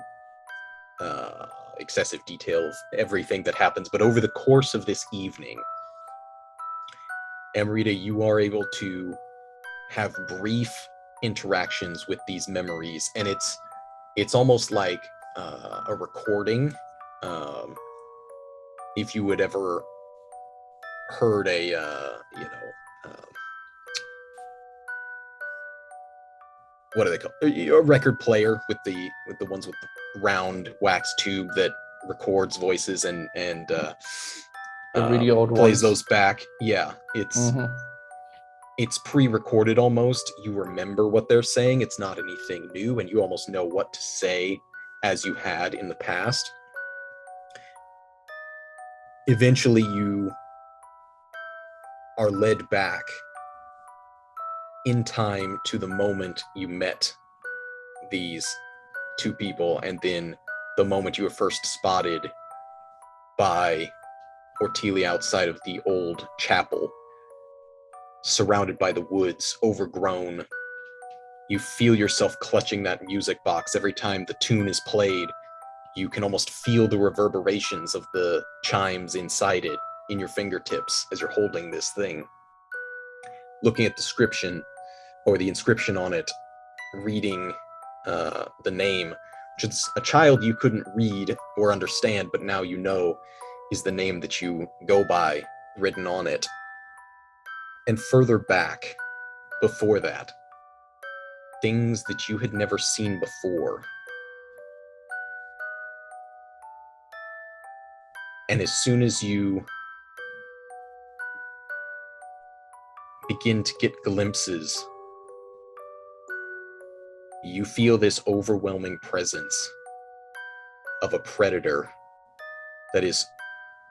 excessive detail of everything that happens, but over the course of this evening, Amrita, you are able to have brief interactions with these memories, and it's almost like a recording. If you would ever heard a what do they call a record player with the ones with the round wax tube that records voices and the really old plays ones. those back. Yeah, it's pre-recorded almost. You remember what they're saying. It's not anything new, and you almost know what to say as you had in the past. Eventually, you are led back in time to the moment you met these two people, and then the moment you were first spotted by Ortelia outside of the old chapel, surrounded by the woods, overgrown. You feel yourself clutching that music box. Every time the tune is played, you can almost feel the reverberations of the chimes inside it in your fingertips as you're holding this thing. Looking at the inscription on it, reading the name, which is a child you couldn't read or understand, but now you know is the name that you go by, written on it. And further back, before that, things that you had never seen before. And as soon as you begin to get glimpses, you feel this overwhelming presence of a predator that is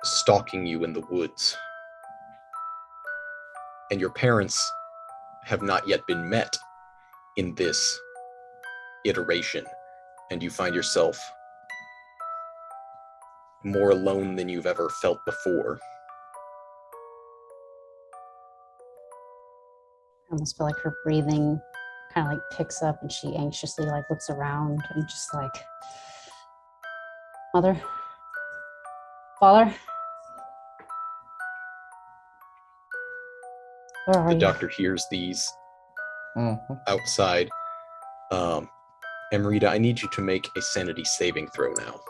stalking you in the woods. And your parents have not yet been met in this iteration, and you find yourself more alone than you've ever felt before. I almost feel like her breathing kind of like picks up, and she anxiously like looks around and just like, Mother, Father, where are The you? doctor hears these outside. Amrita, I need you to make a sanity saving throw now.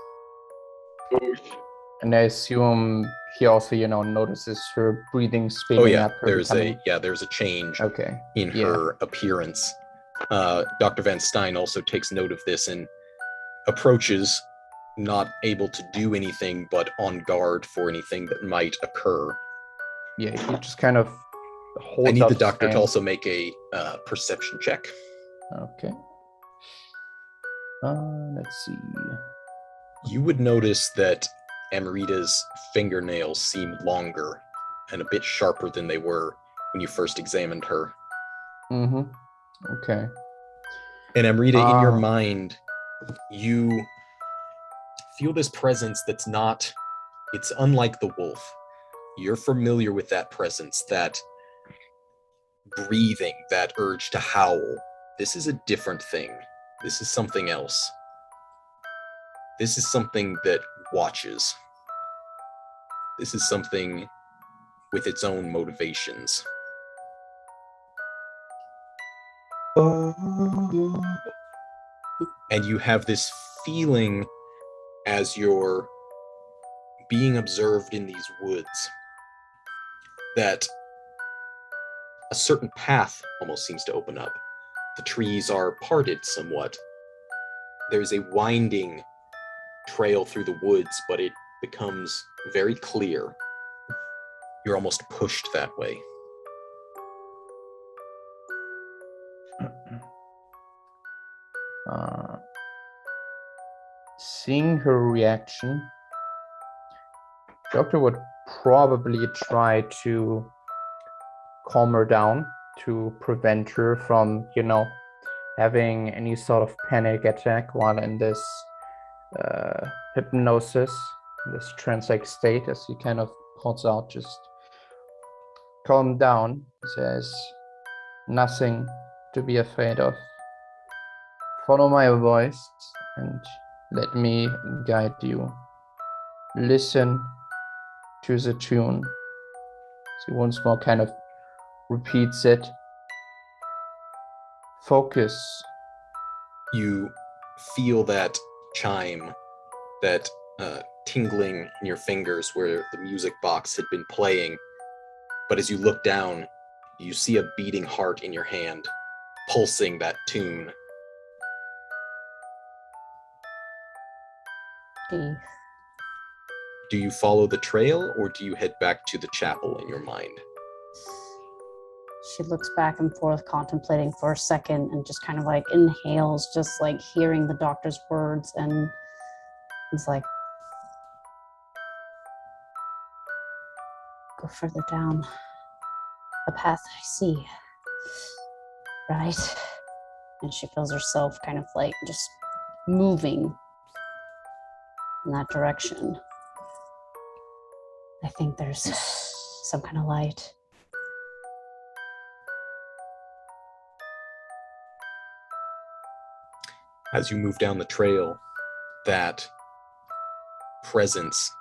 And I assume he also, notices her breathing speeding up. There's a change in her appearance. Dr. Van Stein also takes note of this and approaches, not able to do anything, but on guard for anything that might occur. Yeah, he just kind of holds I need out the his doctor to hand. also make a perception check. Okay. Let's see. You would notice that Amrita's fingernails seem longer and a bit sharper than they were when you first examined her. Okay. And Amrita, in your mind, you feel this presence that's not, it's unlike the wolf. You're familiar with that presence, that breathing, that urge to howl. This is a different thing. This is something else. This is something that watches. This is something with its own motivations. And you have this feeling as you're being observed in these woods that a certain path almost seems to open up. The trees are parted somewhat. There's a winding trail through the woods, but it becomes very clear. You're almost pushed that way. Seeing her reaction, Doctor would probably try to calm her down to prevent her from, having any sort of panic attack while in this hypnosis, this trance-like state, as he kind of points out, just calm down. There's nothing to be afraid of. Follow my voice and let me guide you. Listen to the tune. She once more kind of repeats it. Focus. You feel that chime, that tingling in your fingers where the music box had been playing. But as you look down, you see a beating heart in your hand, pulsing that tune. Jeez. Do you follow the trail, or do you head back to the chapel in your mind? She looks back and forth, contemplating for a second, and just kind of like inhales, just like hearing the doctor's words, and it's like, go further down the path I see, right? And she feels herself kind of like just moving in that direction. I think there's some kind of light. As you move down the trail, that presence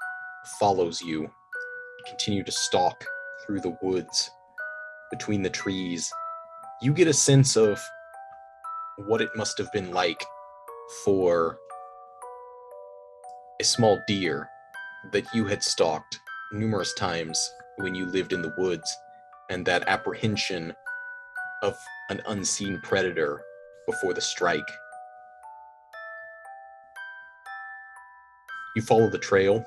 follows you. You continue to stalk through the woods, between the trees. You get a sense of what it must have been like for a small deer that you had stalked numerous times when you lived in the woods, and that apprehension of an unseen predator before the strike. You follow the trail,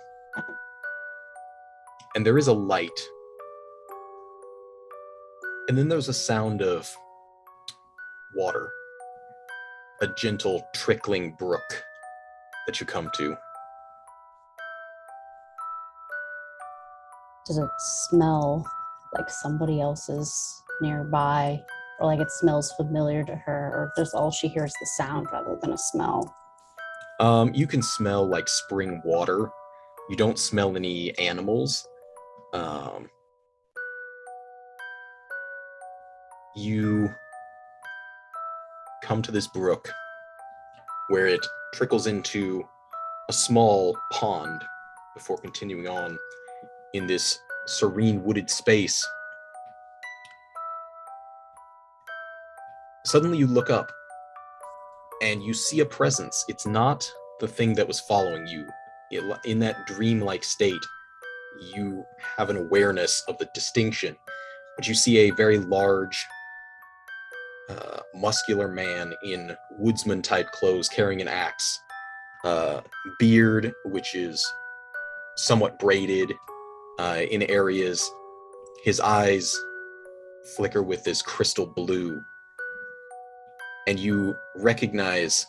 and there is a light. And then there's a sound of water, a gentle trickling brook that you come to. Does it smell like somebody else is nearby, or like it smells familiar to her, or does all she hears the sound rather than a smell? You can smell like spring water. You don't smell any animals. You come to this brook where it trickles into a small pond before continuing on in this serene wooded space. Suddenly you look up and you see a presence. It's not the thing that was following you. In that dreamlike state, you have an awareness of the distinction, but you see a very large, muscular man in woodsman-type clothes carrying an axe, beard, which is somewhat braided in areas. His eyes flicker with this crystal blue, and you recognize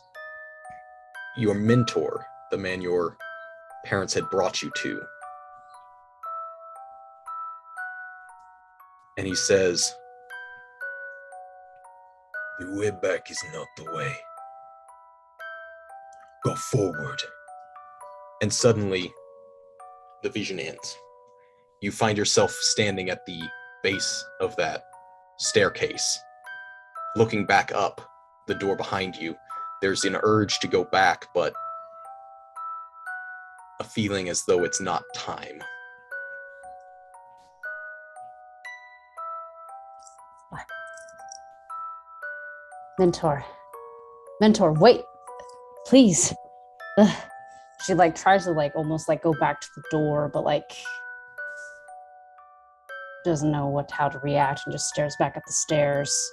your mentor, the man your parents had brought you to. And he says, "The way back is not the way. Go forward." And suddenly, the vision ends. You find yourself standing at the base of that staircase, looking back up the door behind you. There's an urge to go back, but a feeling as though it's not time. Mentor, wait, please. Ugh. She like tries to like almost like go back to the door, but like doesn't know how to react and just stares back at the stairs.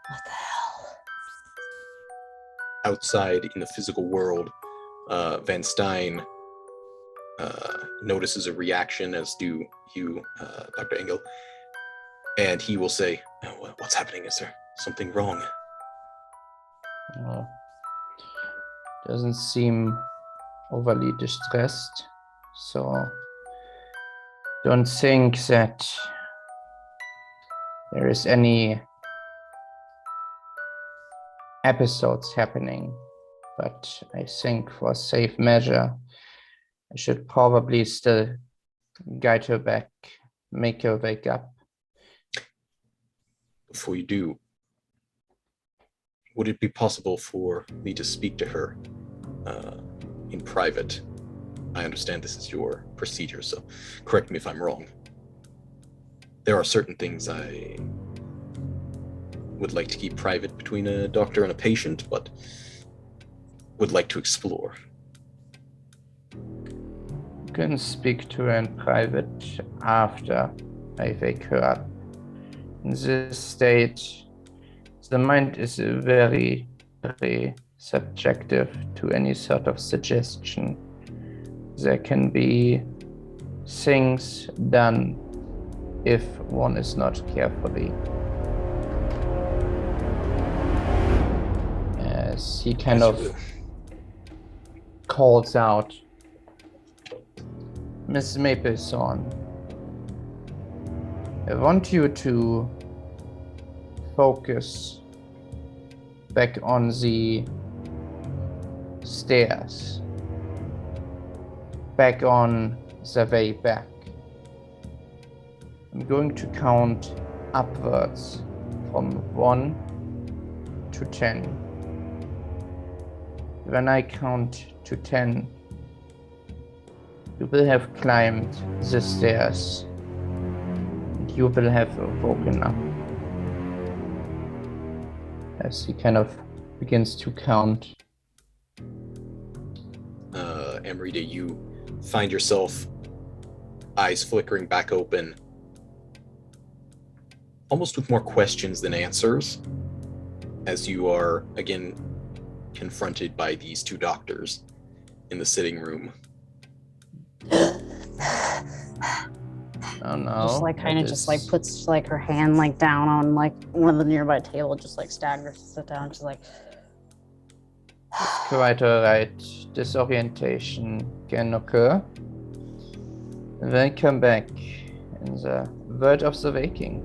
What the hell? Outside in the physical world, Van Stein notices a reaction, as do you, Dr. Engel, and he will say, "What's happening? Is there something wrong?" Doesn't seem overly distressed, so don't think that there is any episodes happening, but I think for safe measure, I should probably still guide her back, make her wake up. Before you do, would it be possible for me to speak to her in private? I understand this is your procedure, so correct me if I'm wrong. There are certain things I would like to keep private between a doctor and a patient, but would like to explore. You can speak to her in private after I wake her up. In this state, the mind is very, very subjective to any sort of suggestion. There can be things done if one is not carefully. As he kind of calls out, Miss Mablethorne, I want you to focus back on the stairs, back on the way back. I'm going to count upwards from 1 to 10. When I count to 10, you will have climbed the stairs and you will have woken up. As he kind of begins to count. Amrita, you find yourself eyes flickering back open, almost with more questions than answers, as you are again confronted by these two doctors in the sitting room. Oh no. Just like kind of just like puts like her hand like down on like one of the nearby table, just like staggers to sit down. She's like, quite alright. Disorientation can occur. Then come back in the world of the waking.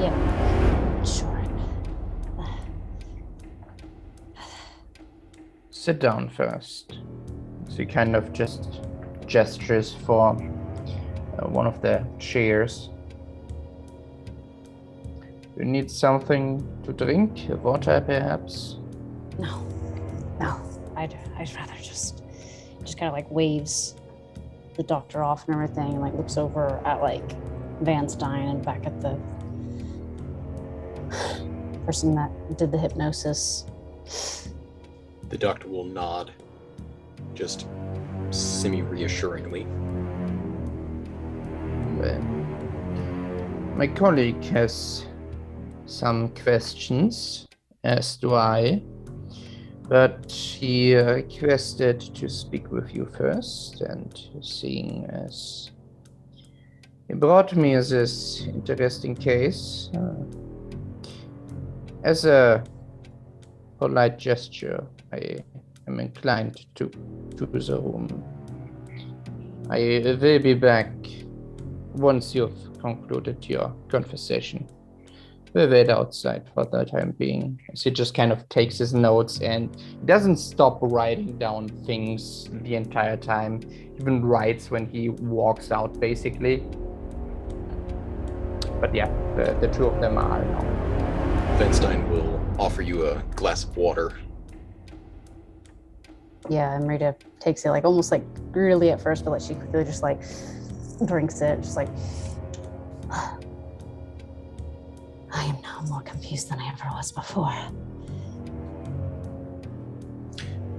yeah, sure. Sit down first. So he kind of just gestures for one of the chairs. You need something to drink? Water, perhaps? No. I'd rather just kind of like waves the doctor off and everything, and like looks over at like Van Stein and back at the person that did the hypnosis. The doctor will nod, just semi-reassuringly. Well, my colleague has some questions, as do I, but he requested to speak with you first, and seeing as he brought me this interesting case, as a polite gesture, I am inclined to the room. I will be back once you've concluded your conversation. We'll wait outside for the time being. So he just kind of takes his notes and doesn't stop writing down things the entire time. He even writes when he walks out, basically. But yeah, the two of them are now. Venstein will offer you a glass of water. Yeah, Amrita takes it like almost like greedily at first, but like she quickly just like drinks it, just like I am now more confused than I ever was before.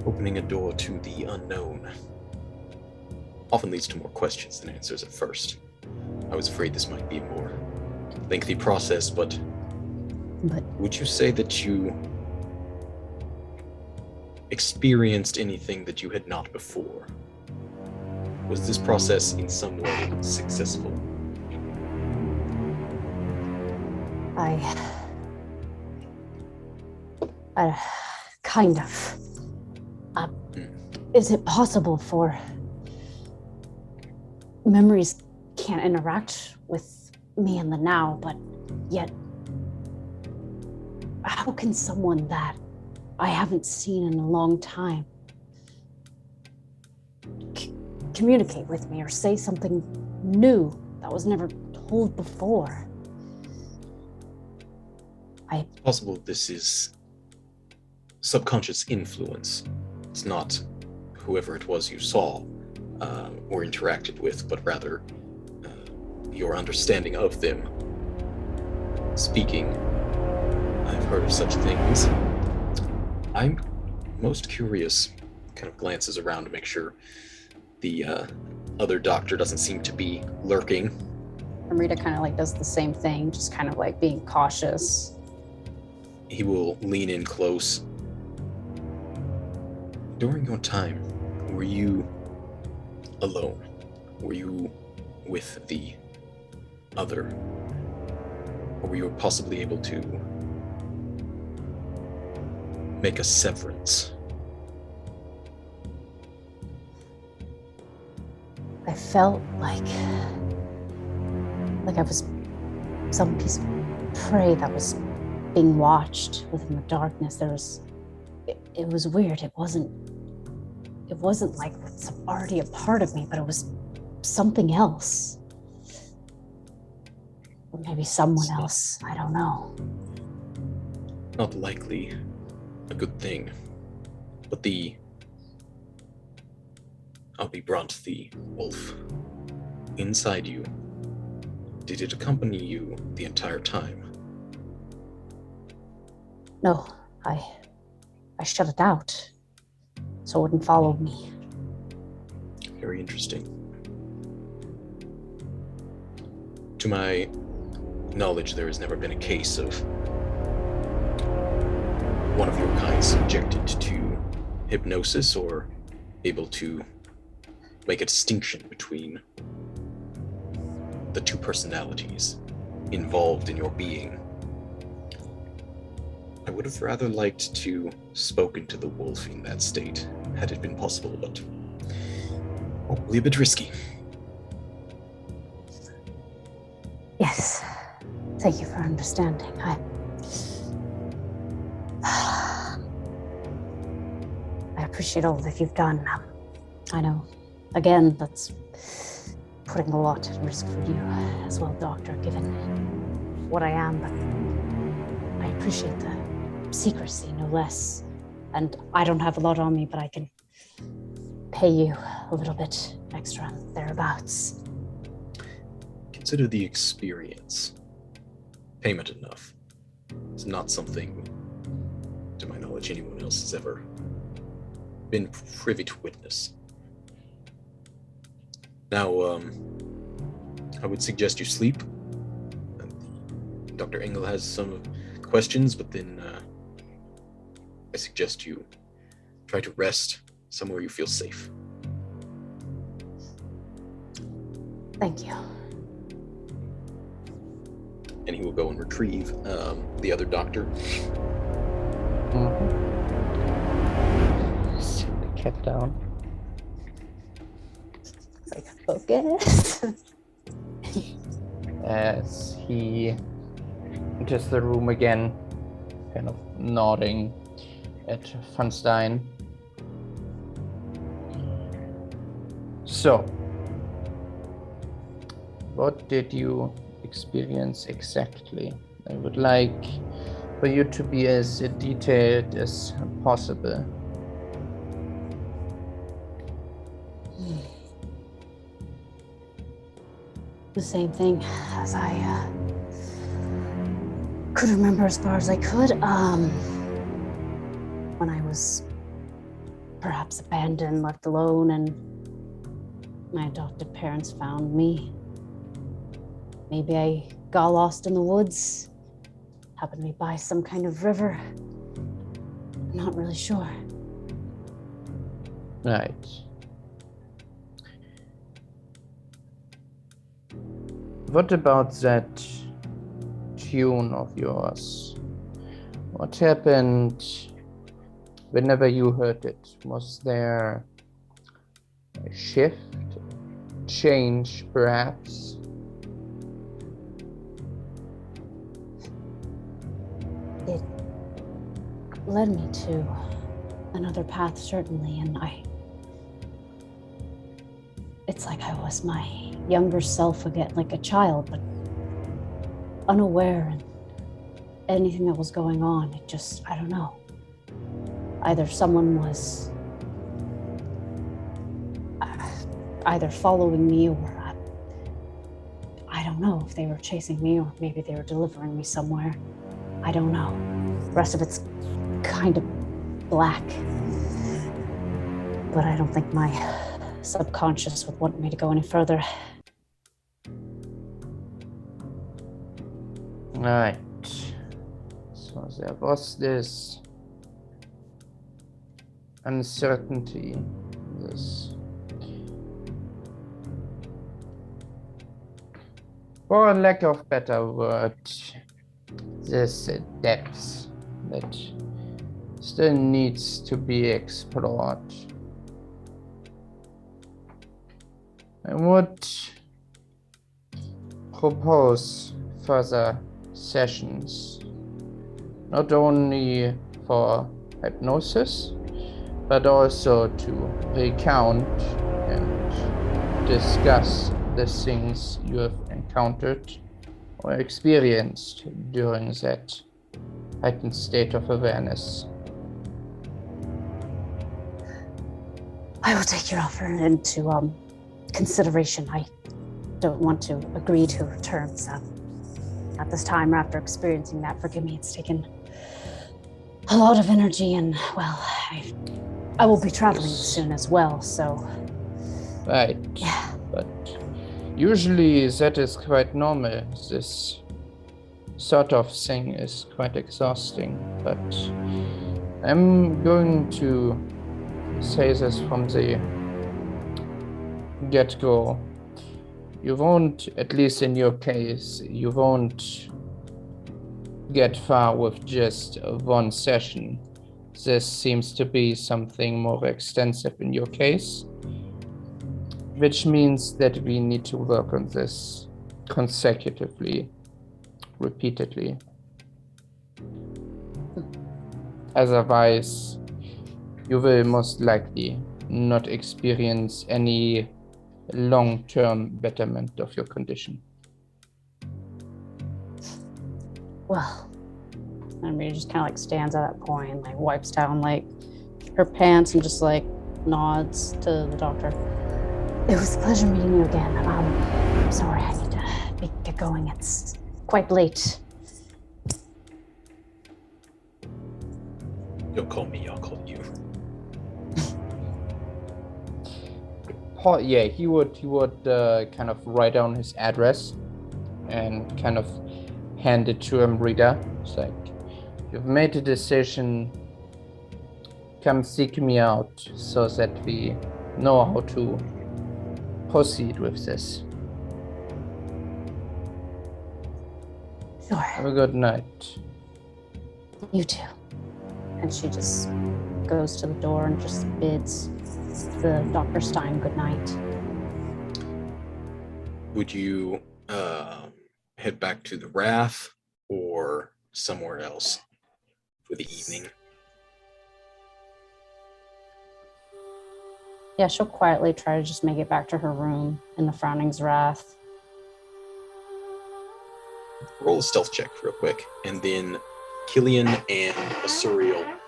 Opening a door to the unknown often leads to more questions than answers at first. I was afraid this might be a more lengthy process, but would you say that you experienced anything that you had not before? Was this process in some way successful? I kind of. Is it possible for memories can't interact with me in the now, but yet how can someone that I haven't seen in a long time communicate with me or say something new that was never told before. It's possible this is subconscious influence. It's not whoever it was you saw or interacted with, but rather your understanding of them. Speaking, I've heard of such things. I'm most curious, kind of glances around to make sure the other doctor doesn't seem to be lurking. Amrita kind of like does the same thing, just kind of like being cautious. He will lean in close. During your time, were you alone? Were you with the other? Or were you possibly able to make a severance? I felt like I was some piece of prey that was being watched within the darkness. It was weird. It wasn't like it's already a part of me, but it was something else. Or maybe someone else. I don't know. Not likely a good thing. But I'll be blunt, the wolf inside you, did it accompany you the entire time? No, I shut it out so it wouldn't follow me. Very interesting. To my knowledge, there has never been a case of one of your kind subjected to hypnosis or able to make a distinction between the two personalities involved in your being. I would have rather liked to spoken to the wolf in that state, had it been possible, but probably a bit risky. Yes, thank you for understanding. I appreciate all that you've done. I know, again, that's putting a lot at risk for you as well, Doctor, given what I am, but I appreciate the secrecy, no less. And I don't have a lot on me, but I can pay you a little bit extra on thereabouts. Consider the experience. Payment enough. It's not something, to my knowledge, anyone else has ever been privy to witness. Now, I would suggest you sleep. Dr. Engel has some questions, but then I suggest you try to rest somewhere you feel safe. Thank you. And he will go and retrieve the other doctor. Sit the cat down. Like, focus. As he enters the room again, kind of nodding at Funstein. So, what did you experience exactly? I would like for you to be as detailed as possible. The same thing as I could remember as far as I could. When I was perhaps abandoned, left alone, and my adopted parents found me. Maybe I got lost in the woods, happened to be by some kind of river. I'm not really sure. Right. What about that tune of yours? What happened whenever you heard it? Was there a shift, change perhaps? It led me to another path, certainly, and It's like I was my younger self again, like a child, but unaware and anything that was going on. It just, I don't know. Either someone was either following me or I don't know if they were chasing me or maybe they were delivering me somewhere. I don't know. The rest of it's kind of black. But I don't think my subconscious would want me to go any further. Right. So there was this uncertainty, this, for a lack of better word, this depth that still needs to be explored. I would propose further sessions, not only for hypnosis, but also to recount and discuss the things you have encountered or experienced during that heightened state of awareness. I will take your offer into consideration. I don't want to agree to terms at this time or after experiencing that. Forgive me, it's taken a lot of energy, and well, I will be traveling soon as well, so. Right. Yeah. But usually that is quite normal. This sort of thing is quite exhausting, but I'm going to say this from the get-go. You won't, at least in your case, you won't get far with just one session. This seems to be something more extensive in your case, which means that we need to work on this consecutively, repeatedly. Otherwise, you will most likely not experience any long-term betterment of your condition. Well, Amrita just kind of like stands at that point, like wipes down like her pants and just like nods to the doctor. It was a pleasure meeting you again. I'm sorry, I need to get going. It's quite late. Don't call me, I'll call you. Paul, yeah, he would kind of write down his address and kind of hand it to Amrita. It's like, you've made a decision. Come seek me out so that we know how to proceed with this. Sure. Have a good night. You too. And she just goes to the door and just bids the Dr. Stein good night. Would you head back to the Wrath or somewhere else for the evening? Yeah, she'll quietly try to just make it back to her room in the Frowning's Wrath. Roll a stealth check real quick, and then Cillian and Asuriel,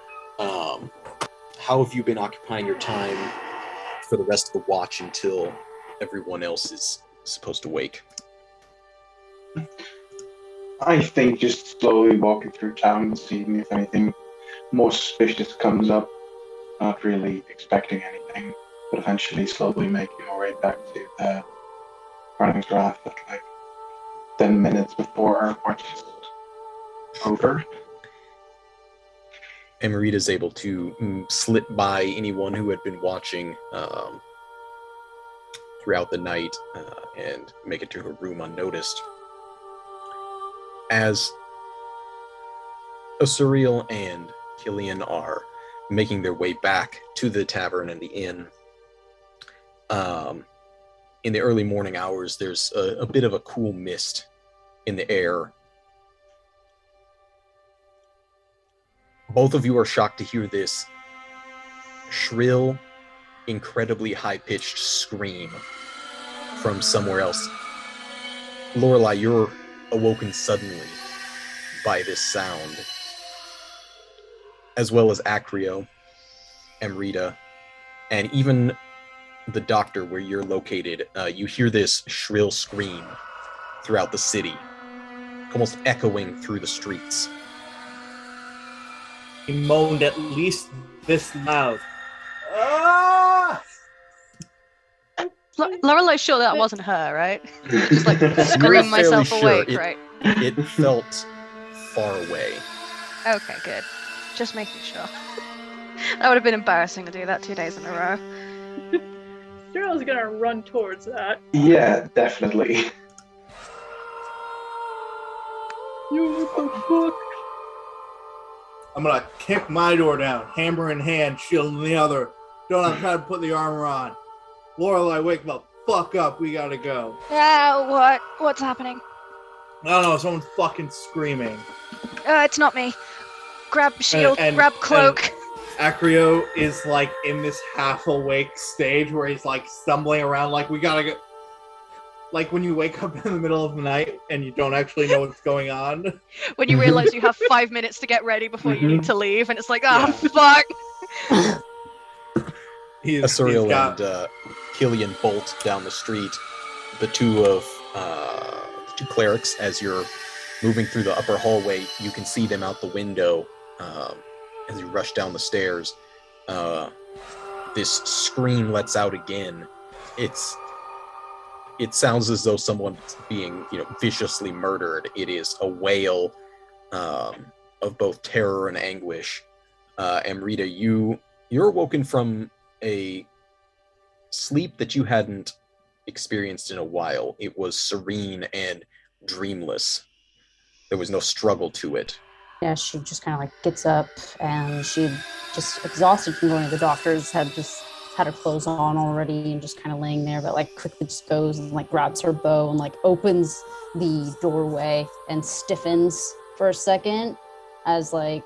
how have you been occupying your time for the rest of the watch until everyone else is supposed to wake? I think just slowly walking through town, seeing if anything more suspicious comes up. Not really expecting anything, but eventually slowly making our way back to the Frowning's Wrath at like 10 minutes before our watch is over. Amrita's able to slip by anyone who had been watching throughout the night and make it to her room unnoticed. As Asuriel and Cillian are making their way back to the tavern and the inn, in the early morning hours, there's a bit of a cool mist in the air. Both of you are shocked to hear this shrill, incredibly high-pitched scream from somewhere else. Lorelei, you're awoken suddenly by this sound, as well as Acrio, Amrita, and even the doctor where you're located. You hear this shrill scream throughout the city, almost echoing through the streets. He moaned at least this loud. Ah! Lorelei's sure that wasn't her, right? Just like You're scream not fairly myself sure. awake, It- right? It felt far away. Okay, good. Just making sure. That would have been embarrassing to do that 2 days in a row. Cyril's gonna run towards that. Yeah, definitely. You what the fuck? I'm gonna kick my door down, hammer in hand, shield in the other. Don't have time to put the armor on. Lorelei, wake the fuck up. We gotta go. Yeah, what? What's happening? I don't know. Someone's fucking screaming. It's not me. Grab shield, and- grab cloak. Acrio is like in this half awake stage where he's like stumbling around, like we gotta go. Like when you wake up in the middle of the night and you don't actually know what's going on. When you realize you have 5 minutes to get ready before you need to leave, and it's like, oh, Yeah. fuck. He's Asuriel got and Cillian bolt down the street. The two clerics, as you're moving through the upper hallway, you can see them out the window as you rush down the stairs. This scream lets out again. It sounds as though someone's being, viciously murdered. It is a wail of both terror and anguish. Amrita, you're awoken from a sleep that you hadn't experienced in a while. It was serene and dreamless. There was no struggle to it. Yeah, she just kind of like gets up and she just exhausted from going to the doctor's, had her clothes on already and just kind of laying there, but like quickly just goes and like grabs her bow and like opens the doorway and stiffens for a second as like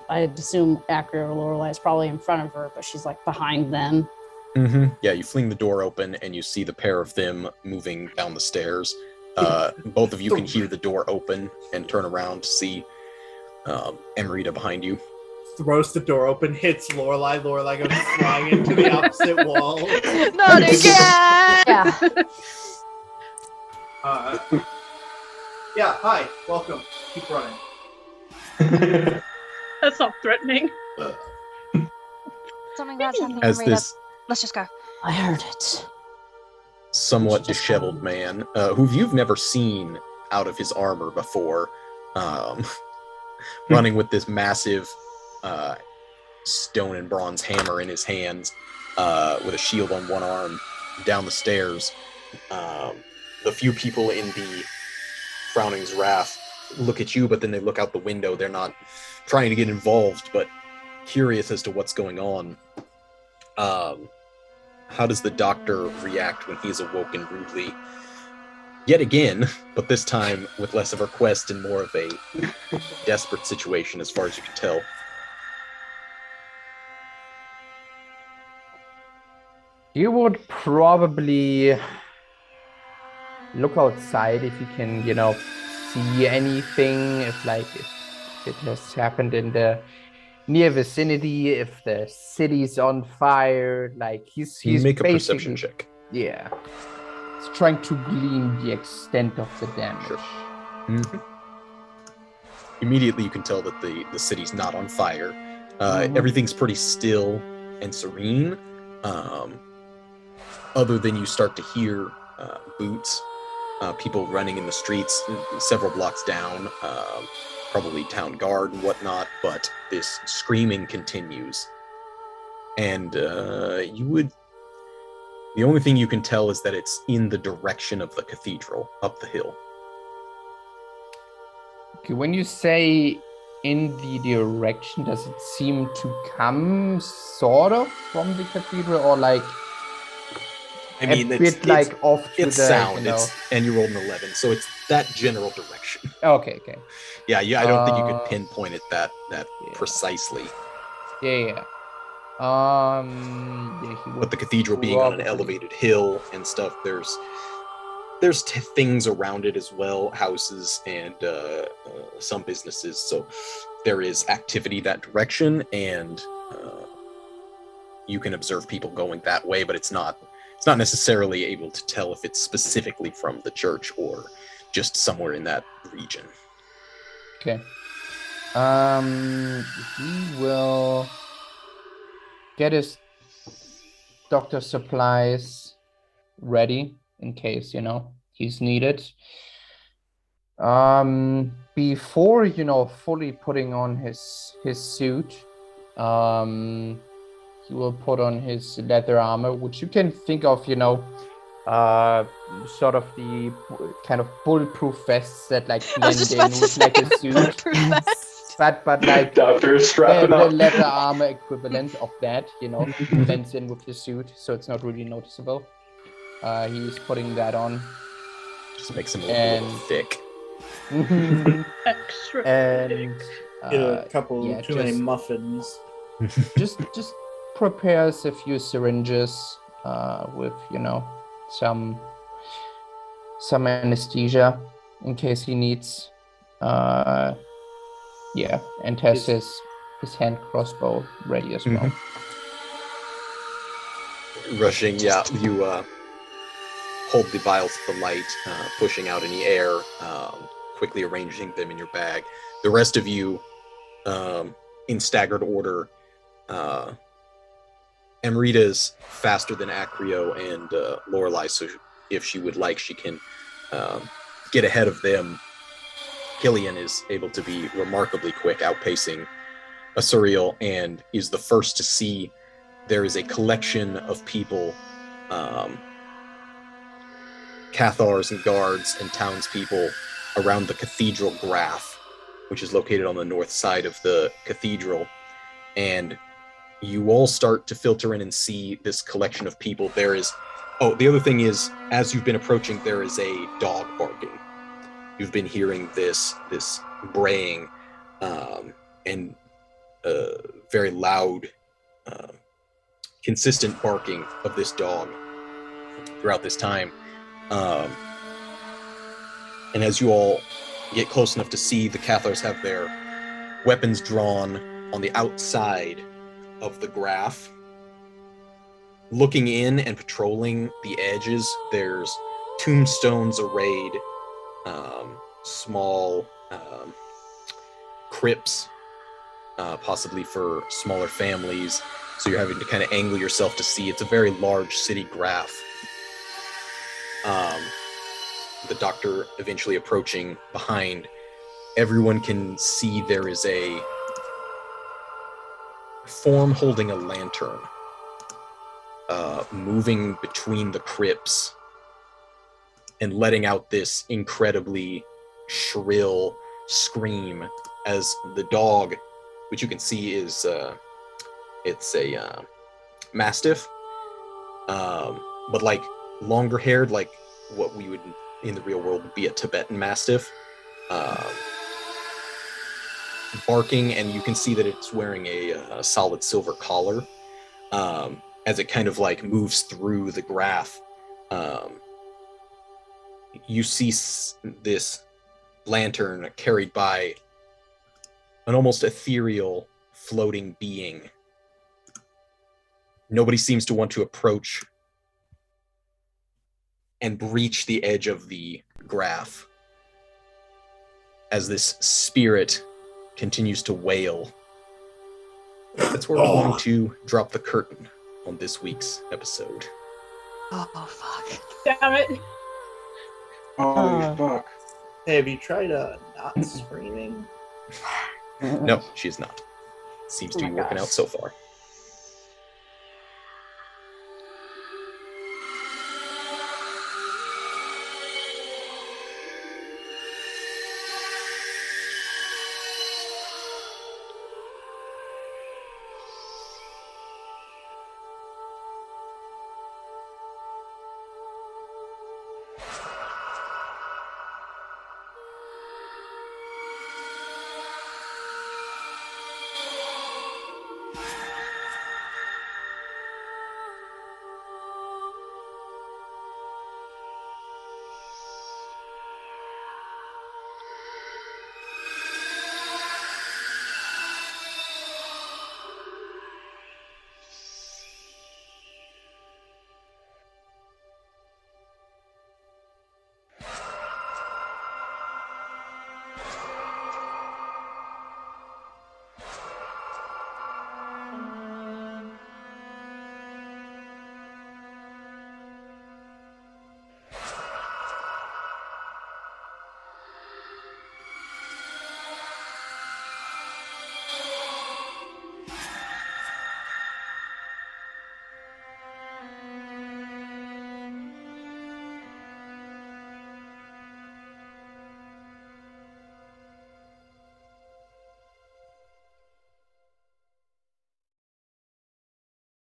I'd assume Acrio or Lorelei is probably in front of her, but she's like behind them. Mm-hmm. Yeah, you fling the door open and you see the pair of them moving down the stairs. Both of you can hear the door open and turn around to see Amrita behind you. throws the door open, hits Lorelei. Lorelei goes flying into the opposite wall. Not again! Yeah. Yeah, hi, welcome. Keep running. That's not threatening. Something bad's happening. As Amrita. this Let's just go. I heard it. somewhat disheveled man, who you've never seen out of his armor before, running with this massive stone and bronze hammer in his hands, with a shield on one arm, down the stairs. The few people in the Frowning's Wrath look at you, but then they look out the window. They're not trying to get involved, but curious as to what's going on. How does the doctor react when he is awoken rudely? Yet again, but this time with less of a quest and more of a desperate situation, as far as you can tell. You would probably look outside if you can, see anything, if it has happened in the near vicinity, if the city's on fire. He's Make a basically, perception check. Yeah. He's trying to glean the extent of the damage. Sure. Mm-hmm. Immediately you can tell that the city's not on fire. Everything's pretty still and serene. Other than you start to hear boots, people running in the streets several blocks down, probably town guard and whatnot, but this screaming continues. And the only thing you can tell is that it's in the direction of the cathedral, up the hill. Okay, when you say in the direction, does it seem to come sort of from the cathedral, or I mean, a bit off to it's the sound. And you rolled an 11, so it's that general direction. Okay. Yeah. I don't think you could pinpoint it that yeah. precisely. Yeah. he would. But the cathedral being on an elevated hill and stuff, there's things around it as well, houses and some businesses. So there is activity that direction, and you can observe people going that way, but it's not necessarily able to tell if it's specifically from the church or just somewhere in that region. Okay. He will get his doctor supplies ready in case, he's needed. Before, fully putting on his suit, he will put on his leather armor, which you can think of, sort of the kind of bulletproof vests that blend in with a suit. But like the leather armor equivalent of that, blends in with the suit, so it's not really noticeable. He's putting that on. Just makes him look a little thick. Extra and Get a couple too many muffins. just prepares a few syringes with some anesthesia in case he needs. And has his hand crossbow ready as well. Rushing, you hold the vials to the light, pushing out any air, quickly arranging them in your bag. The rest of you, in staggered order, Amrita is faster than Acrio and Lorelei, so if she would like, she can get ahead of them. Cillian is able to be remarkably quick, outpacing Asuriel, and is the first to see there is a collection of people, Cathars and guards and townspeople around the cathedral graph, which is located on the north side of the cathedral. And you all start to filter in and see this collection of people. There is, the other thing is, as you've been approaching, there is a dog barking. You've been hearing this braying and very loud, consistent barking of this dog throughout this time. And as you all get close enough to see, the Cathars have their weapons drawn on the outside of the graph. Looking in and patrolling the edges, there's tombstones arrayed, small crypts, possibly for smaller families. So you're having to kind of angle yourself to see. It's a very large city graph. The doctor eventually approaching behind. Everyone can see there is a form holding a lantern, moving between the crypts and letting out this incredibly shrill scream as the dog, which you can see is it's a mastiff, but like longer haired, like what we would in the real world would be a Tibetan mastiff, barking, and you can see that it's wearing a solid silver collar as it kind of like moves through the graph. You see this lantern carried by an almost ethereal floating being. Nobody seems to want to approach and breach the edge of the graph as this spirit continues to wail. That's where we're going to drop the curtain on this week's episode. Oh fuck. Damn it. Oh, fuck. Hey, have you tried not screaming? No, she's not. Seems to be working out so far.